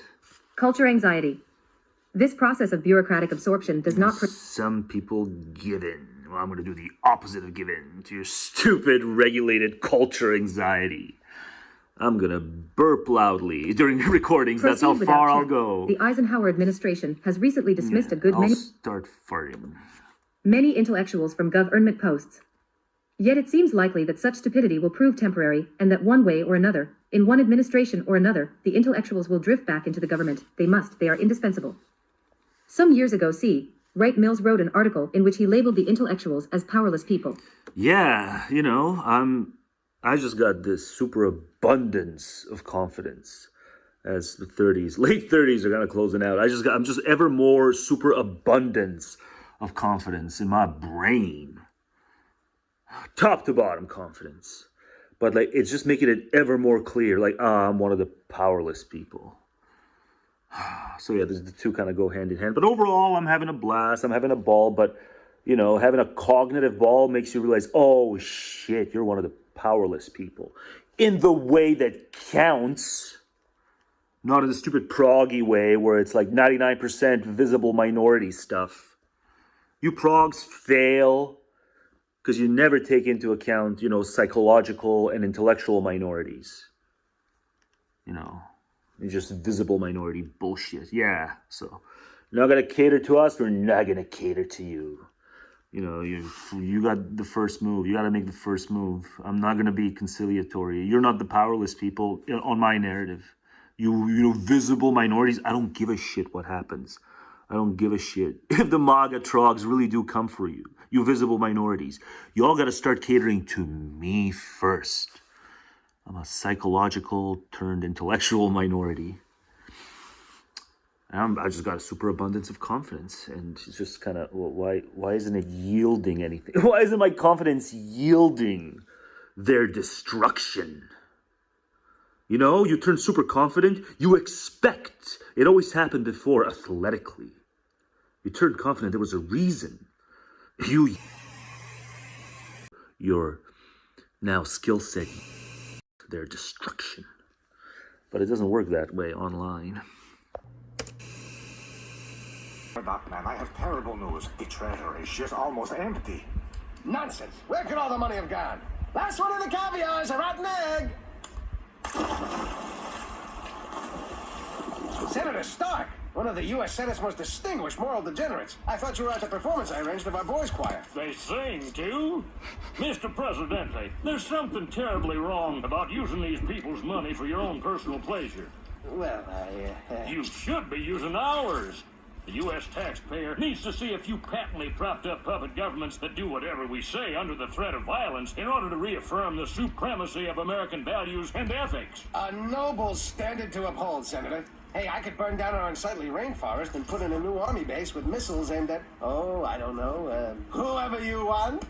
Culture anxiety. This process of bureaucratic absorption does not... Some people give in. Well, I'm going to do the opposite of give in to your stupid regulated culture anxiety. I'm going to burp loudly during recordings. That's how far I'll go. The Eisenhower administration has recently dismissed a good I'll many... start farting. Many intellectuals from government posts. Yet it seems likely that such stupidity will prove temporary, and that one way or another, in one administration or another, the intellectuals will drift back into the government. They are indispensable. Some years ago, Wright Mills wrote an article in which he labeled the intellectuals as powerless people. Yeah, you know, I just got this superabundance of confidence as the late 30s are kind of closing out. I'm just ever more superabundance of confidence in my brain. Top to bottom confidence. But like, it's just making it ever more clear, like, I'm one of the powerless people. So yeah, the two kind of go hand in hand. But overall, I'm having a blast. I'm having a ball. But, you know, having a cognitive ball makes you realize, oh shit, you're one of the powerless people. In the way that counts. Not in the stupid proggy way where it's like 99% visible minority stuff. You progs fail because you never take into account, you know, psychological and intellectual minorities. You know, it's just visible minority bullshit. Yeah, so you're not going to cater to us, we're not going to cater to you. You know, you got the first move. You got to make the first move. I'm not going to be conciliatory. You're not the powerless people on my narrative. You know, visible minorities, I don't give a shit what happens. I don't give a shit. If the MAGA trogs really do come for you, you visible minorities, you all got to start catering to me first. I'm a psychological turned intellectual minority. I just got a superabundance of confidence, and it's just kind of, why isn't it yielding anything? Why isn't my confidence yielding their destruction. You know, you turn super confident, you expect. It always happened before athletically. You turned confident, there was a reason. Your now skill set, their destruction. But it doesn't work that way online. Man, I have terrible news. The treasury is just almost empty. Nonsense. Where could all the money have gone? Last one in the caviar is a rotten egg. Senator Stark, one of the U.S. Senate's most distinguished moral degenerates. I thought you were at the performance I arranged of our boys' choir. They sing, too? Mr. Presidente, there's something terribly wrong about using these people's money for your own personal pleasure. Well, You should be using ours. The U.S. taxpayer needs to see a few patently propped-up puppet governments that do whatever we say under the threat of violence in order to reaffirm the supremacy of American values and ethics. A noble standard to uphold, Senator. Hey, I could burn down our unsightly rainforest and put in a new army base with missiles aimed at, I don't know, whoever you want.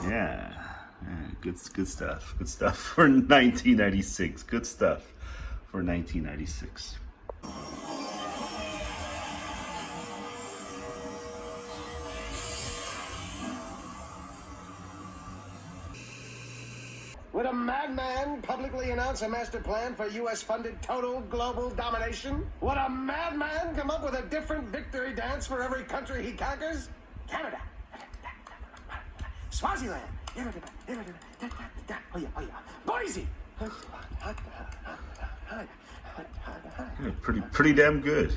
Yeah, good stuff. Good stuff for 1996. Good stuff for 1996. Would a madman publicly announce a master plan for U.S.-funded total global domination? Would a madman come up with a different victory dance for every country he conquers? Canada. Swaziland. Boise. Pretty damn good.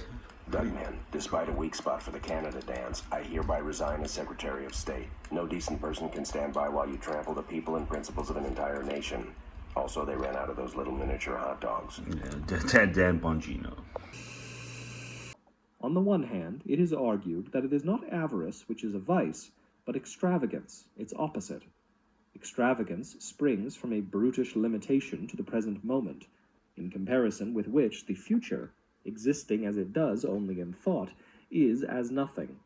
Dugman, despite a weak spot for the Canada dance, I hereby resign as Secretary of State. No decent person can stand by while you trample the people and principles of an entire nation. Also, they ran out of those little miniature hot dogs. Yeah, Dan Bongino. On the one hand, it is argued that it is not avarice which is a vice, but extravagance, its opposite. Extravagance springs from a brutish limitation to the present moment, in comparison with which the future, existing as it does only in thought, is as nothing.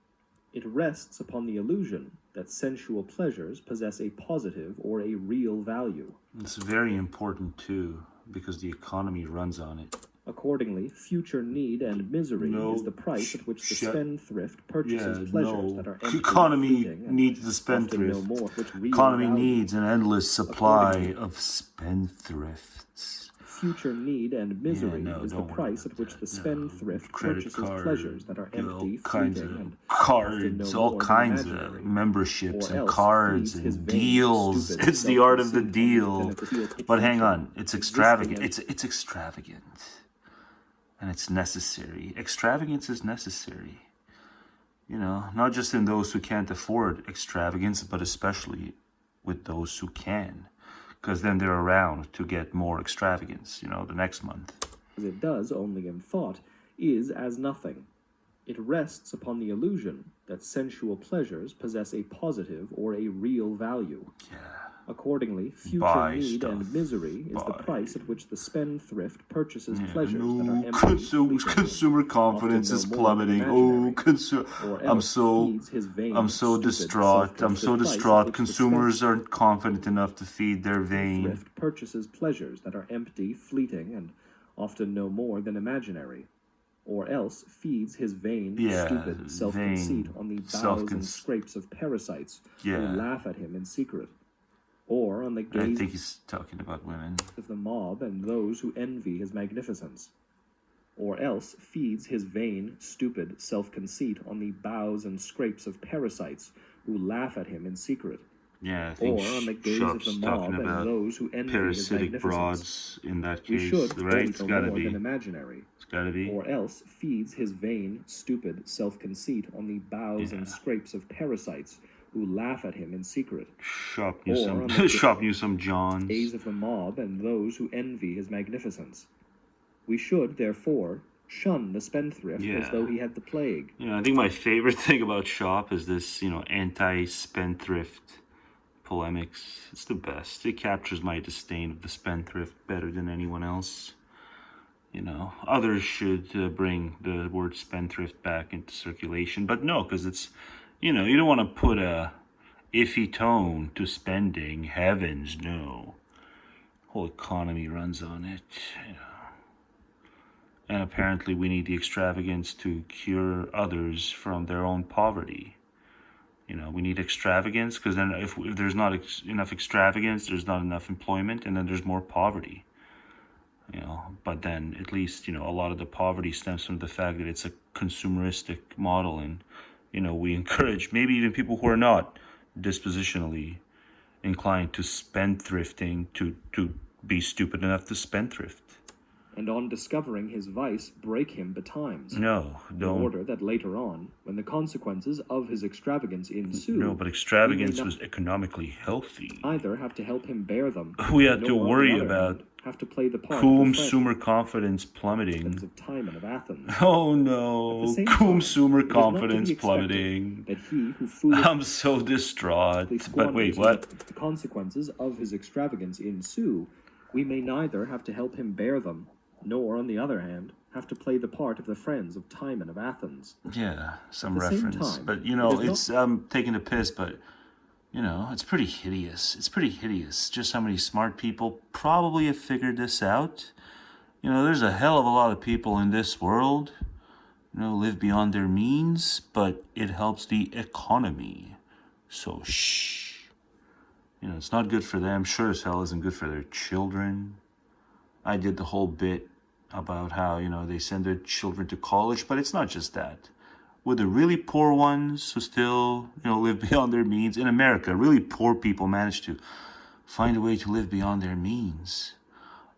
It rests upon the illusion that sensual pleasures possess a positive or a real value. It's very important too, because the economy runs on it. Accordingly, future need and misery is the price at which the spendthrift purchases pleasures that are empty. Economy needs the spendthrift. Economy needs an endless supply of spendthrifts. Future need and misery is the price at which the spendthrift purchases pleasures that are empty, fleeting, and cards, all kinds of memberships and cards and deals. It's the art of the deal. But hang on, it's extravagant. It's extravagant. And it's necessary. Extravagance is necessary. You know, not just in those who can't afford extravagance, but especially with those who can. Because then they're around to get more extravagance, you know, the next month. As it does only in thought, is as nothing. It rests upon the illusion that sensual pleasures possess a positive or a real value. Yeah. Accordingly, future need and misery is the price at which the spendthrift purchases pleasures that are empty. Consumer confidence is plummeting. I'm so distraught. Consumers aren't confident enough to feed their vein. Spendthrift purchases pleasures that are empty, fleeting, and often no more than imaginary. Or else feeds his vain, stupid self-conceit on the bows and scrapes of parasites who laugh at him in secret. Or on the gaze I think he's talking about women. Of the mob and those who envy his magnificence. Or else feeds his vain, stupid self-conceit on the bows and scrapes of parasites who laugh at him in secret. Yeah, I think or on the gaze of the mob and those who envy parasitic his broads in that case, we should right? It's gotta be. Imaginary. It's gotta be. Or else feeds his vain, stupid self-conceit on the bows and scrapes of parasites who laugh at him in secret. Shop you some Johns. Gaze of the mob and those who envy his magnificence. We should, therefore, shun the spendthrift as though he had the plague. I think my favorite thing about Shop is this, anti-spendthrift polemics. It's the best. It captures my disdain of the spendthrift better than anyone else. You know, others should bring the word spendthrift back into circulation, but no, because it's, you know, you don't want to put a iffy tone to spending. Heavens, no. Whole economy runs on it, you know. And apparently we need the extravagance to cure others from their own poverty. You know, we need extravagance, because then if there's not enough extravagance, there's not enough employment, and then there's more poverty. You know, but then at least, you know, a lot of the poverty stems from the fact that it's a consumeristic model, and, you know, we encourage maybe even people who are not dispositionally inclined to spendthrifting to be stupid enough to spendthrift. And on discovering his vice, break him betimes. No, don't. In order that later on, when the consequences of his extravagance ensue... No, but extravagance was economically healthy. Either have to help him bear them. We had to worry about have to play the part consumer confidence plummeting. Of time and of Athens. Oh no, consumer confidence plummeting. That he who I'm so distraught. But wait, what? The consequences of his extravagance ensue, we may neither have to help him bear them, nor, on the other hand, have to play the part of the friends of Timon of Athens. Yeah, some reference. But, you know, it's taking a piss, but, you know, it's pretty hideous. It's pretty hideous just how many smart people probably have figured this out. You know, there's a hell of a lot of people in this world, you know, live beyond their means, but it helps the economy. So, shh. You know, it's not good for them. Sure as hell isn't good for their children. I did the whole bit about how, you know, they send their children to college, but it's not just that. With the really poor ones who still, you know, live beyond their means, in America, really poor people manage to find a way to live beyond their means.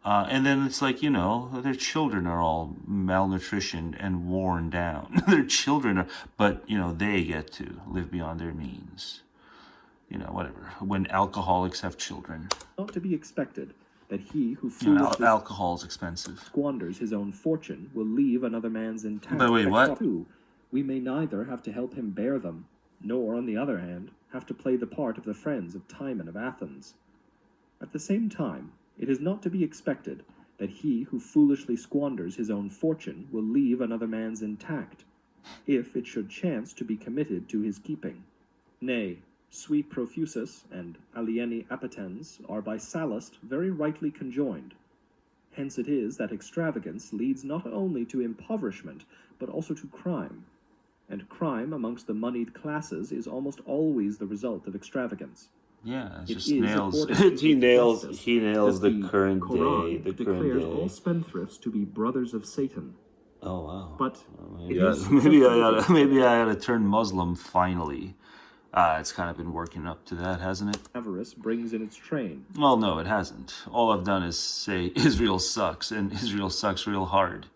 And then it's like, you know, their children are all malnutritioned and worn down. Their children are, but, you know, they get to live beyond their means. You know, whatever. When alcoholics have children. Not to be expected that he who foolishly alcohol's expensive. Squanders his own fortune will leave another man's intact. But wait, what? We may neither have to help him bear them, nor, on the other hand, have to play the part of the friends of Timon of Athens. At the same time, it is not to be expected that he who foolishly squanders his own fortune will leave another man's intact, if it should chance to be committed to his keeping. Nay, sweet Profusus and alieni appetens are by Sallust very rightly conjoined. Hence it is that extravagance leads not only to impoverishment, but also to crime. And crime amongst the moneyed classes is almost always the result of extravagance. Yeah, it just nails. he nails the current day. The declares all spendthrifts to be brothers of Satan. Oh wow! But maybe I gotta turn Muslim finally. It's kind of been working up to that, hasn't it? Avarice brings in its train. Well, no, it hasn't. All I've done is say Israel sucks, and Israel sucks real hard.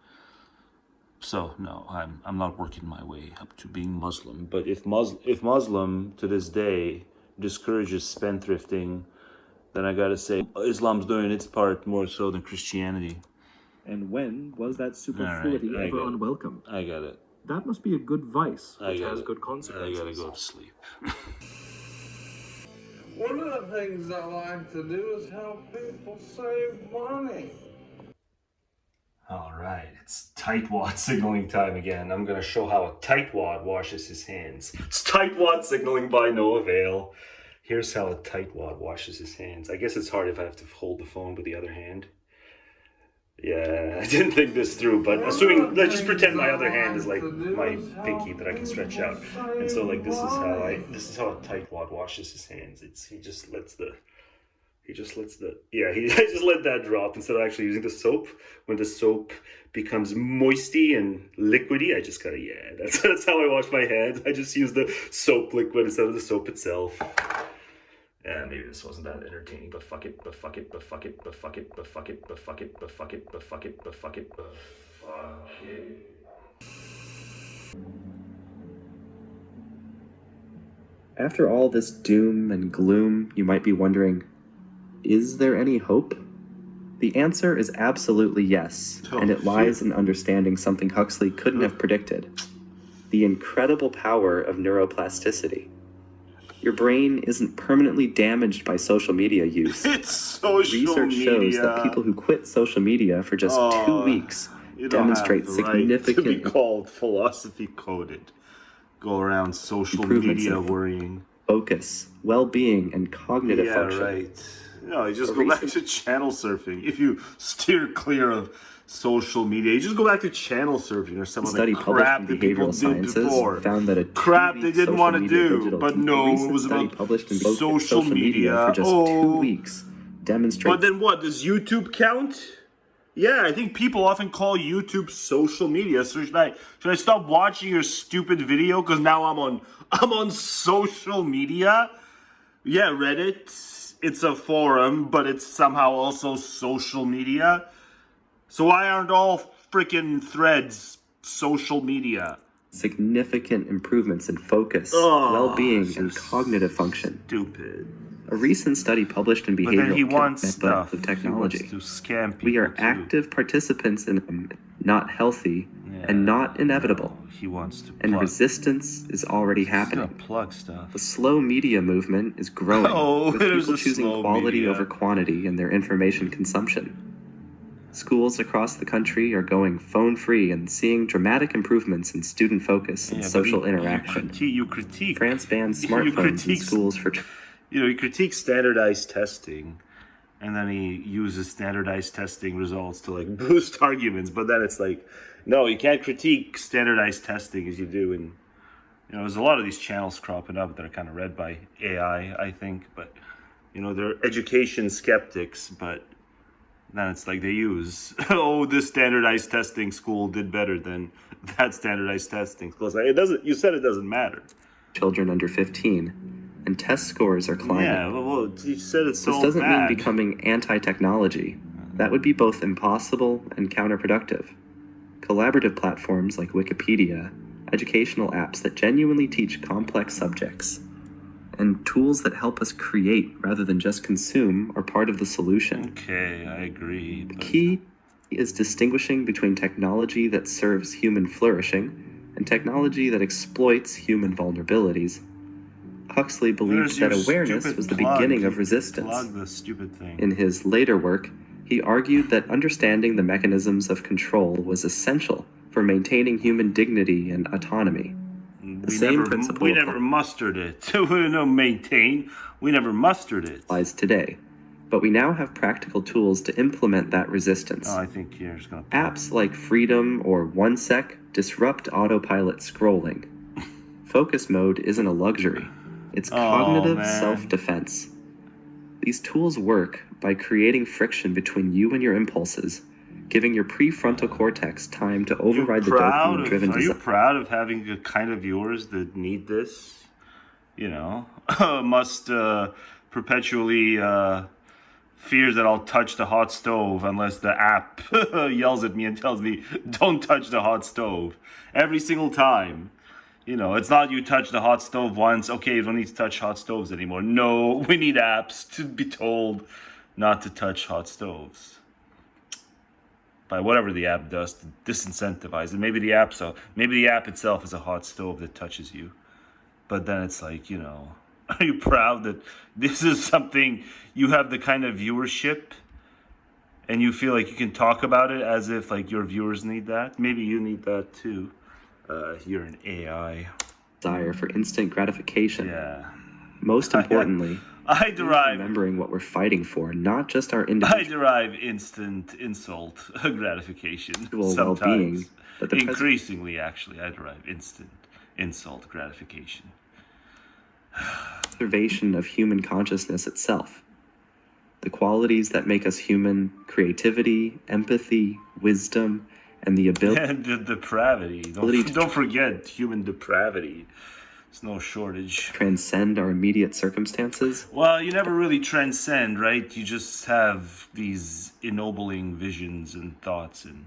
So no, I'm not working my way up to being Muslim. But if Muslim to this day discourages spendthrifting, then I gotta say Islam's doing its part more so than Christianity. And when was that superfluity ever unwelcome? I got it. That must be a good vice, which has good consequences. I gotta go to sleep. One of the things I like to do is help people save money. All right, it's tightwad signaling time again. I'm gonna show how a tightwad washes his hands. It's tightwad signaling by no avail. Here's how a tightwad washes his hands. I guess it's hard if I have to hold the phone with the other hand. Yeah, I didn't think this through, but assuming, let's just pretend my other hand is like my pinky that I can stretch out. And so like this is how a tightwad washes his hands. He just lets the I just let that drop instead of actually using the soap. When the soap becomes moisty and liquidy, I just gotta, that's how I wash my hands. I just use the soap liquid instead of the soap itself. Yeah, maybe this wasn't that entertaining, but fuck it. After all this doom and gloom, you might be wondering, is there any hope? The answer is absolutely yes, and it lies in understanding something Huxley couldn't have predicted: the incredible power of neuroplasticity. Your brain isn't permanently damaged by social media use. It's social Research shows media. that people who quit social media for just 2 weeks demonstrate significant right to be called philosophy coded. Go around social media in worrying. Focus, well-being, and cognitive function. Right. No, you just go back to channel surfing. If you steer clear of social media, you just go back to channel surfing or some of the crap that people did before. Found that a crap they didn't want to do, but no, it was about social media. For just 2 weeks demonstrates. But then what? Does YouTube count? Yeah, I think people often call YouTube social media. So should I stop watching your stupid video because now I'm on social media? Yeah, Reddit. It's a forum, but it's somehow also social media. So why aren't all freaking threads social media? Significant improvements in focus, well-being, and cognitive function. Stupid. A recent study published in Behavioral of Technology. We are active participants in them, not healthy, and not inevitable. He wants to and resistance is already happening. Plug stuff. The slow media movement is growing, with people choosing quality over quantity in their information consumption. Schools across the country are going phone-free and seeing dramatic improvements in student focus and social interaction. You critique. France bans smartphones in schools for... he critiques standardized testing, and then he uses standardized testing results to boost arguments. But then it's no, you can't critique standardized testing as you do. And there's a lot of these channels cropping up that are kind of read by AI, I think. But they're education skeptics. But then it's they use this standardized testing school did better than that standardized testing school. It doesn't. You said it doesn't matter. Children under 15. And test scores are climbing. Yeah, well, you said it's so bad. This doesn't mean becoming anti-technology. That would be both impossible and counterproductive. Collaborative platforms like Wikipedia, educational apps that genuinely teach complex subjects, and tools that help us create rather than just consume are part of the solution. Okay, I agree. The key is distinguishing between technology that serves human flourishing and technology that exploits human vulnerabilities. Huxley believed that awareness was the beginning of resistance. Plug the stupid thing. In his later work, he argued that understanding the mechanisms of control was essential for maintaining human dignity and autonomy. We never mustered it. We never mustered it. Applies today, but we now have practical tools to implement that resistance. I think here's going to... Apps like Freedom or OneSec disrupt autopilot scrolling. Focus mode isn't a luxury. It's cognitive self-defense. These tools work by creating friction between you and your impulses, giving your prefrontal cortex time to override the dopamine-driven desire. Are you proud of having the kind of viewers that need this? Must perpetually fears that I'll touch the hot stove unless the app yells at me and tells me, don't touch the hot stove. Every single time. It's not you touch the hot stove once, okay, you don't need to touch hot stoves anymore. No, we need apps to be told not to touch hot stoves. By whatever the app does to disincentivize it. Maybe the app itself is a hot stove that touches you. But then it's are you proud that this is something you have the kind of viewership and you feel like you can talk about it as if your viewers need that? Maybe you need that too. You're an AI. Desire for instant gratification. Yeah. Most importantly, I derive remembering what we're fighting for, not just our individual. I derive instant insult gratification. Well-being, but increasingly, actually, I derive instant insult gratification. Preservation of human consciousness itself. The qualities that make us human: creativity, empathy, wisdom, and the ability... And the depravity. Don't forget human depravity. There's no shortage. Transcend our immediate circumstances? Well, you never really transcend, right? You just have these ennobling visions and thoughts and,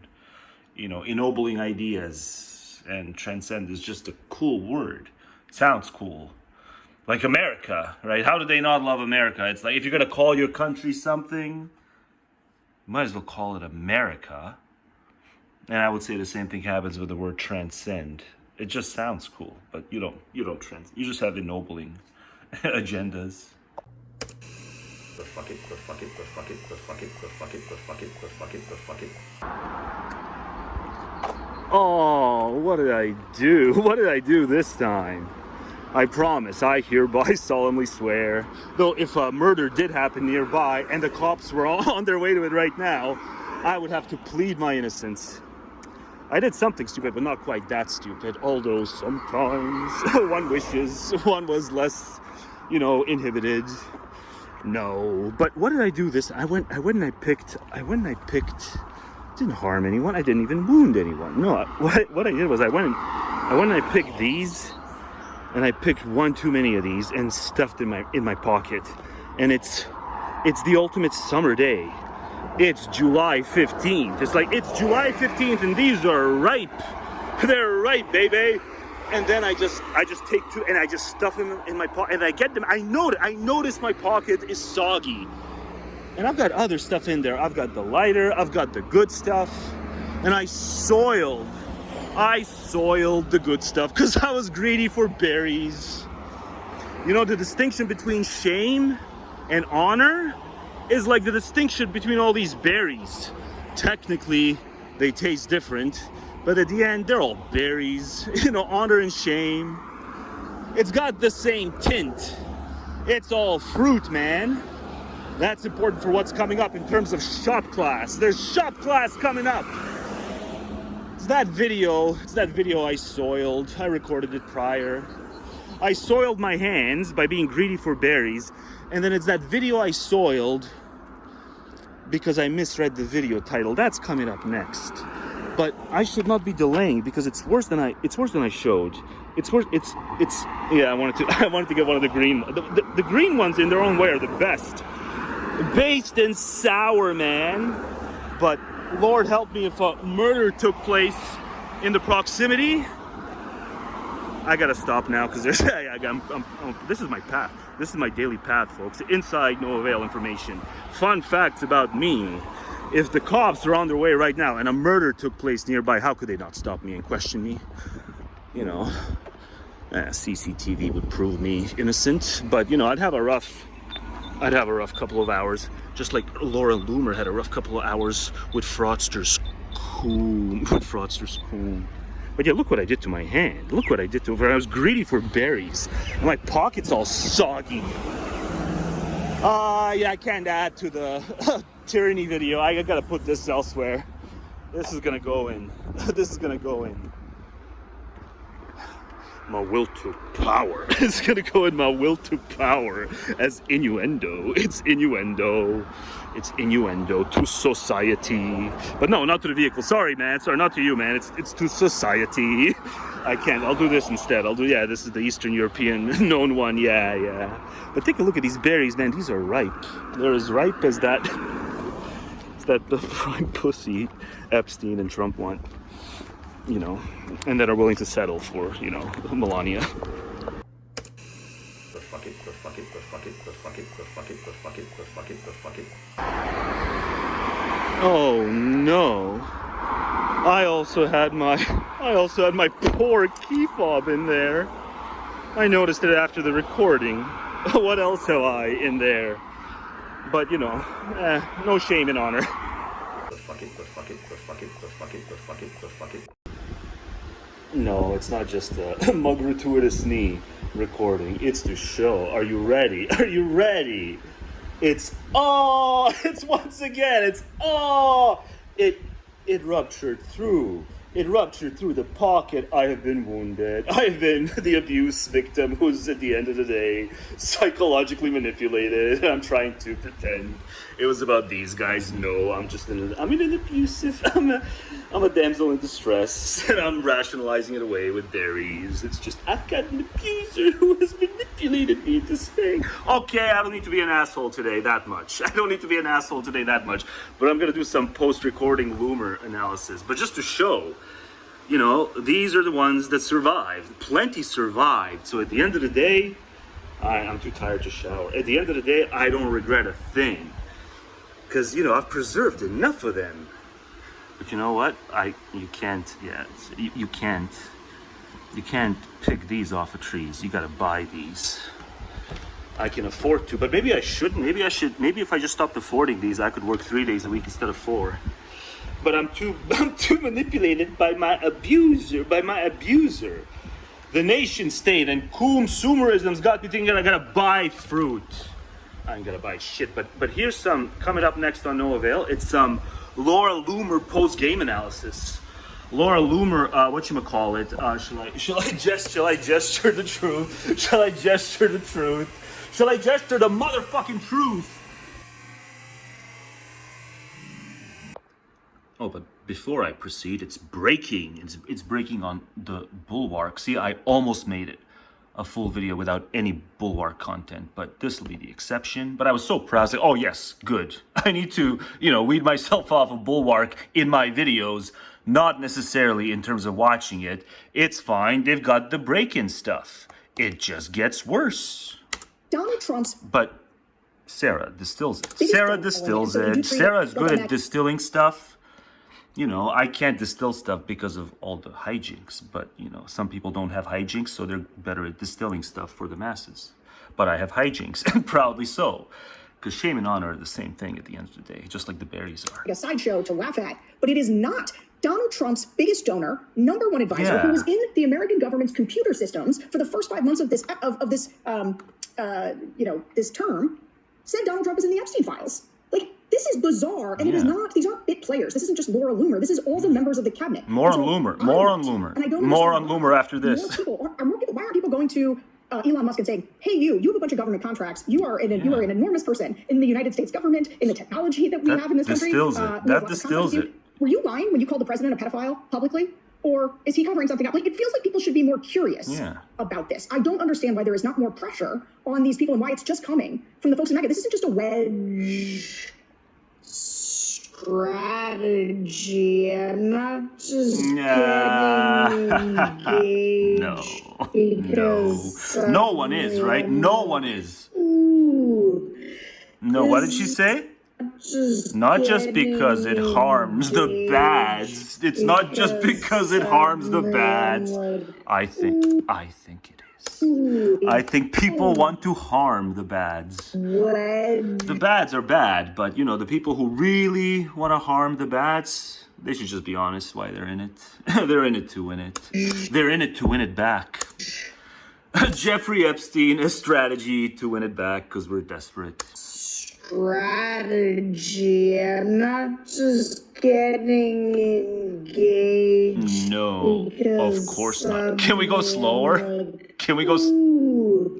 ennobling ideas. And transcend is just a cool word. It sounds cool. Like America, right? How do they not love America? It's if you're going to call your country something, you might as well call it America. And I would say the same thing happens with the word transcend. It just sounds cool, but you don't transcend. You just have ennobling agendas. Oh, what did I do? What did I do this time? I promise, I hereby solemnly swear, though if a murder did happen nearby and the cops were on their way to it right now, I would have to plead my innocence. I did something stupid, but not quite that stupid, although sometimes one wishes one was less, you know, inhibited. No, but what did I do this? I went and I picked, didn't harm anyone, I didn't even wound anyone. No, what I did was I went and I picked these, and I picked one too many of these and stuffed in my pocket. And it's the ultimate summer day. It's July 15th. It's like, it's July 15th and these are ripe. They're ripe, baby. And then I just take two and I just stuff them in my pocket and I get them. I notice my pocket is soggy. And I've got other stuff in there. I've got the lighter, I've got the good stuff. And I soiled the good stuff because I was greedy for berries. You know, the distinction between shame and honor is like the distinction between all these berries. Technically, they taste different, but at the end, they're all berries. You know, honor and shame. It's got the same tint. It's all fruit, man. That's important for what's coming up in terms of shop class. There's shop class coming up. It's that video I soiled. I recorded it prior. I soiled my hands by being greedy for berries. And then it's that video I soiled because I misread the video title. That's coming up next. But I should not be delaying because it's worse than I showed. It's worse. Yeah, I wanted to get one of the green. The green ones in their own way are the best. Based and sour, man. But Lord help me if a murder took place in the proximity. I gotta stop now because this is my path. This is my daily path, folks. Inside No Avail information. Fun facts about me. If the cops are on their way right now and a murder took place nearby, how could they not stop me and question me? You know, CCTV would prove me innocent, but you know, I'd have a rough couple of hours, just like Laura Loomer had a rough couple of hours with Fraudster's Coon. But yeah, look what I did to my hand. Look what I did to it. I was greedy for berries. And my pocket's all soggy. Yeah, I can't add to the tyranny video. I gotta put this elsewhere. This is gonna go in. My will to power. It's gonna go in my will to power as innuendo. It's innuendo to society. But no, not to the vehicle. Sorry, man. Sorry, not to you, man. It's to society. I can't. I'll do this instead. Yeah, this is the Eastern European known one. Yeah. But take a look at these berries, man. These are ripe. They're as ripe as that. It's that the prime pussy Epstein and Trump want. You know, and that are willing to settle for, you know, Melania. Oh no. I also had my poor key fob in there. I noticed it after the recording. What else have I in there? But you know, no shame in honor. No, it's not just a mug gratuitous knee recording. It's to show. Are you ready? Are you ready? It's once again. It ruptured through. It ruptured through the pocket. I have been wounded. I have been the abuse victim who's at the end of the day psychologically manipulated. I'm trying to pretend it was about these guys. No, I'm in an abusive. I'm a damsel in distress, and I'm rationalizing it away with berries. It's just I've got an abuser who has manipulated me into staying. Okay, I don't need to be an asshole today that much. But I'm gonna do some post-recording Loomer analysis. But just to show, you know, these are the ones that survived. Plenty survived. So at the end of the day, I'm too tired to shower. At the end of the day, I don't regret a thing. Because, you know, I've preserved enough of them. But you know what? You can't pick these off of trees. You gotta buy these. I can afford to. But maybe I shouldn't. Maybe I should. Maybe if I just stopped affording these, I could work 3 days a week instead of 4. But I'm too manipulated by my abuser. The nation state and consumerism's got me thinking I gotta buy fruit. I ain't gonna buy shit. But here's some coming up next on No Avail. It's some Laura Loomer post-game analysis. Laura Loomer, whatchamacallit, shall I gesture the truth? Shall I gesture the truth? Shall I gesture the motherfucking truth? Oh, but before I proceed, it's breaking. It's breaking on the Bulwark. See, I almost made it a full video without any Bulwark content, but this will be the exception. But I was so proud. I was like, oh yes, good. I need to, weed myself off of Bulwark in my videos. Not necessarily in terms of watching it. It's fine. They've got the break-in stuff. It just gets worse. Donald Trump's... But Sarah distills it. Sarah distills it. Sarah is good at distilling stuff. I can't distill stuff because of all the hijinks. But, some people don't have hijinks, so they're better at distilling stuff for the masses. But I have hijinks, and proudly so. Because shame and honor are the same thing at the end of the day, just like the berries are. A sideshow to laugh at, but it is not. Donald Trump's biggest donor, #1 advisor, who was in the American government's computer systems for the first 5 months of this this term, said Donald Trump is in the Epstein files. Like, this is bizarre, and it is not. These aren't bit players. This isn't just Laura Loomer. This is all the members of the cabinet. More on Loomer. More on Loomer after this. Why aren't people going to Elon Musk and saying, "Hey, you have a bunch of government contracts. You are an enormous person in the United States government, in the technology that we have in this country." That distills it. Were you lying when you called the president a pedophile publicly? Or is he covering something up? Like, it feels like people should be more curious about this. I don't understand why there is not more pressure on these people and why it's just coming from the folks in MAGA. This isn't just a wedge strategy. I'm not just getting engaged. No one is, right? No one is. No, what did she say? Not just because it harms the bads. It's not just because it harms the bads. I think it is. I think people want to harm the bads. The bads are bad, but the people who really want to harm the bads, they should just be honest why they're in it. They're in it to win it. They're in it to win it back. Jeffrey Epstein, a strategy to win it back because we're desperate. Strategy. I'm not just getting engaged. No, of course not. Can we go slower? Can we go slower?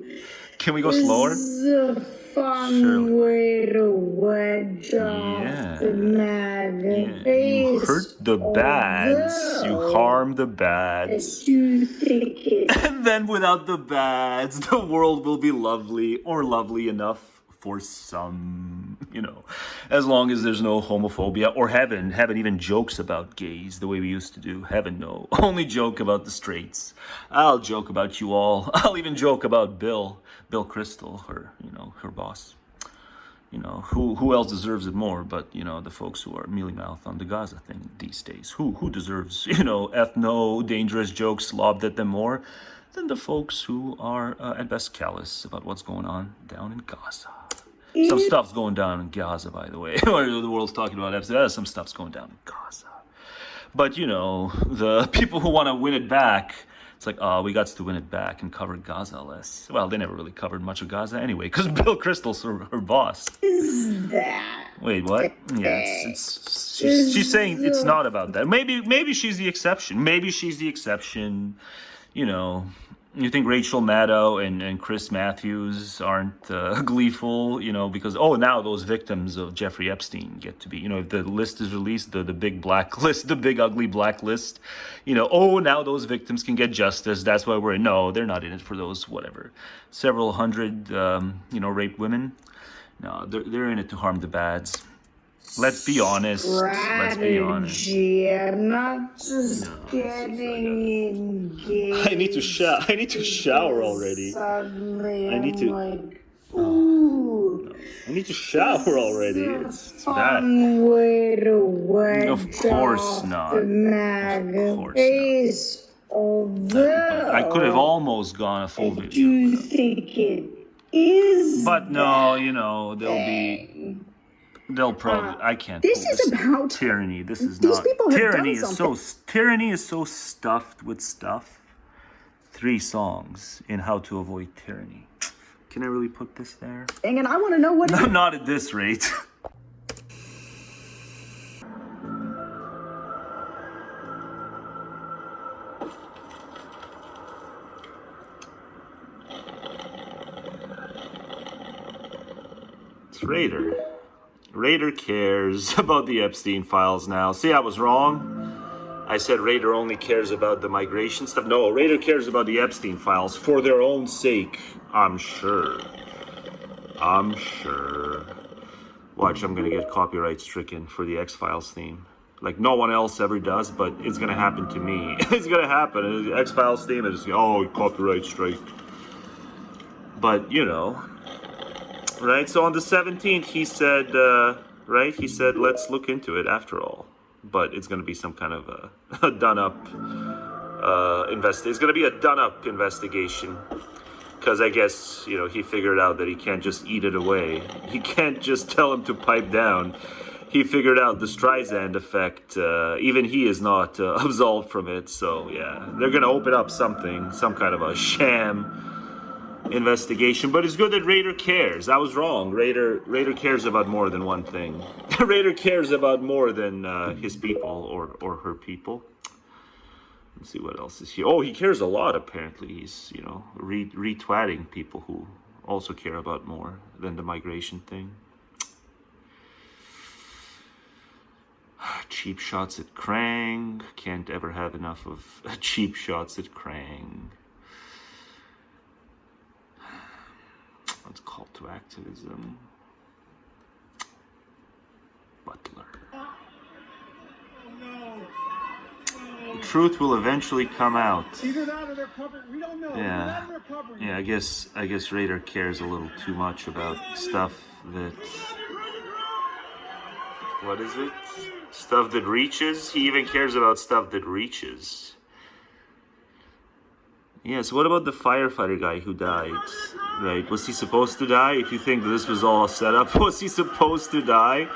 This is a fun way to wedge off the MAGA face. You hurt the bads. You harm the bads. And then without the bads, the world will be lovely or lovely enough. For some, as long as there's no homophobia or heaven even jokes about gays the way we used to do. Heaven, no. Only joke about the straights. I'll joke about you all. I'll even joke about Bill Crystal, her boss. Who else deserves it more but, the folks who are mealy-mouthed on the Gaza thing these days. Who deserves, dangerous jokes lobbed at them more than the folks who are at best callous about what's going on down in Gaza. Some stuff's going down in Gaza, by the way. The world's talking about some stuff's going down in Gaza. But, the people who want to win it back, it's like, we got to win it back and cover Gaza less. Well, they never really covered much of Gaza anyway, because Bill Crystal's her boss. Is that? Wait, what? Yeah, she's saying it's not about that. Maybe she's the exception. Maybe she's the exception. You think Rachel Maddow and Chris Matthews aren't gleeful, because, now those victims of Jeffrey Epstein get to be, if the list is released, the big black list, the big ugly black list, now those victims can get justice. That's why we're in. No, they're not in it for those, whatever, several hundred, raped women. No, they're in it to harm the bads. Let's be honest. Let's be honest. I'm not just getting engaged. I need to shower already. I need to shower already. It's bad. Way to wedge of course not. Of course not. I could have almost gone a full video. I do think it is But no, you know, they'll probably, I can't. This is about tyranny. This is these not. people have Tyranny done is something. tyranny is so stuffed with stuff. 3 songs in How to Avoid Tyranny. Can I really put this there? And I want to know what. No, not at this rate. It's Raider. Raider cares about the Epstein files now. See, I was wrong. I said Raider only cares about the migration stuff. No, Raider cares about the Epstein files for their own sake. I'm sure. Watch, I'm gonna get copyright stricken for the X-Files theme. Like no one else ever does, but it's gonna happen to me. It's gonna happen. The X-Files theme is, oh, copyright strike. But, you know, right? So on the 17th, he said, right? He said, let's look into it after all. But it's going to be some kind of a done-up It's going to be a done-up investigation. Because I guess, you know, he figured out that he can't just eat it away. He can't just tell him to pipe down. He figured out the Streisand effect. Even he is not absolved from it. So, yeah, they're going to open up something, some kind of a sham investigation. But it's good that Raider cares. I was wrong. Raider cares about more than one thing. Raider cares about more than his people or her people. Let's see what else is here. Oh, he cares a lot, apparently. He's, you know, retweeting people who also care about more than the migration thing. Cheap shots at Krang. Can't ever have enough of cheap shots at Krang. Let's call to activism. Butler. The truth will eventually come out. Either that or they're covering. We don't know. Yeah. Yeah, I guess Raider cares a little too much about stuff that. What is it? Stuff that reaches? He even cares about stuff that reaches. Yeah, so what about the firefighter guy who died? Right, was he supposed to die? If you think this was all set up, was he supposed to die?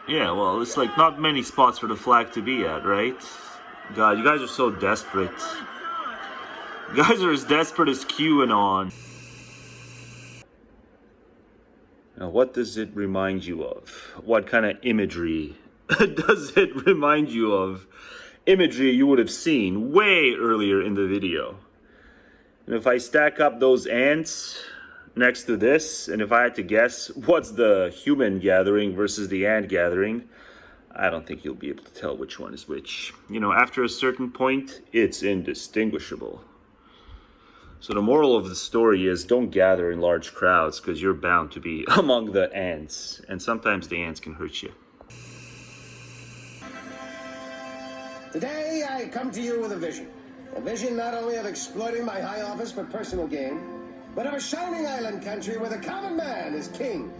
Yeah, well, it's like not many spots for the flag to be at, right? God, you guys are so desperate. You guys are as desperate as QAnon. Now, what does it remind you of? What kind of imagery does it remind you of? Imagery you would have seen way earlier in the video. And if I stack up those ants next to this, and if I had to guess what's the human gathering versus the ant gathering, I don't think you'll be able to tell which one is which. You know, after a certain point, it's indistinguishable. So the moral of the story is don't gather in large crowds because you're bound to be among the ants. And sometimes the ants can hurt you. Today, I come to you with a vision. A vision not only of exploiting my high office for personal gain, but of a shining island country where the common man is king.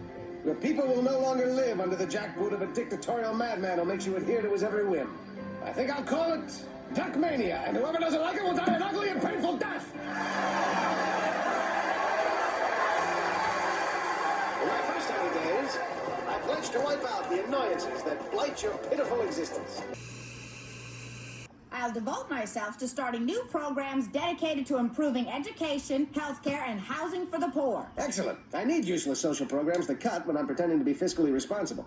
Where people will no longer live under the jackboot of a dictatorial madman who makes you adhere to his every whim. I think I'll call it Duckmania, and whoever doesn't like it will die an ugly and painful death. In my first 30 days, I pledge to wipe out the annoyances that blight your pitiful existence. I'll devote myself to starting new programs dedicated to improving education, healthcare, and housing for the poor. Excellent. I need useless social programs to cut when I'm pretending to be fiscally responsible.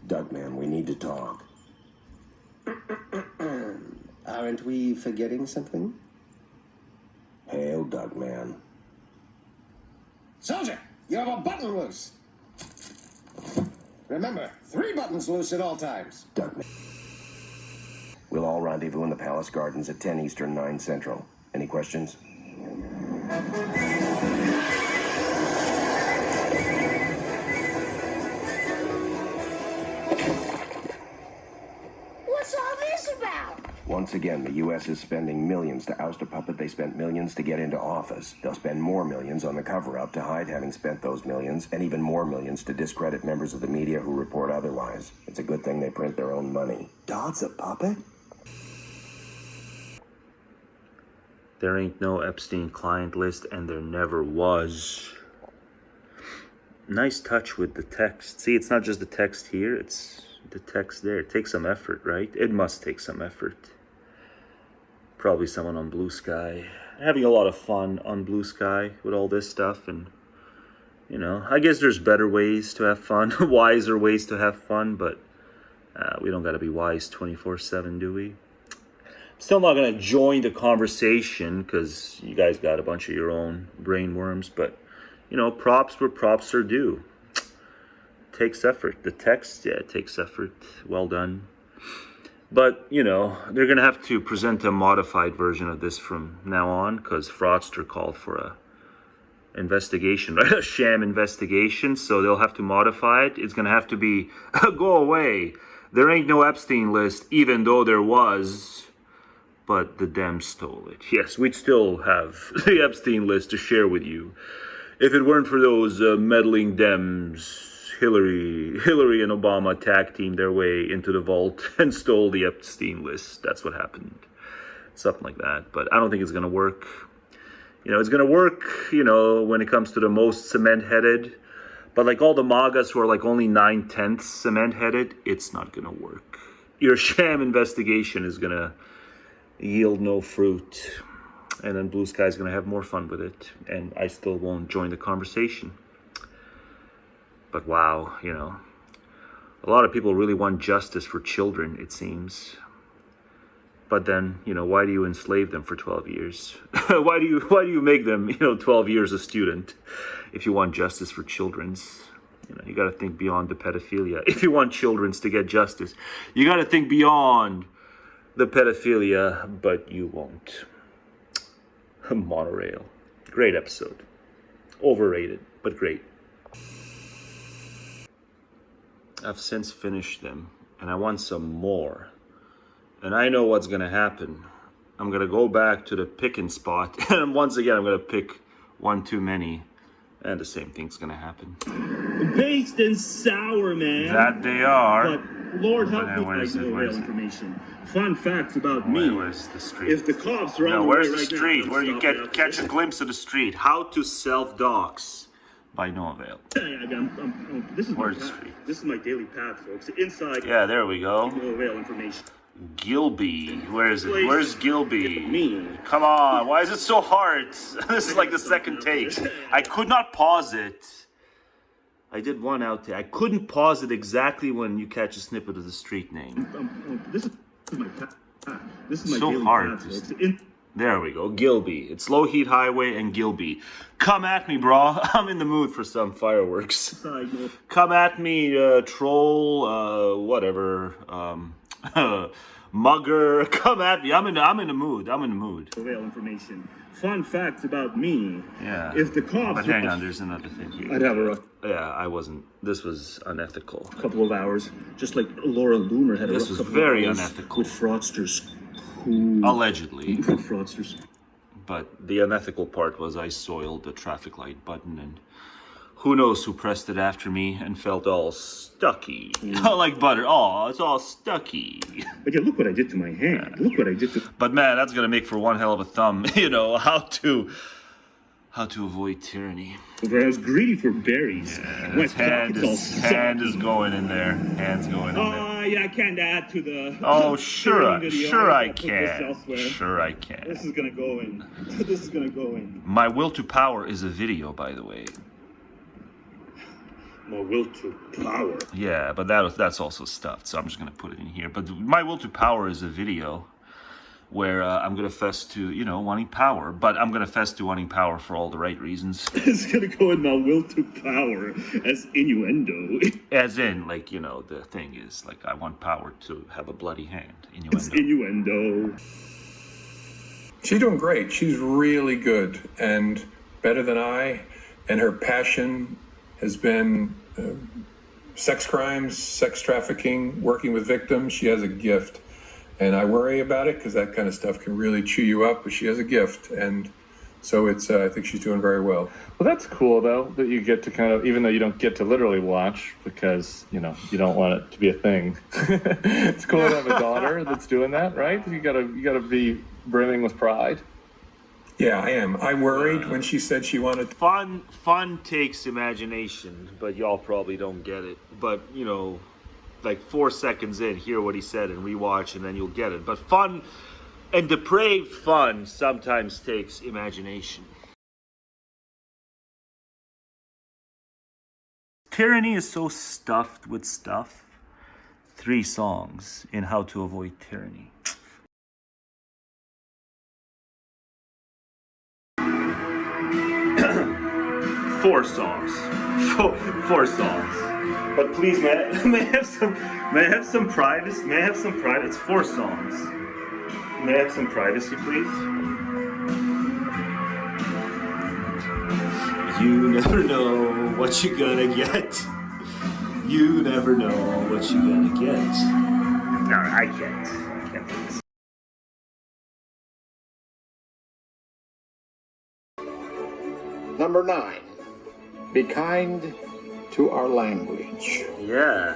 Duckman, we need to talk. Aren't we forgetting something? Hail, Duckman. Soldier, you have a button loose. Remember, 3 buttons loose at all times. Duckman. We'll all rendezvous in the Palace Gardens at 10 Eastern, 9 Central. Any questions? What's all this about? Once again, the U.S. is spending millions to oust a puppet they spent millions to get into office. They'll spend more millions on the cover-up to hide having spent those millions, and even more millions to discredit members of the media who report otherwise. It's a good thing they print their own money. Dodd's a puppet? There ain't no Epstein client list, and there never was. Nice touch with the text. See, it's not just the text here, it's the text there. It takes some effort, right? It must take some effort. Probably someone on Blue Sky. Having a lot of fun on Blue Sky with all this stuff. And, you know, I guess there's better ways to have fun, wiser ways to have fun, but we don't got to be wise 24/7, do we? Still not going to join the conversation because you guys got a bunch of your own brain worms, but, you know, props where props are due. Takes effort. The text, yeah, it takes effort. Well done. But, you know, they're going to have to present a modified version of this from now on because Fraudster called for a investigation, right? A sham investigation, so they'll have to modify it. It's going to have to be, go away. There ain't no Epstein list, even though there was, but the Dems stole it. Yes, we'd still have the Epstein list to share with you if it weren't for those meddling Dems. Hillary and Obama tag teamed their way into the vault and stole the Epstein list. That's what happened. Something like that. But I don't think it's going to work. You know, it's going to work, you know, when it comes to the most cement-headed. But like all the MAGAs who are like only 9/10 cement-headed, it's not going to work. Your sham investigation is going to yield no fruit. And then Blue Sky is going to have more fun with it. And I still won't join the conversation. But wow, you know, a lot of people really want justice for children, it seems. But then, you know, why do you enslave them for 12 years? why do you make them, you know, 12 years a student if you want justice for children's? You know, you got to think beyond the pedophilia. If you want children's to get justice, you got to think beyond the pedophilia, but you won't. Monorail. Great episode. Overrated, but great. I've since finished them, and I want some more. And I know what's going to happen. I'm going to go back to the picking spot, and once again, I'm going to pick one too many, and the same thing's going to happen. Based and sour, man. That they are. But Lord help me, I know real information. Fun facts about me. Where's the street? If the cops are on the where's way the right street? now, Where you catch a glimpse of the street? How to self-dox by No Avail. This is Where's the street? This is my daily path, folks. Inside. Yeah, there we go. No Avail information. Gilby. Where is it? Where's Gilby? Me. Come on. Why is it so hard? This is like the second take. I could not pause it. I did one out there. I couldn't pause it exactly when you catch a snippet of the street name. This is my path. This is my so daily hard. path, folks. There we go. Gilby. It's Low Heat Highway and Gilby. Come at me, bro. I'm in the mood for some fireworks. Come at me, troll, whatever. Mugger. Come at me. I'm in the mood. Avail information. Fun facts about me. Yeah. If the cops. But hang on, there's another thing here. I'd have a rough. Yeah, I wasn't. This was unethical. Couple of hours, just like Laura Loomer had a This rough was couple very of hours unethical. with fraudsters. Allegedly. Fraudsters. But the unethical part was I soiled the traffic light button, and who knows who pressed it after me and felt all stucky. Like butter. Oh, it's all stucky. But yeah, look what I did to my hand. Look what I did to... But man, that's gonna make for one hell of a thumb. You know, how to avoid tyranny. I was greedy for berries. Yeah, his hand is going in there. Hand's going in there. Yeah, I can't add to the... Oh, sure I can. Sure I can. This is gonna go in. This is gonna go in. My Will to Power is a video, by the way. My Will to Power? Yeah, but that's also stuffed, so I'm just gonna put it in here. But My Will to Power is a video where I'm going to fess to, you know, wanting power. But I'm going to fess to wanting power for all the right reasons. It's going to go in my will to power as innuendo. As in, like, you know, the thing is, like, I want power to have a bloody hand. Innuendo. It's innuendo. She's doing great. She's really good and better than I. And her passion has been sex crimes, sex trafficking, working with victims. She has a gift. And I worry about it because that kind of stuff can really chew you up, but she has a gift. And so it's, I think she's doing very well. Well, that's cool, though, that you get to kind of, even though you don't get to literally watch because, you know, you don't want it to be a thing. It's cool to have a daughter that's doing that, right? You gotta be brimming with pride. Yeah, I am. I worried when she said she wanted. Fun takes imagination, but y'all probably don't get it. But, you know, like 4 seconds in, hear what he said and rewatch, and then you'll get it. But fun and depraved fun sometimes takes imagination. Tyranny is so stuffed with stuff. 3 songs in How to Avoid Tyranny. Four songs. Four songs. But please, may I have some privacy? May I have some privacy? It's 4 songs. May I have some privacy, please? You never know what you're gonna get. You never know what you're gonna get. No, I can't do this. Number 9, be kind to our language. Yeah,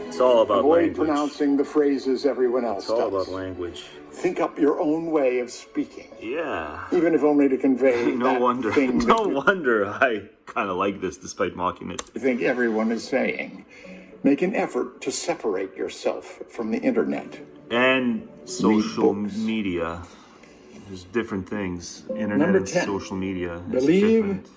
it's all about Avoid language. pronouncing the phrases everyone else It's all does. about language. Think up your own way of speaking. Yeah. Even if only to convey No wonder. thing No wonder I kind of like this despite mocking it. you think everyone is saying. Make an effort to separate yourself from the internet. And social media. There's different things. Internet Number and 10, social media. is believe different.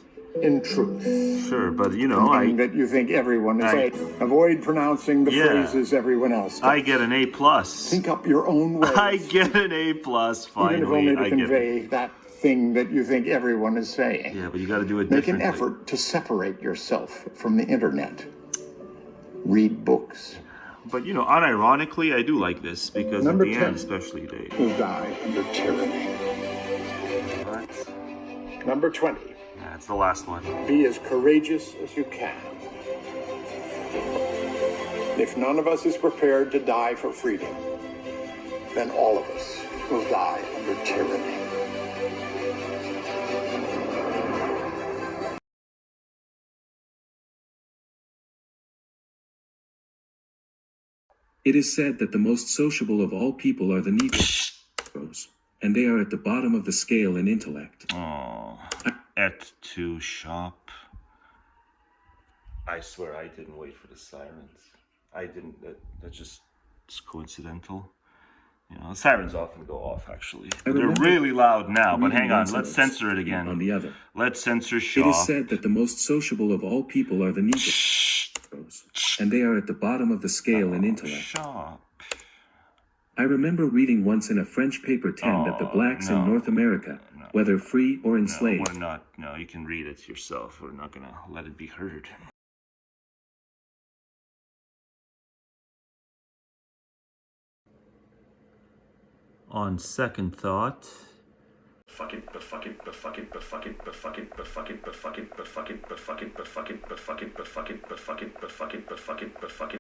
in truth. Sure, but you know, that you think everyone is saying. Avoid pronouncing the phrases everyone else does. I get an A+. Think up your own way. I get an A+, finally. Even if only to I get convey it. that thing that you think everyone is saying. Yeah, but you got to do it Make an differently. effort to separate yourself from the internet. Read books. But you know, unironically, I do like this because Number at the 10 end, especially they will die under tyranny. What? Number 20. That's the last one. Be as courageous as you can. If none of us is prepared to die for freedom, then all of us will die under tyranny. It is said that the most sociable of all people are the Negroes, and they are at the bottom of the scale in intellect. Oh, et tu shop. I swear I didn't wait for the sirens. I didn't. That's just it's coincidental. You know, the sirens often go off. Actually, they're really loud now. But hang on, let's censor it again. On the other, let's censor shop. It is said that the most sociable of all people are the Negroes, and they are at the bottom of the scale in intellect. Shop. I remember reading once in a French paper 10 that the blacks in North America, whether free or enslaved, We're not. No, you can read it yourself. We're not gonna let it be heard. On second thought. Fuck it, but fuck it, but fuck it, but fuck it, but fuck it, but fuck it, but fuck it, but fuck it, but fuck it, but fuck it, but fuck it, but fuck it, but fuck it, but fuck it, but fuck it, but fuck it.